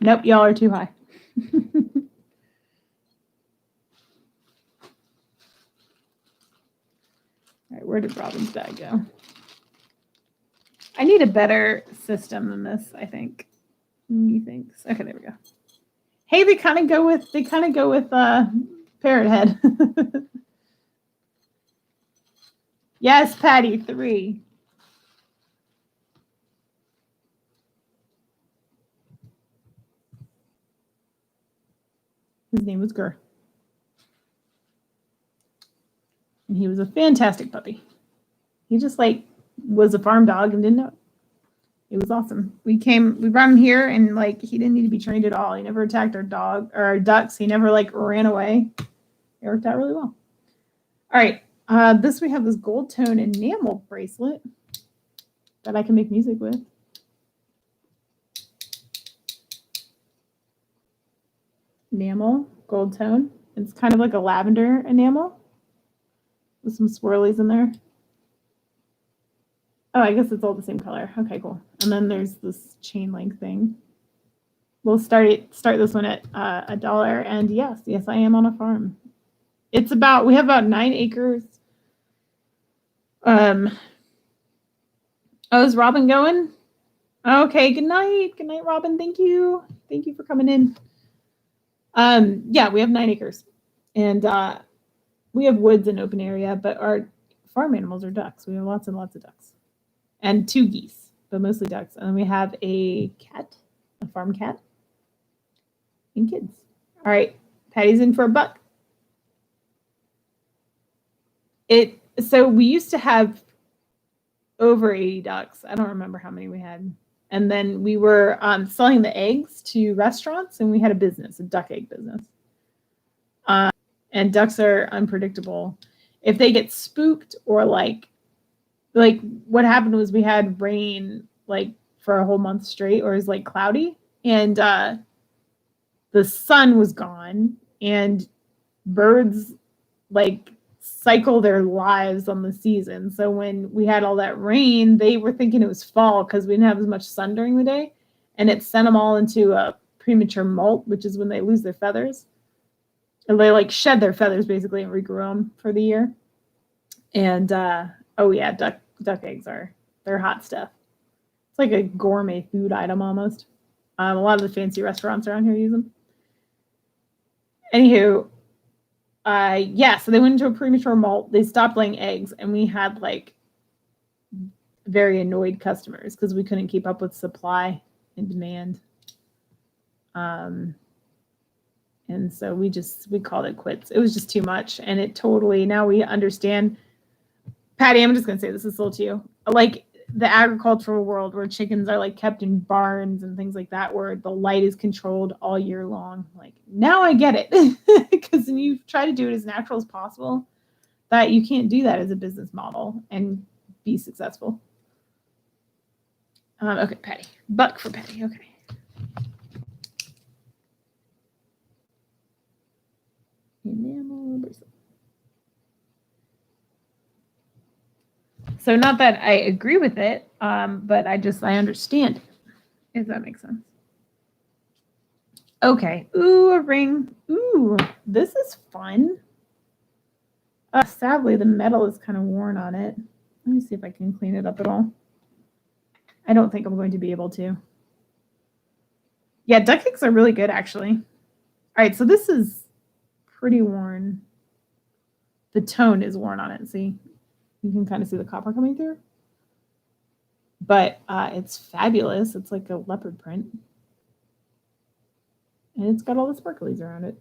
Nope, y'all are too high. All right, where did Robin's bag go? I need a better system than this, I think. Methinks. Okay, there we go. Hey, they kind of go with Parrot Head. Yes, Patty, 3. His name was Gur. And he was a fantastic puppy. He just like was a farm dog and didn't know it. It was awesome. We brought him here and like he didn't need to be trained at all. He never attacked our dog or our ducks. He never like ran away. It worked out really well. All right. We have this gold tone enamel bracelet that I can make music with. Enamel, gold tone. It's kind of like a lavender enamel. with some swirlies in there. Oh, I guess it's all the same color. Okay, cool. And then there's this chain link thing. We'll start this one at $1. And yes, I am on a farm. We have about 9 acres. Oh, is Robin going? Okay, good night. Good night, Robin. Thank you. Thank you for coming in. Yeah, we have 9 acres. And we have woods and open area, but our farm animals are ducks. We have lots and lots of ducks. And 2 geese, but mostly ducks. And then we have a cat, a farm cat, and kids. All right, Patty's in for a buck. So we used to have over 80 ducks. I don't remember how many we had. And then we were selling the eggs to restaurants, and we had a business, a duck egg business. And ducks are unpredictable. If they get spooked or like what happened was we had rain like for a whole month straight, or it was like cloudy, and the sun was gone, and birds like cycle their lives on the season. So when we had all that rain, they were thinking it was fall because we didn't have as much sun during the day, and it sent them all into a premature molt, which is when they lose their feathers. And they like shed their feathers basically and regrow them for the year. And oh yeah, duck eggs they're hot stuff. It's like a gourmet food item almost. A lot of the fancy restaurants around here use them. Anywho, so they went into a premature molt. They stopped laying eggs, and we had like very annoyed customers because we couldn't keep up with supply and demand. And so we called it quits. It was just too much, and it totally, now we understand. Patty, I'm just gonna say this is still to you. Like the agricultural world where chickens are like kept in barns and things like that, where the light is controlled all year long. Like now I get it, because when you try to do it as natural as possible, that you can't do that as a business model and be successful. Okay, Patty, buck for Patty. Okay. Enamel bracelet. So not that I agree with it, but I understand it, if that makes sense. Okay. Ooh, a ring. Ooh, this is fun. Sadly, the metal is kind of worn on it. Let me see if I can clean it up at all. I don't think I'm going to be able to. Yeah, duck eggs are really good, actually. All right, so this is pretty worn. The tone is worn on it. See, you can kind of see the copper coming through. But it's fabulous. It's like a leopard print. And it's got all the sparklies around it.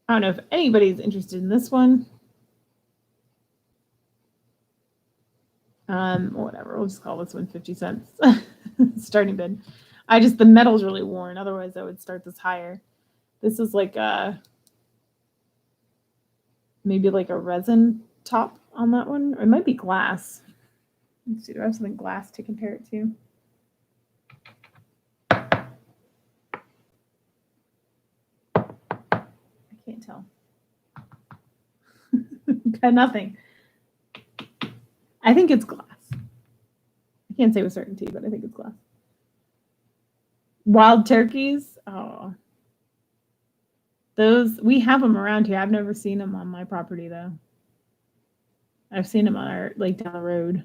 I don't know if anybody's interested in this one. Whatever, we'll just call this one 50 cents. Starting bid. The metal's really worn. Otherwise, I would start this higher. This is like maybe like a resin top on that one. Or it might be glass. Let's see, do I have something glass to compare it to? I can't tell. Got nothing. I think it's glass. I can't say with certainty, but I think it's glass. Wild turkeys. Oh. Those, we have them around here. I've never seen them on my property, though. I've seen them on our, like, down the road.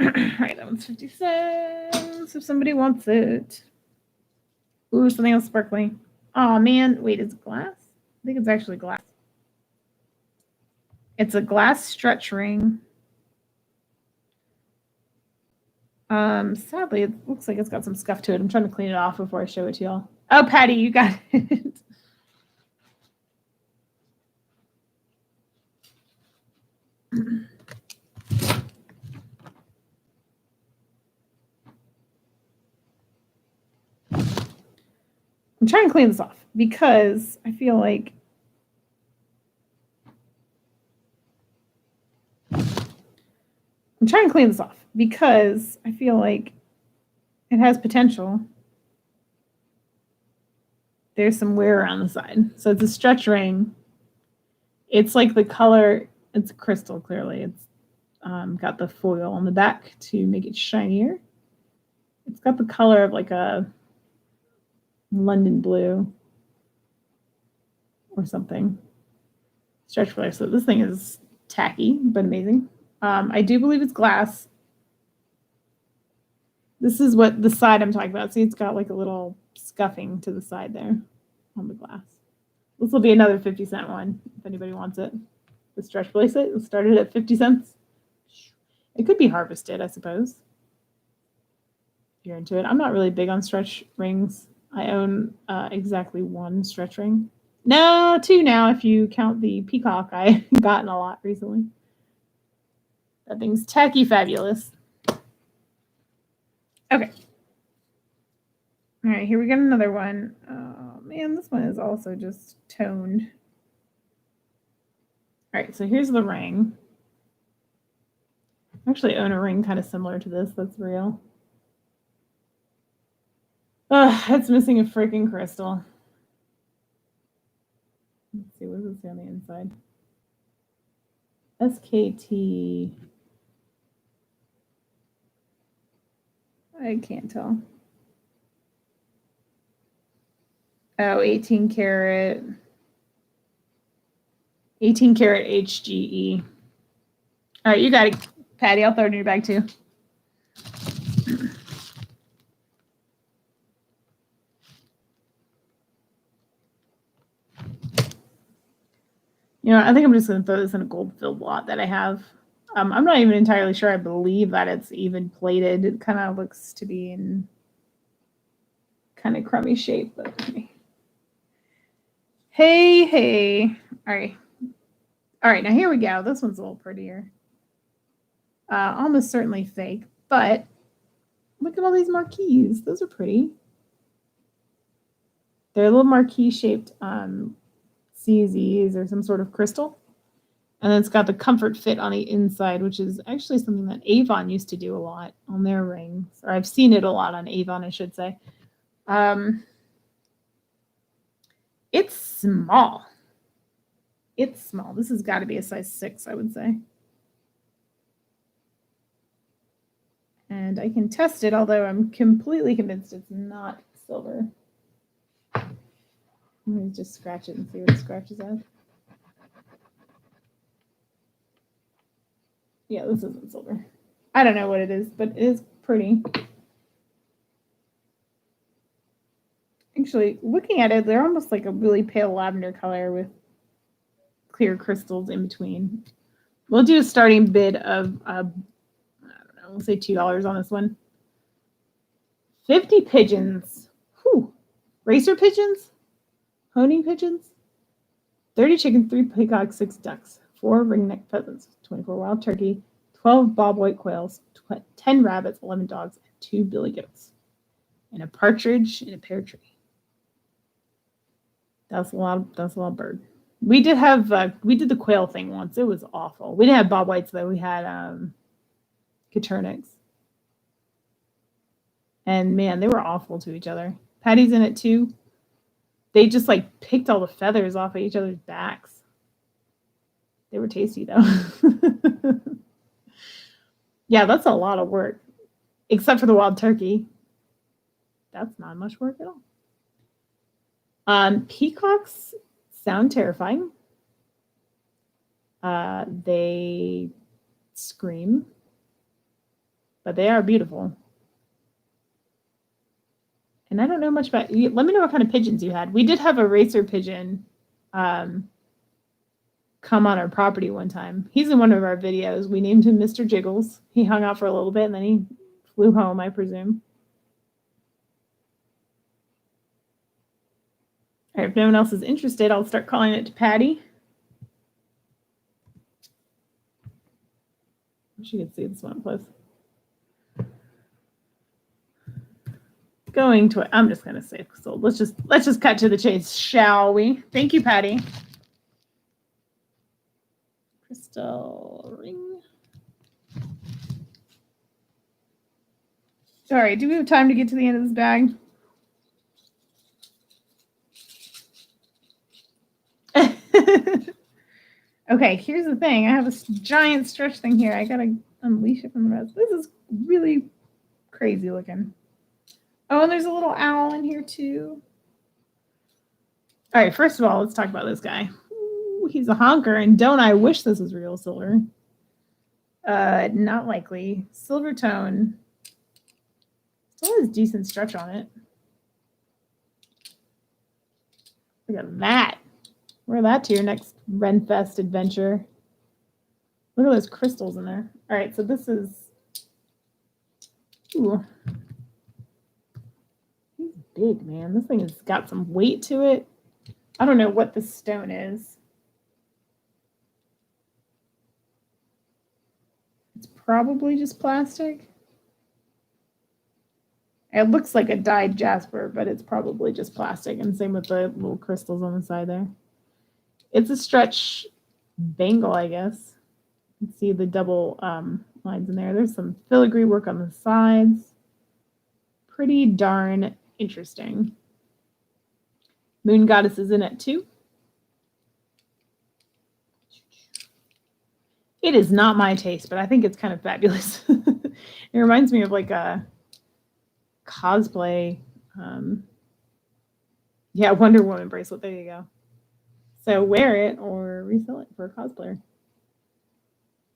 All right, that one's 50 cents if somebody wants it. Ooh, something else sparkling. Oh, man. Wait, is it glass? I think it's actually glass. It's a glass stretch ring. Sadly, it looks like it's got some scuff to it. I'm trying to clean it off before I show it to y'all. Oh, Patty, you got it. I'm trying to clean this off because I feel like it has potential. There's some wear around the side. So it's a stretch ring. It's like the color, it's crystal clearly. It's got the foil on the back to make it shinier. It's got the color of like a London blue or something. Stretch bracelet. This thing is tacky, but amazing. I do believe it's glass. This is what the side I'm talking about. See, it's got like a little scuffing to the side there on the glass. This will be another 50-cent one if anybody wants it. The stretch bracelet started at 50 cents. It could be harvested, I suppose. If you're into it. I'm not really big on stretch rings. I own exactly one stretch ring. No, two now if you count the peacock I gotten a lot recently. That thing's tacky fabulous. Okay. All right, here we got another one. Oh man, this one is also just toned. All right, so here's the ring. I actually own a ring kind of similar to this. That's real. It's missing a freaking crystal. Let's see, what does it say on the inside? SKT. I can't tell. Oh, 18 karat. 18 karat HGE. All right, you got it, Patty. I'll throw it in your bag too. You know, I think I'm just going to throw this in a gold-filled lot that I have. I'm not even entirely sure. I believe that it's even plated. It kind of looks to be in kind of crummy shape. But hey. All right. Now here we go. This one's a little prettier. Almost certainly fake, but look at all these marquees. Those are pretty. They're a little marquee-shaped CZs or some sort of crystal. And then it's got the comfort fit on the inside, which is actually something that Avon used to do a lot on their rings. Or I've seen it a lot on Avon, I should say. It's small. It's small. This has got to be a size 6, I would say. And I can test it, although I'm completely convinced it's not silver. Let me just scratch it and see what it scratches at. Yeah, this isn't silver. I don't know what it is, but it is pretty. Actually, looking at it, they're almost like a really pale lavender color with clear crystals in between. We'll do a starting bid of, I don't know, we'll say $2 on this one. 50 pigeons. Whew. Racer pigeons? Honing pigeons? 30 chickens, 3 peacocks, 6 ducks, 4 ringneck pheasants, 24 wild turkey, 12 bobwhite quails, 10 rabbits, 11 dogs, and 2 billy goats, and a partridge in a pear tree. That's a lot of bird. We did the quail thing once. It was awful. We didn't have bobwhites though. We had Caturnix. And man, they were awful to each other. Patty's in it too. They just like picked all the feathers off of each other's backs. They were tasty though. Yeah, that's a lot of work. Except for the wild turkey. That's not much work at all. Peacocks sound terrifying. They scream. But they are beautiful. And I don't know much about. Let me know what kind of pigeons you had. We did have a racer pigeon come on our property one time. He's in one of our videos. We named him Mr. Jiggles. He hung out for a little bit and then he flew home, I presume. All right, if no one else is interested, I'll start calling it to Patty. I wish you could see this one up close. Going to, I'm just going to say sold. Let's just cut to the chase, shall we? Thank you, Patty. Crystal ring. All right, do we have time to get to the end of this bag? Okay, here's the thing. I have a giant stretch thing here. I gotta unleash it from the rest. This is really crazy looking. Oh, and there's a little owl in here too. All right, first of all, let's talk about this guy. Ooh, he's a honker, and don't I wish this was real silver. Not likely. Silver tone. Still has decent stretch on it. Look at that. Wear that to your next Renfest adventure. Look at those crystals in there. All right, so this is. Ooh. He's big, man. This thing has got some weight to it. I don't know what this stone is. It's probably just plastic. It looks like a dyed jasper, but it's probably just plastic. And same with the little crystals on the side there. It's a stretch bangle, I guess. You can see the double lines in there. There's some filigree work on the sides. Pretty darn interesting. Moon Goddess is in it too. It is not my taste, but I think it's kind of fabulous. It reminds me of like a cosplay. Yeah, Wonder Woman bracelet. There you go. So wear it or resell it for a cosplayer.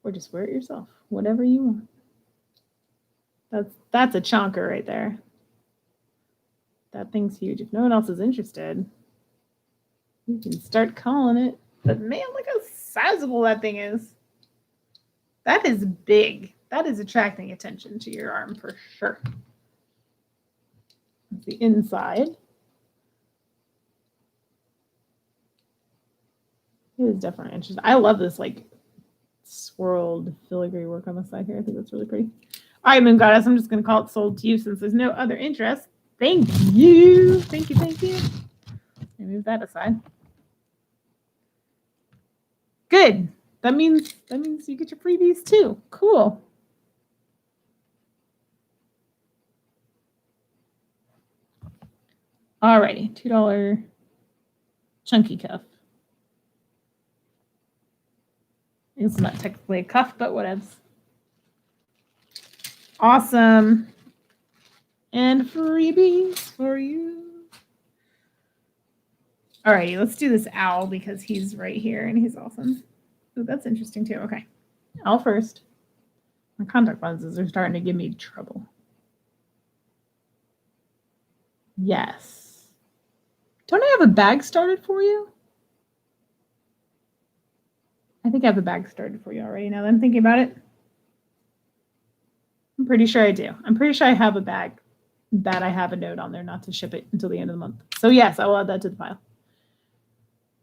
Or just wear it yourself. Whatever you want. That's a chonker right there. That thing's huge. If no one else is interested, you can start calling it. But man, look how sizable that thing is. That is big. That is attracting attention to your arm for sure. That's the inside. It is definitely interesting. I love this like swirled filigree work on the side here. I think that's really pretty. All right, Moon Goddess, I'm just going to call it sold to you since there's no other interest. Thank you. Thank you. Thank you. Let me move that aside. Good. That means you get your freebies too. Cool. Alrighty, $2 chunky cuff. It's not technically a cuff, but whatevs. Awesome. And freebies for you. Alrighty, let's do this owl because he's right here and he's awesome. Ooh, that's interesting too. Okay. Owl first. My contact lenses are starting to give me trouble. Yes. Don't I have a bag started for you? I think I have a bag started for you already now that I'm thinking about it. I'm pretty sure I do. I'm pretty sure I have a bag that I have a note on there not to ship it until the end of the month. So yes, I will add that to the file.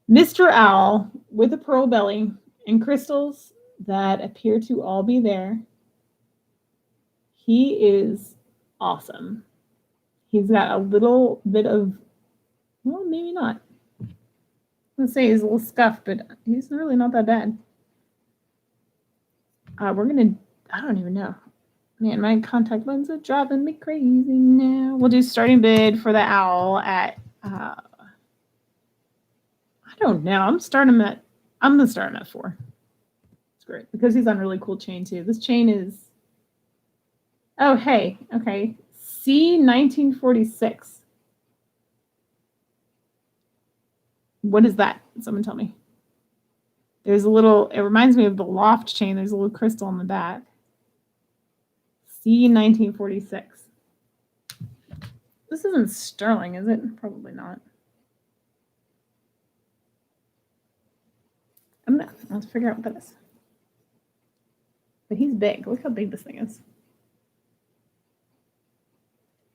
Mr. Owl with a pearl belly and crystals that appear to all be there. He is awesome. He's got a little bit of, well, maybe not. Let's say he's a little scuffed, but he's really not that bad. We're going to, I don't even know. Man, my contact lens are driving me crazy now. We'll do starting bid for the owl at, I don't know. I'm going to start him at 4. It's great because he's on really cool chain too. This chain is, oh, hey, okay. C1946. What is that? Someone tell me. There's a little, it reminds me of the loft chain. There's a little crystal on the back. C1946. This isn't sterling, is it? Probably not. Let's figure out what that is. But he's big. Look how big this thing is.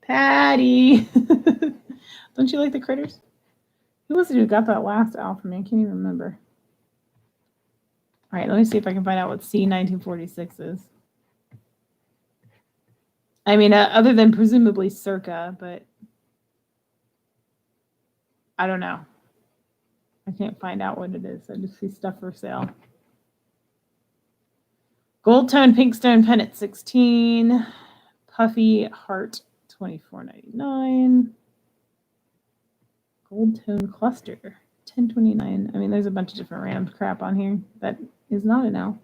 Patty! Don't you like the critters? Who was it who got that last owl from me? I can't even remember. All right, let me see if I can find out what C1946 is. I mean, other than presumably circa, but I don't know. I can't find out what it is. I just see stuff for sale. Gold tone pink stone pendant 16. Puffy heart $24.99. Gold tone cluster 1029. I mean, there's a bunch of different random crap on here that is not an L.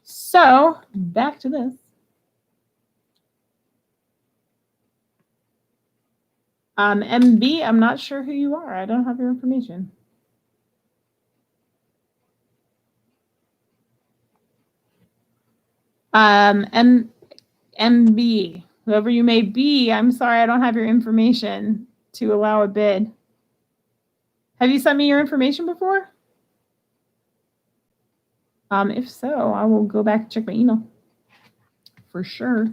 So back to this. MB, I'm not sure who you are. I don't have your information. MB, whoever you may be, I'm sorry, I don't have your information to allow a bid. Have you sent me your information before? If so, I will go back and check my email for sure.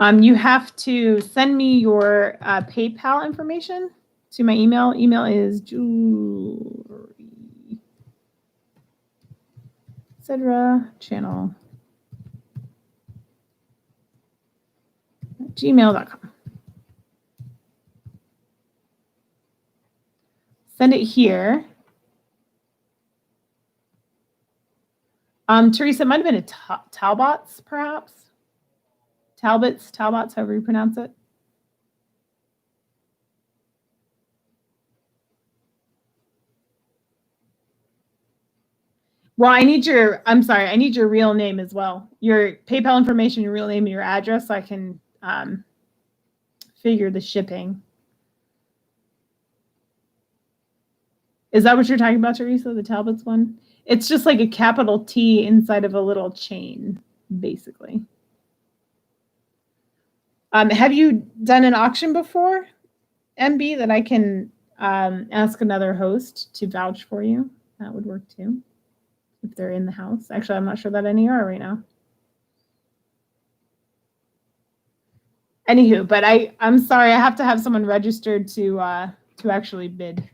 You have to send me your PayPal information to my email. Email is jewelry, etc. channel @gmail.com. Send it here. Teresa, it might have been a Talbots, perhaps. Talbots, however you pronounce it. Well, I need your real name as well. Your PayPal information, your real name, and your address, so I can figure the shipping. Is that what you're talking about, Teresa, the Talbots one? It's just like a capital T inside of a little chain, basically. Have you done an auction before, MB, that I can ask another host to vouch for you? That would work too, if they're in the house. Actually, I'm not sure that any are right now. Anywho, but I'm sorry, I have to have someone registered to actually bid.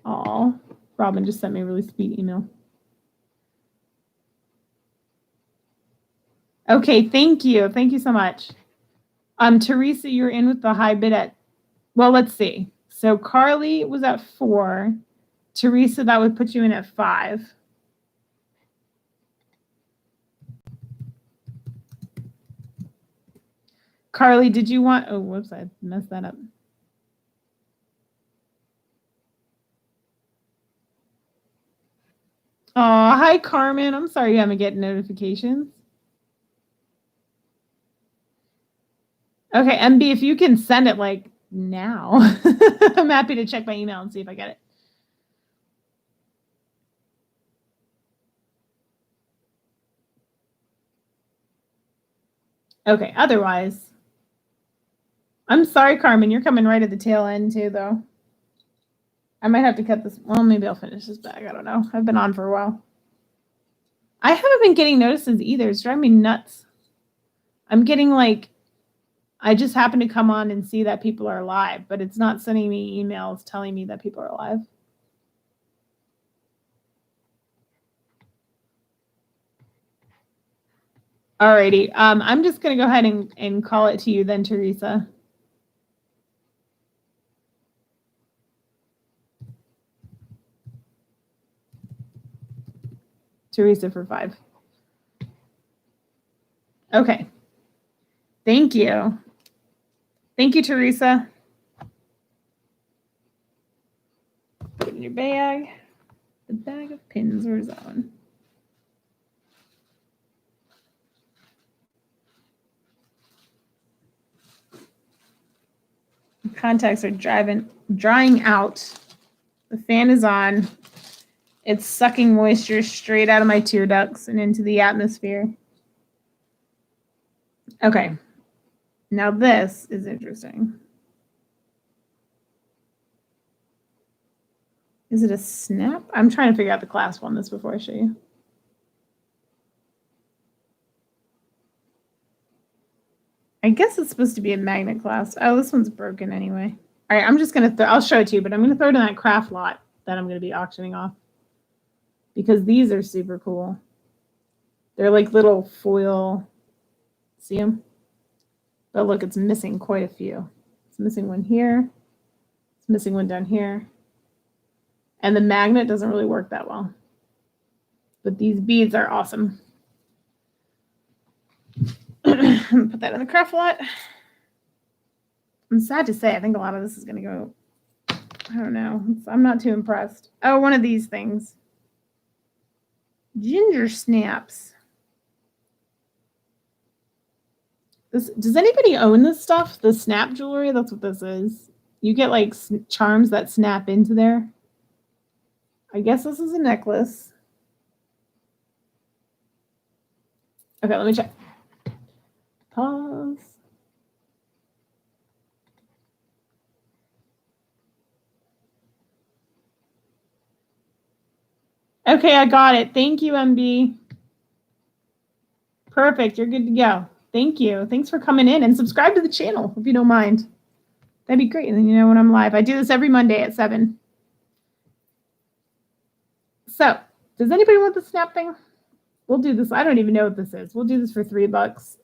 Oh, Robin just sent me a really sweet email. Okay, thank you. Thank you so much. Teresa, you're in with the high bid at, well, let's see. So Carly was at 4. Teresa, that would put you in at 5. Carly, did you want, oh, whoops, I messed that up. Oh, hi, Carmen. I'm sorry you haven't getting notifications. Okay, MB, if you can send it like now, I'm happy to check my email and see if I get it. Okay, otherwise, I'm sorry, Carmen, you're coming right at the tail end too, though. I might have to cut this. Well, maybe I'll finish this bag. I don't know. I've been on for a while. I haven't been getting notices either. It's driving me nuts. I'm getting like, I just happen to come on and see that people are live, but it's not sending me emails telling me that people are live. Alrighty. I'm just going to go ahead and call it to you then, Teresa. Teresa for 5. Okay. Thank you. Thank you, Teresa. Put in your bag. The bag of pins. Where's that one? The contacts are drying out. The fan is on. It's sucking moisture straight out of my tear ducts and into the atmosphere. Okay. Now this is interesting. Is it a snap? I'm trying to figure out the clasp on this before I show you. I guess it's supposed to be a magnet clasp. Oh, this one's broken anyway. All right, I'm just going to I'll show it to you, but I'm going to throw it in that craft lot that I'm going to be auctioning off. Because these are super cool. They're like little foil. See them? But look, it's missing quite a few. It's missing one here. It's missing one down here. And the magnet doesn't really work that well. But these beads are awesome. Put that in the craft lot. I'm sad to say, I think a lot of this is going to go, I don't know. I'm not too impressed. Oh, one of these things. Ginger snaps. Does anybody own this stuff? The snap jewelry? That's what this is. You get like charms that snap into there. I guess this is a necklace. Okay, let me check. Pause. Okay, I got it. Thank you, MB. Perfect. You're good to go. Thank you. Thanks for coming in and subscribe to the channel if you don't mind. That'd be great. And then you know when I'm live. I do this every Monday at 7. So, does anybody want the snap thing? We'll do this. I don't even know what this is. We'll do this for $3.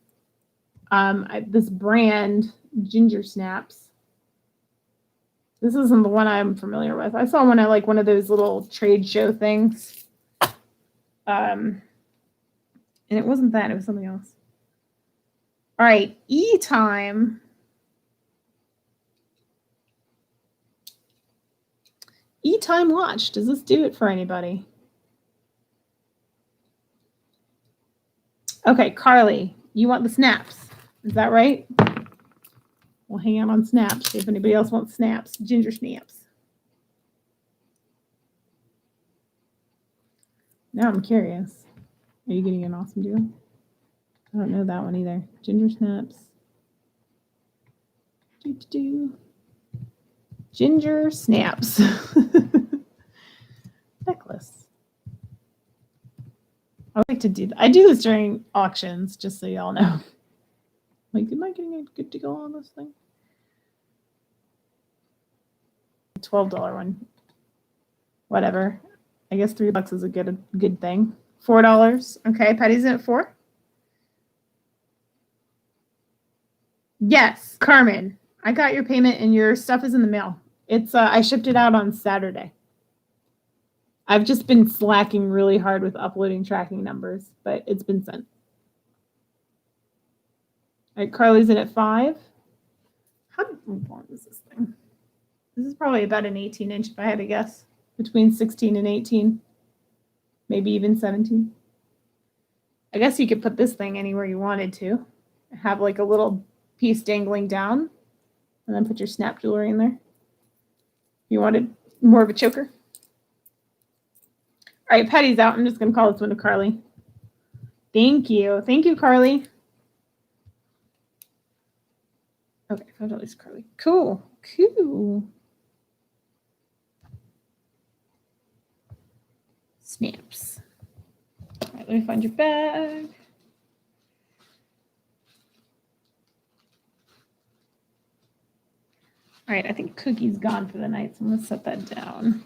This brand, Ginger Snaps. This isn't the one I'm familiar with. I saw one at like one of those little trade show things. And it wasn't that. It was something else. All right. E-Time. E-Time watch. Does this do it for anybody? Okay, Carly, you want the snaps. Is that right? We'll hang out on snaps. See if anybody else wants snaps. Ginger snaps. Now I'm curious. Are you getting an awesome deal? I don't know that one either. Ginger snaps. Ginger snaps. Necklace. I like to do that. I do this during auctions, just so y'all know. Like, am I getting a good deal on this thing? $12 one. Whatever. I guess $3 is a good thing. $4. Okay, Patty's in at 4. Yes, Carmen. I got your payment and your stuff is in the mail. It's I shipped it out on Saturday. I've just been slacking really hard with uploading tracking numbers, but it's been sent. All right, Carly's in at 5. How long is this thing? This is probably about an 18-inch if I had to guess. Between 16 and 18. Maybe even 17. I guess you could put this thing anywhere you wanted to. Have like a little piece dangling down. And then put your snap jewelry in there. You wanted more of a choker? All right, Patty's out. I'm just going to call this one to Carly. Thank you. Thank you, Carly. Okay, $5 Carly. Cool. Cool. Snaps. All right, let me find your bag. All right, I think Cookie's gone for the night, so I'm going to set that down.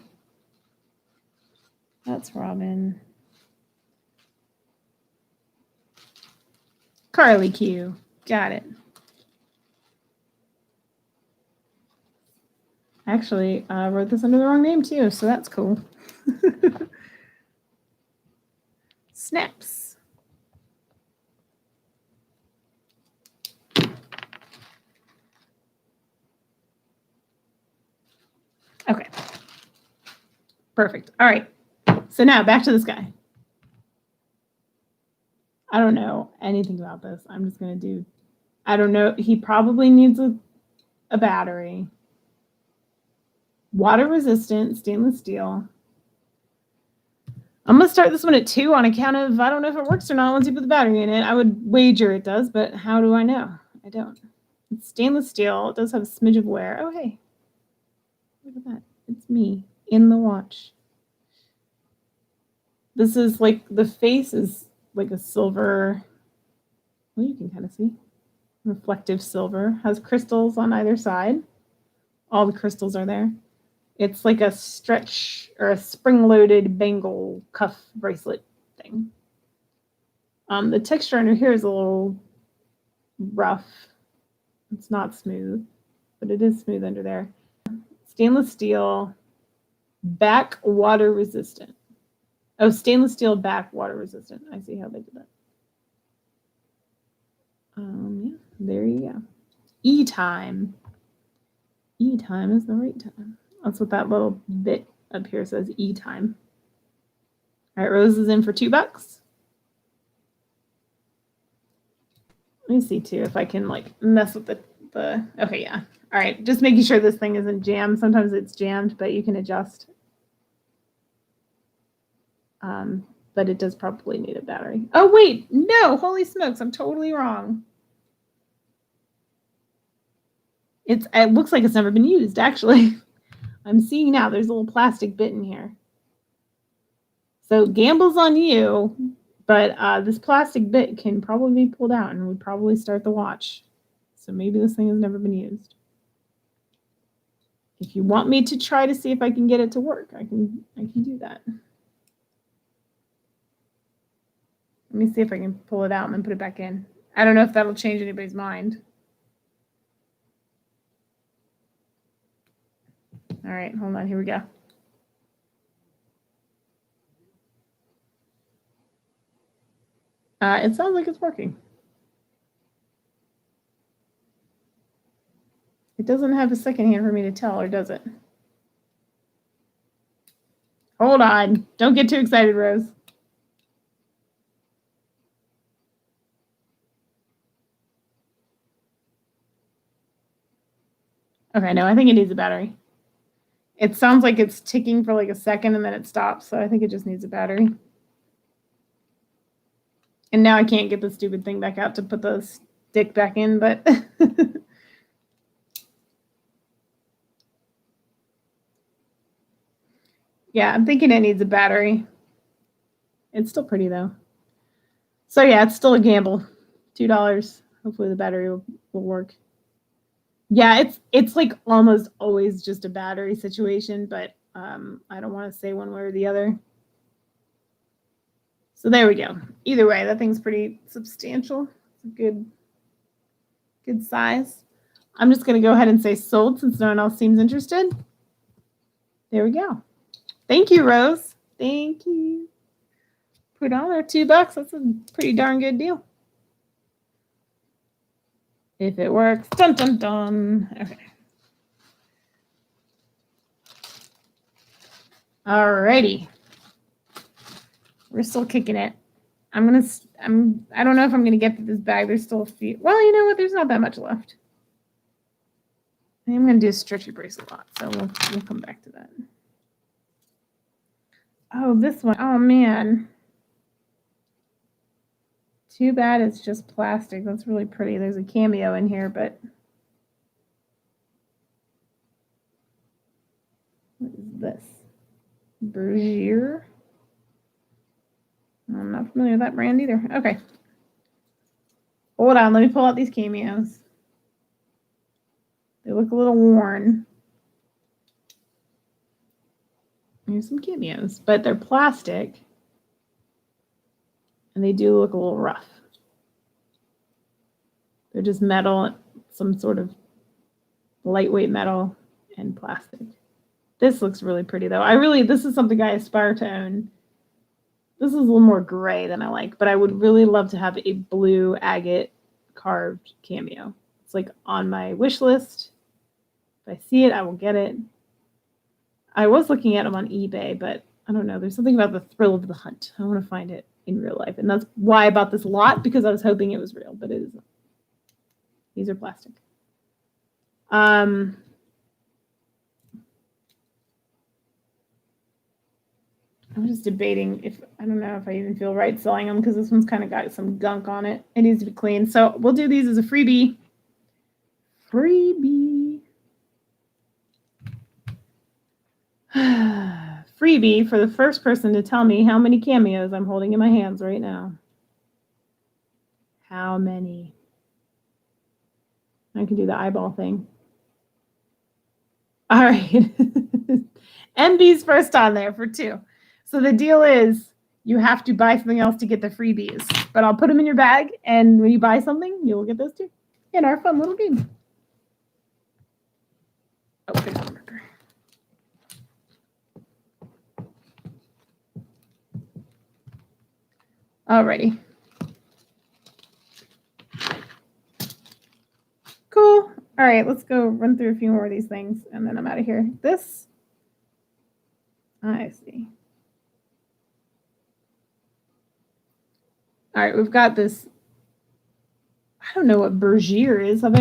That's Robin. Carly Q. Got it. Actually, I wrote this under the wrong name too, so that's cool. Snaps. Okay. Perfect. All right. So now back to this guy. I don't know anything about this. I'm just going to do, I don't know. He probably needs a battery. Water resistant, stainless steel. I'm going to start this one at 2 on account of, I don't know if it works or not once you put the battery in it. I would wager it does, but how do I know? I don't. It's stainless steel. It does have a smidge of wear. Oh, hey. Look at that. It's me in the watch. This is like, the face is like a silver, well, you can kind of see. Reflective silver. Has crystals on either side. All the crystals are there. It's like a stretch or a spring-loaded bangle cuff bracelet thing. The texture under here is a little rough. It's not smooth, but it is smooth under there. Stainless steel. Back water resistant. Oh, stainless steel back water resistant. I see how they did that. Yeah, there you go. E-time. E-time is the right time. That's what that little bit up here says, E-time. All right, Rose is in for $2. Let me see too if I can like mess with the okay, yeah. All right, just making sure this thing isn't jammed. Sometimes it's jammed, but you can adjust. But it does probably need a battery. Oh wait, no, holy smokes, I'm totally wrong. It looks like it's never been used, actually. I'm seeing now there's a little plastic bit in here. So gamble's on you, but this plastic bit can probably be pulled out and would probably start the watch. So maybe this thing has never been used. If you want me to try to see if I can get it to work, I can do that. Let me see if I can pull it out and then put it back in. I don't know if that'll change anybody's mind. All right, hold on, here we go. It sounds like it's working. It doesn't have a second hand for me to tell, or does it? Hold on. Don't get too excited, Rose. Okay, no, I think it needs a battery. It sounds like it's ticking for like a second and then it stops, so I think it just needs a battery. And now I can't get the stupid thing back out to put the stick back in, but yeah, I'm thinking it needs a battery. It's still pretty though. So yeah, it's still a gamble. $2. Hopefully the battery will work. Yeah, it's like almost always just a battery situation, but I don't want to say one way or the other. So there we go. Either way, that thing's pretty substantial. Good size. I'm just going to go ahead and say sold since no one else seems interested. There we go. Thank you, Rose. Thank you. Put on there $2. That's a pretty darn good deal. If it works. Dun, dun, dun. Okay. All righty. We're still kicking it. I don't know if I'm gonna get to this bag. There's still a few. Well, you know what? There's not that much left. I'm gonna do a stretchy bracelet lot, so we'll come back to that. Oh, this one. Oh man. Too bad it's just plastic. That's really pretty. There's a cameo in here, but what is this? Bergier. I'm not familiar with that brand either. Okay. Hold on. Let me pull out these cameos. They look a little worn. Here's some cameos, but they're plastic. And they do look a little rough. They're just metal, some sort of lightweight metal and plastic. This looks really pretty though. This is something I aspire to own. This is a little more gray than I like, but I would really love to have a blue agate carved cameo. It's like on my wish list. If I see it, I will get it. I was looking at them on eBay, but I don't know. There's something about the thrill of the hunt. I want to find it in real life. And that's why I bought this lot, because I was hoping it was real, but it isn't. These are plastic. I'm just debating if, I don't know if I even feel right selling them, because this one's kind of got some gunk on it. It needs to be clean. So we'll do these as a freebie. Freebie for the first person to tell me how many cameos I'm holding in my hands right now. How many? I can do the eyeball thing. All right. MB's first on there for 2. So the deal is you have to buy something else to get the freebies. But I'll put them in your bag, and when you buy something, you'll get those too in our fun little game. Oh, there's a marker. Alrighty. Cool. All right, let's go run through a few more of these things, and then I'm out of here. This, I see. All right, we've got this. I don't know what Bergier is. Has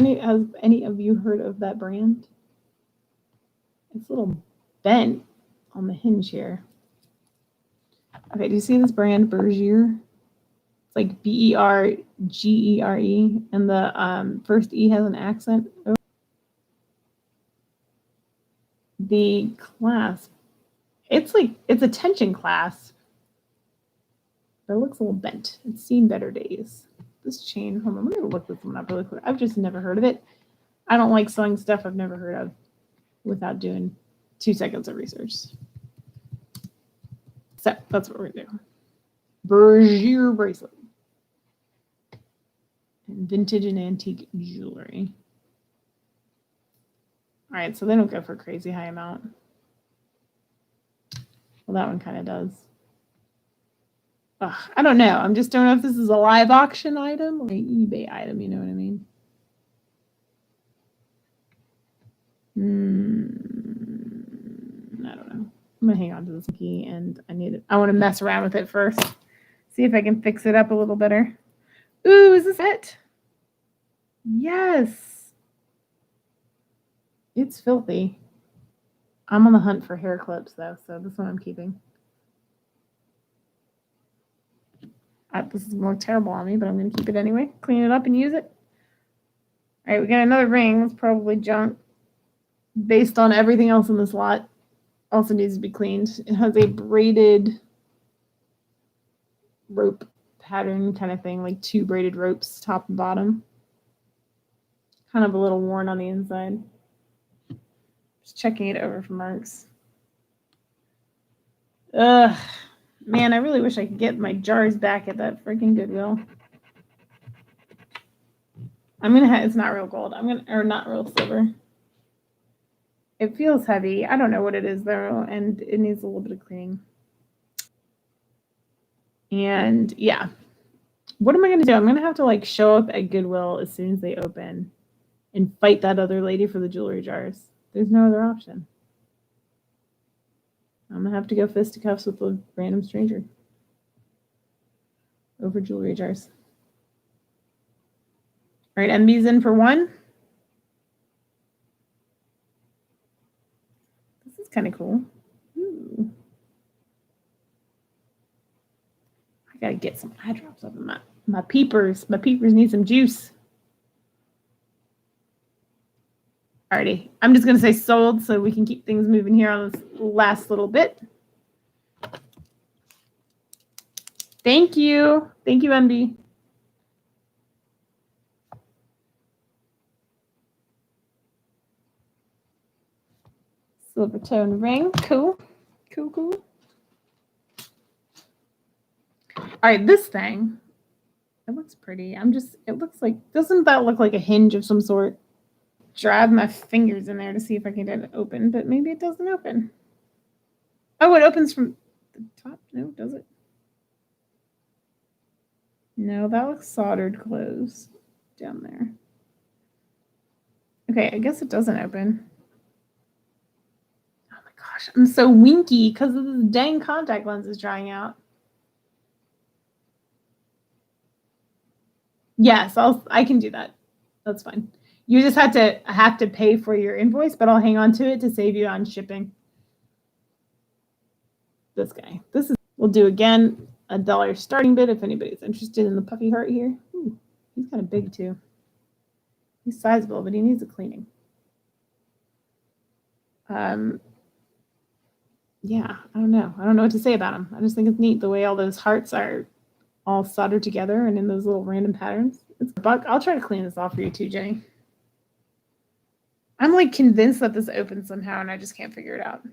any of you heard of that brand? It's a little bent on the hinge here. Okay, do you see this brand Bergier? It's like Bergere, and the first E has an accent. The clasp, it's a tension clasp. But it looks a little bent. It's seen better days. This chain, hold on, let me look this one up really quick. I've just never heard of it. I don't like selling stuff I've never heard of without doing 2 seconds of research. So that's what we're gonna do. Bergier bracelet. And vintage and antique jewelry. All right, so they don't go for a crazy high amount. Well, that one kind of does. Ugh, I don't know. I'm just don't know if this is a live auction item or an eBay item. You know what I mean? I don't know. I'm gonna hang on to this key, and I want to mess around with it first. See if I can fix it up a little better. Ooh, is this it? Yes. It's filthy. I'm on the hunt for hair clips though, so this one I'm keeping. This is going to look terrible on me, but I'm going to keep it anyway. Clean it up and use it. All right, we got another ring. It's probably junk. Based on everything else in this lot, also needs to be cleaned. It has a braided rope pattern kind of thing, like 2 braided ropes, top and bottom. Kind of a little worn on the inside. Just checking it over for marks. Ugh. Man, I really wish I could get my jars back at that freaking Goodwill. I'm gonna have, it's not real gold. Or not real silver. It feels heavy. I don't know what it is though, and it needs a little bit of cleaning. And yeah, what am I gonna do? I'm gonna have to like show up at Goodwill as soon as they open and fight that other lady for the jewelry jars. There's no other option. I'm gonna have to go fisticuffs with a random stranger over jewelry jars. All right, MB's in for 1. This is kind of cool. Ooh. I gotta get some eye drops up in my peepers. My peepers need some juice. Alrighty, I'm just gonna say sold so we can keep things moving here on this last little bit. Thank you, MB. Silver tone ring, cool. All right, this thing, it looks pretty. It looks like, doesn't that look like a hinge of some sort? Drive my fingers in there to see if I can get it open, but maybe it doesn't open. Oh, it opens from the top? No, does it? No, that looks soldered closed down there. Okay, I guess it doesn't open. Oh my gosh, I'm so winky because of this dang contact lens is drying out. Yes, I can do that. That's fine. You just have to pay for your invoice, but I'll hang on to it to save you on shipping. This guy. We'll do again $1 starting bid if anybody's interested in the puffy heart here. Ooh, he's kind of big too. He's sizable, but he needs a cleaning. Yeah, I don't know. I don't know what to say about him. I just think it's neat the way all those hearts are all soldered together and in those little random patterns. It's a bug. I'll try to clean this off for you too, Jenny. I'm like convinced that this opens somehow and I just can't figure it out.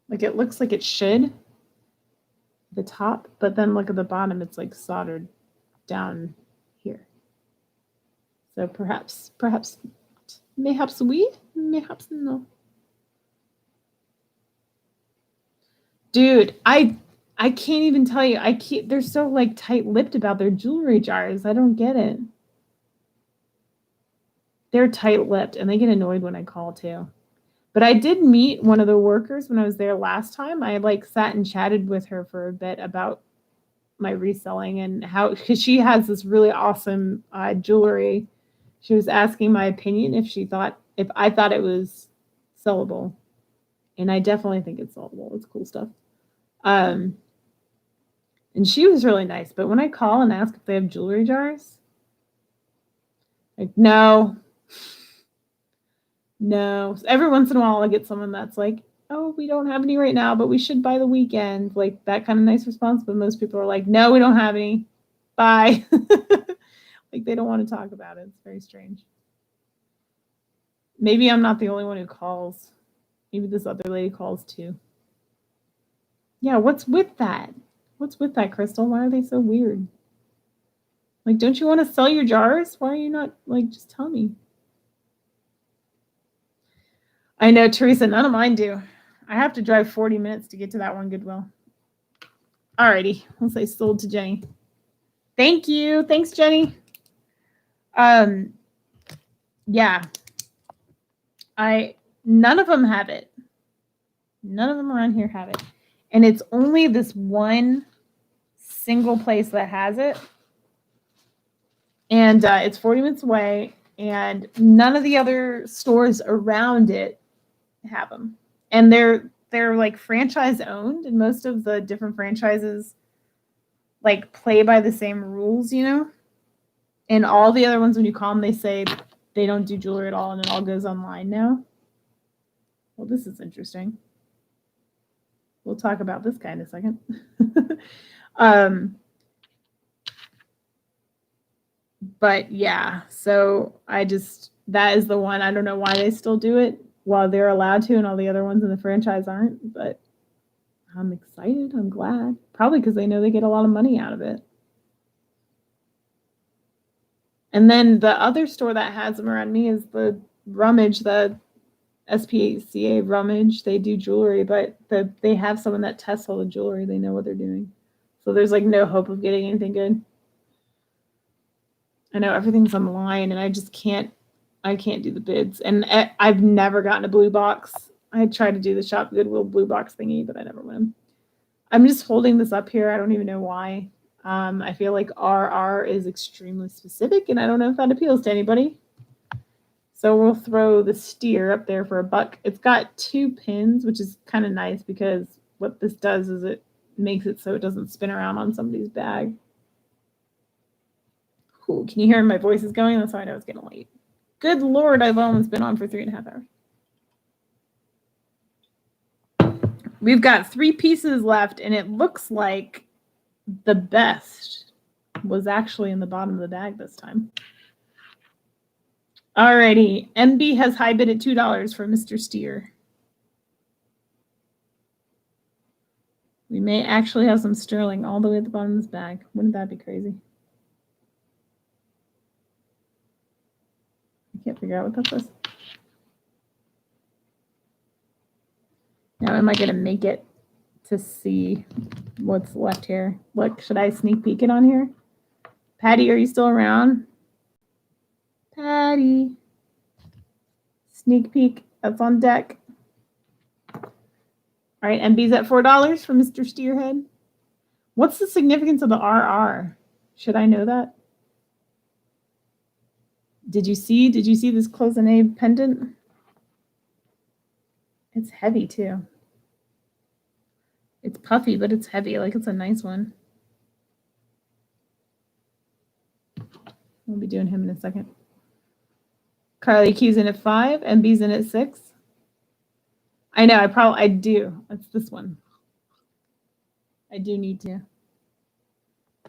Like it looks like it should, the top, but then look at the bottom, it's like soldered down here. So perhaps mayhaps no. Dude, I can't even tell you. They're so like tight-lipped about their jewelry jars. I don't get it. They're tight-lipped and they get annoyed when I call too. But I did meet one of the workers when I was there last time. I like sat and chatted with her for a bit about my reselling and how, because she has this really awesome jewelry. She was asking my opinion if I thought it was sellable, and I definitely think it's sellable. It's cool stuff. And she was really nice. But when I call and ask if they have jewelry jars, like no. Every once in a while, I get someone that's like, "Oh, we don't have any right now, but we should by the weekend." Like that kind of nice response. But most people are like, "No, we don't have any. Bye." Like they don't want to talk about it. It's very strange. Maybe I'm not the only one who calls. Maybe this other lady calls too. Yeah, what's with that? What's with that, Crystal? Why are they so weird? Like, don't you want to sell your jars? Why are you not like just tell me? I know, Teresa, none of mine do. I have to drive 40 minutes to get to that one Goodwill. Alrighty, I'll say sold to Jenny. Thank you. Thanks, Jenny. Yeah. None of them have it. None of them around here have it. And it's only this one single place that has it. And it's 40 minutes away, and none of the other stores around it have them. And they're like franchise owned, and most of the different franchises like play by the same rules, you know? And all the other ones, when you call them, they say they don't do jewelry at all, and it all goes online now. Well, this is interesting. We'll talk about this guy in a second. But yeah, so that is the one. I don't know why they still do it while they're allowed to and all the other ones in the franchise aren't, but I'm excited. I'm glad. Probably because they know they get a lot of money out of it. And then the other store that has them around me is the Rummage, the SPCA Rummage. They do jewelry, but they have someone that tests all the jewelry. They know what they're doing. So there's like no hope of getting anything good. I know everything's online, and I can't do the bids. And I've never gotten a blue box. I tried to do the Shop Goodwill blue box thingy, but I never win. I'm just holding this up here. I don't even know why. I feel like RR is extremely specific, and I don't know if that appeals to anybody. So we'll throw the steer up there for $1. It's got 2 pins, which is kind of nice because what this does is it makes it so it doesn't spin around on somebody's bag. Cool. Can you hear my voice is going? That's how I know it's getting late. Good Lord, I've almost been on for 3.5 hours. We've got 3 pieces left, and it looks like the best was actually in the bottom of the bag this time. Alrighty, MB has high bid at $2 for Mr. Steer. We may actually have some sterling all the way at the bottom of this bag. Wouldn't that be crazy? I can't figure out what that was. Now, am I going to make it to see what's left here? Look, should I sneak peek it on here? Patty, are you still around? Patty. Sneak peek. That's on deck. All right, MB's at $4 for Mr. Steerhead. What's the significance of the RR? Should I know that? Did you see this cloisonné pendant? It's heavy too. It's puffy, but it's heavy. Like, it's a nice one. We'll be doing him in a second. Carly Q's in at 5, MB's in at 6. I know, I do. That's this one. I do need to.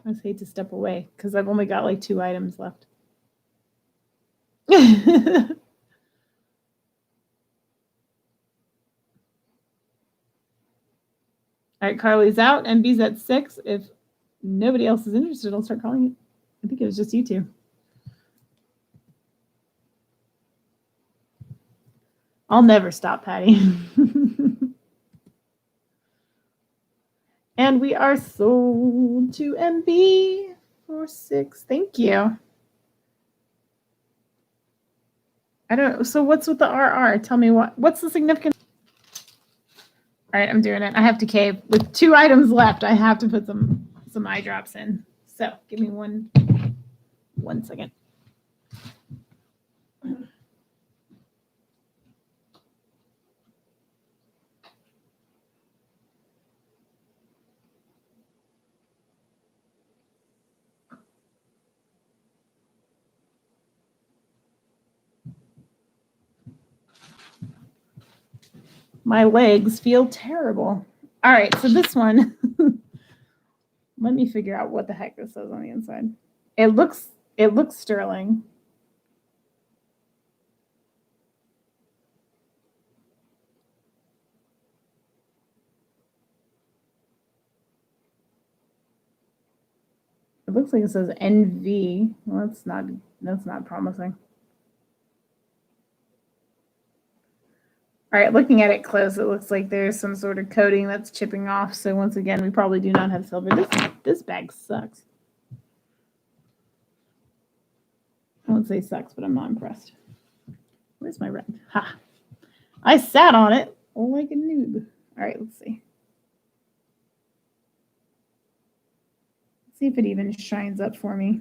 I just hate to step away because I've only got like 2 items left. All right, Carly's out. MB's at 6. If nobody else is interested, I'll start calling it. I think it was just you two. I'll never stop, Patty. And we are sold to MB for 6. Thank you. I don't. So what's with the RR? Tell me what's the significance? All right, I'm doing it. I have to cave with 2 items left. I have to put some eye drops in. So give me one second. My legs feel terrible. All right, so this one, let me figure out what the heck this says on the inside. It looks sterling. It looks like it says NV. Well, that's not promising. All right, looking at it close, it looks like there's some sort of coating that's chipping off. So once again, we probably do not have silver. This bag sucks. I won't say sucks, but I'm not impressed. Where's my red? Ha! I sat on it like a noob. All right, let's see. Let's see if it even shines up for me.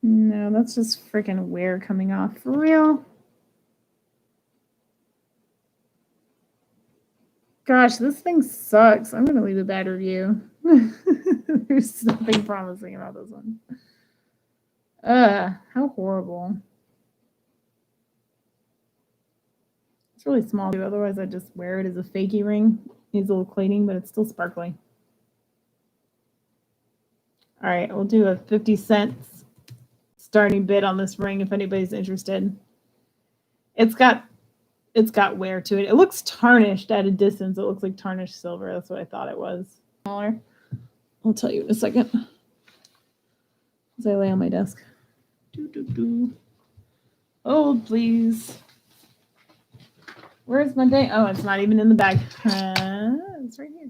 No, that's just freaking wear coming off. For real? Gosh, this thing sucks. I'm going to leave a bad review. There's nothing promising about this one. How horrible. It's really small, too. Otherwise, I'd just wear it as a fakey ring. Needs a little cleaning, but it's still sparkly. All right, we'll do a 50 cents starting bid on this ring if anybody's interested. It's got wear to it. It looks tarnished at a distance. It looks like tarnished silver. That's what I thought it was. Smaller. I'll tell you in a second. As I lay on my desk. Hold, please. Where's my day? Oh, it's not even in the bag. It's right here.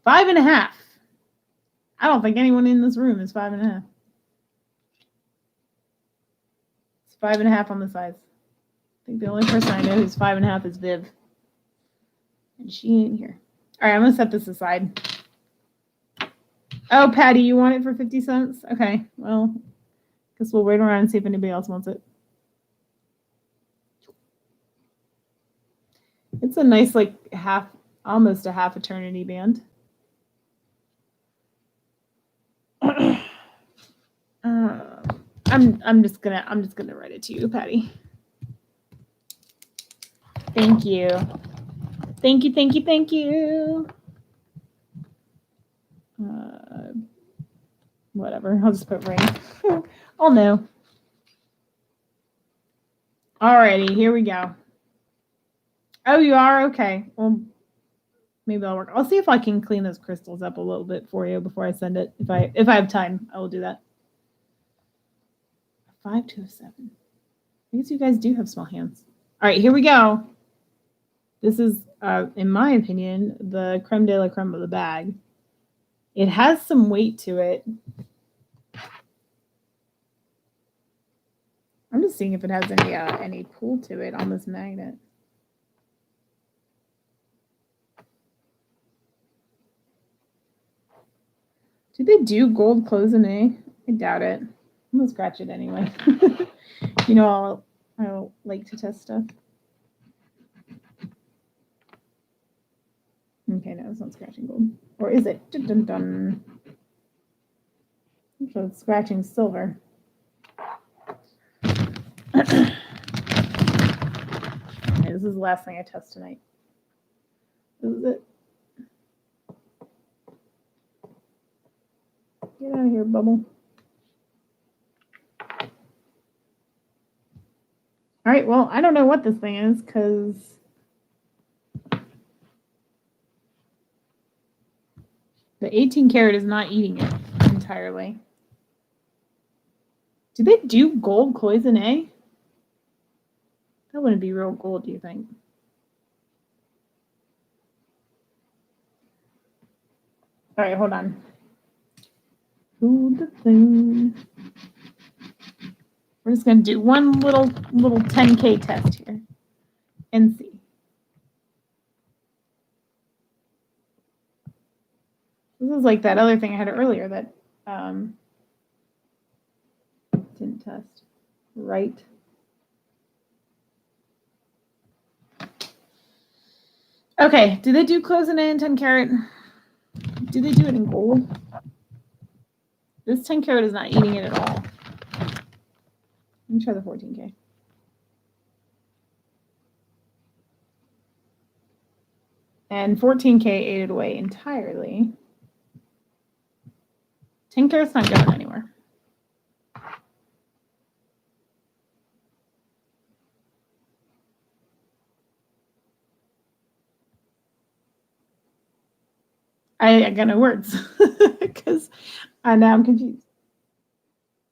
5.5. I don't think anyone in this room is 5.5. It's 5.5 on the size. I think the only person I know who's 5.5 is Viv. And she ain't here. All right, I'm going to set this aside. Oh, Patty, you want it for 50 cents? Okay, well, guess we'll wait around and see if anybody else wants it. It's a nice, like, almost a half eternity band. I'm just gonna write it to you, Patty. Thank you. Thank you. Whatever. I'll just put ring. I'll know. Alrighty, here we go. Oh, you are? Okay. Well, maybe I'll work. I'll see if I can clean those crystals up a little bit for you before I send it. If I have time, I will do that. 5 to a 7. I guess you guys do have small hands. All right, here we go. This is, in my opinion, the creme de la creme of the bag. It has some weight to it. I'm just seeing if it has any pull to it on this magnet. Do they do gold cloisonné? I doubt it. I'm gonna scratch it anyway. You know, I'll like to test stuff. Okay, no, it's not scratching gold. Or is it? Dun, dun, dun. So it's scratching silver. Okay, this is the last thing I test tonight. This is it. Get out of here, Bubble. All right, well, I don't know what this thing is because the 18 karat is not eating it entirely. Do they do gold cloisonné? That That wouldn't be real gold, do you think? All right, hold on. Hold the phone. We're just gonna do one little 10K test here and see. This is like that other thing I had earlier that didn't test. Right. Okay, do they do closing in 10 karat? Do they do it in gold? This 10 karat is not eating it at all. Let me try the 14K. And 14K ate it away entirely. 10 karat's not going anywhere. I got no words because now I'm confused.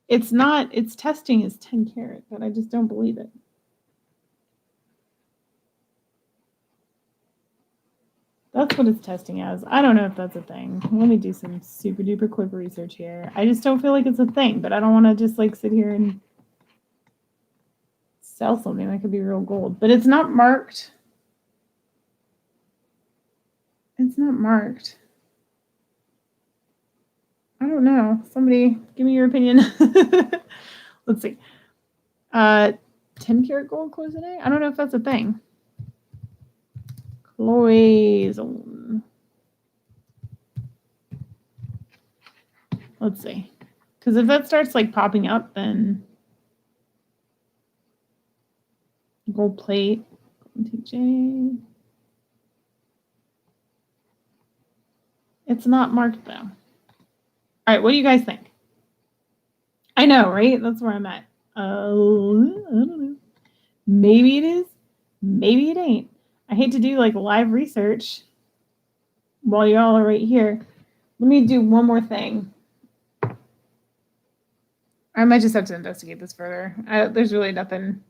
It's not, its testing is 10 karat, but I just don't believe it. That's what it's testing as. I don't know if that's a thing. Let me do some super duper quick research here. I just don't feel like it's a thing, but I don't want to just like sit here and sell something that could be real gold. But it's not marked. It's not marked. I don't know. Somebody give me your opinion. Let's see. 10 karat gold cloisonne? I don't know if that's a thing. Cloison. Let's see. Because if that starts like popping up, then gold plate. TJ. It's not marked though. All right, what do you guys think? I know, right? That's where I'm at. I don't know. Maybe it is. Maybe it ain't. I hate to do like live research while y'all are right here. Let me do one more thing. I might just have to investigate this further. There's really nothing.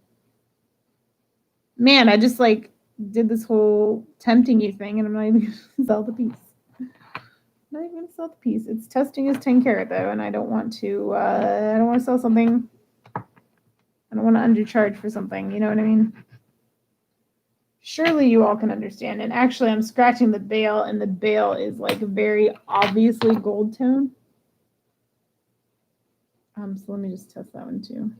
Man, I just like did this whole tempting you thing, and I'm not even going to sell the piece. Not even going to sell the piece. It's testing as 10 karat though, and I don't want to. I don't want to sell something. I don't want to undercharge for something. You know what I mean? Surely you all can understand. And actually, I'm scratching the bail, and the bail is like very obviously gold tone. So let me just test that one too.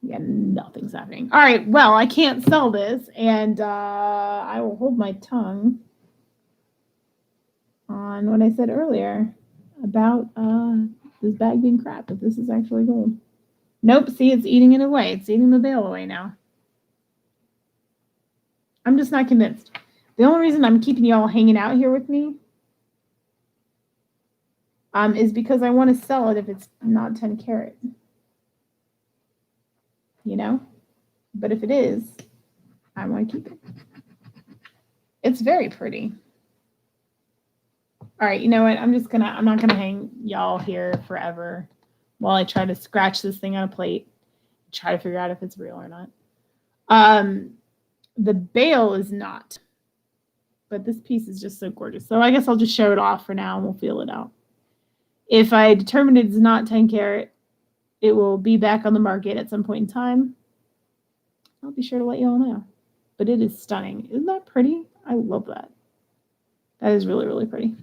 Yeah, nothing's happening. All right, well, I can't sell this, and I will hold my tongue on what I said earlier about this bag being crap, if this is actually gold. Nope, see, it's eating it away. It's eating the bail away now. I'm just not convinced. The only reason I'm keeping y'all hanging out here with me is because I want to sell it if it's not 10 karat. You know? But if it is, I want to keep it. It's very pretty. All right, you know what? I'm not gonna hang y'all here forever while I try to scratch this thing on a plate, try to figure out if it's real or not. The bail is not, but this piece is just so gorgeous. So I guess I'll just show it off for now and we'll feel it out. If I determine it's not 10 karat, it will be back on the market at some point in time. I'll be sure to let you all know. But it is stunning. Isn't that pretty? I love that. That is really, really pretty.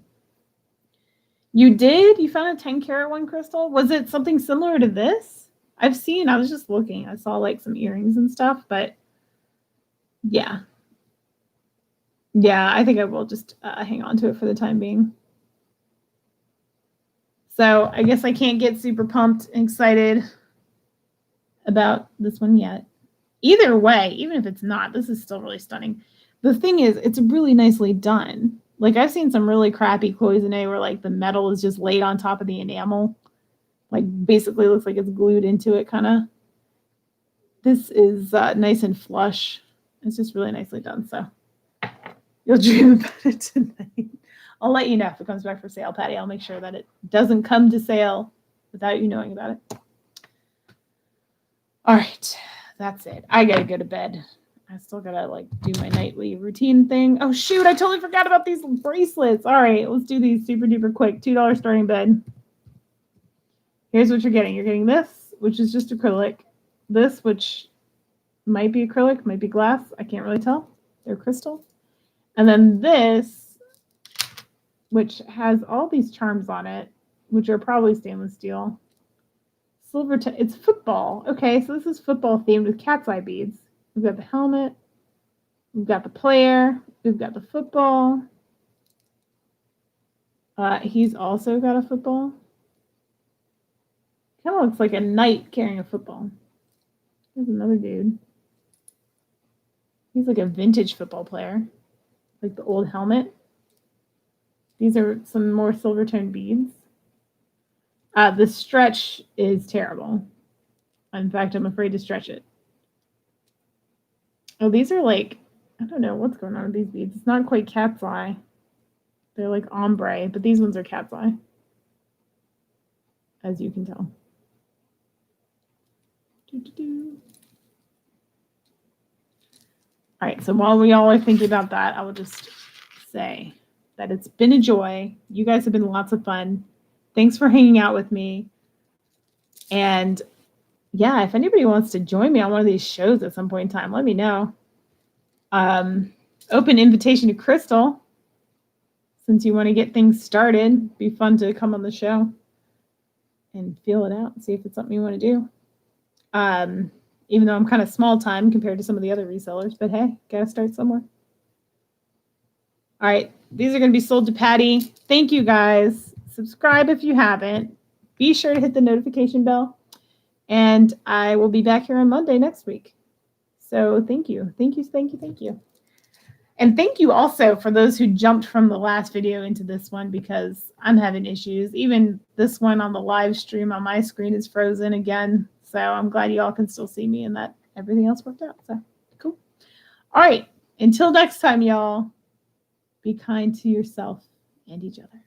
You did? You found a 10 karat one, Crystal? Was it something similar to this? I was just looking. I saw like some earrings and stuff, but yeah. Yeah, I think I will just hang on to it for the time being. So I guess I can't get super pumped and excited about this one yet. Either way, even if it's not, this is still really stunning. The thing is, it's really nicely done. Like I've seen some really crappy cloisonne where like the metal is just laid on top of the enamel. Like basically looks like it's glued into it kind of. This is nice and flush. It's just really nicely done. So you'll dream about it tonight. I'll let you know if it comes back for sale, Patty. I'll make sure that it doesn't come to sale without you knowing about it. All right, that's it. I gotta go to bed. I still gotta like do my nightly routine thing. Oh shoot, I totally forgot about these bracelets. All right, let's do these super duper quick. $2 starting bid. Here's what you're getting. You're getting this, which is just acrylic. This, which might be acrylic, might be glass. I can't really tell. They're crystal. And then this, which has all these charms on it, which are probably stainless steel. Silver, it's football. Okay, so this is football themed with cat's eye beads. We've got the helmet. We've got the player. We've got the football. He's also got a football. Kind of looks like a knight carrying a football. There's another dude. He's like a vintage football player. Like the old helmet. These are some more silver toned beads. The stretch is terrible. In fact, I'm afraid to stretch it. Oh, these are like, I don't know what's going on with these beads. It's not quite cat's eye. They're like ombre, but these ones are cat's eye. As you can tell. All right, so while we all are thinking about that, I will just say that it's been a joy. You guys have been lots of fun. Thanks for hanging out with me. And yeah, if anybody wants to join me on one of these shows at some point in time, let me know. Open invitation to Crystal. Since you want to get things started, be fun to come on the show and feel it out and see if it's something you want to do. Even though I'm kind of small time compared to some of the other resellers, but hey, gotta start somewhere. All right, these are going to be sold to Patty. Thank you guys. Subscribe if you haven't. Be sure to hit the notification bell. And I will be back here on Monday next week. So thank you. Thank you, thank you, thank you. And thank you also for those who jumped from the last video into this one because I'm having issues. Even this one on the live stream on my screen is frozen again. So I'm glad you all can still see me and that everything else worked out. So cool. All right. Until next time, y'all, be kind to yourself and each other.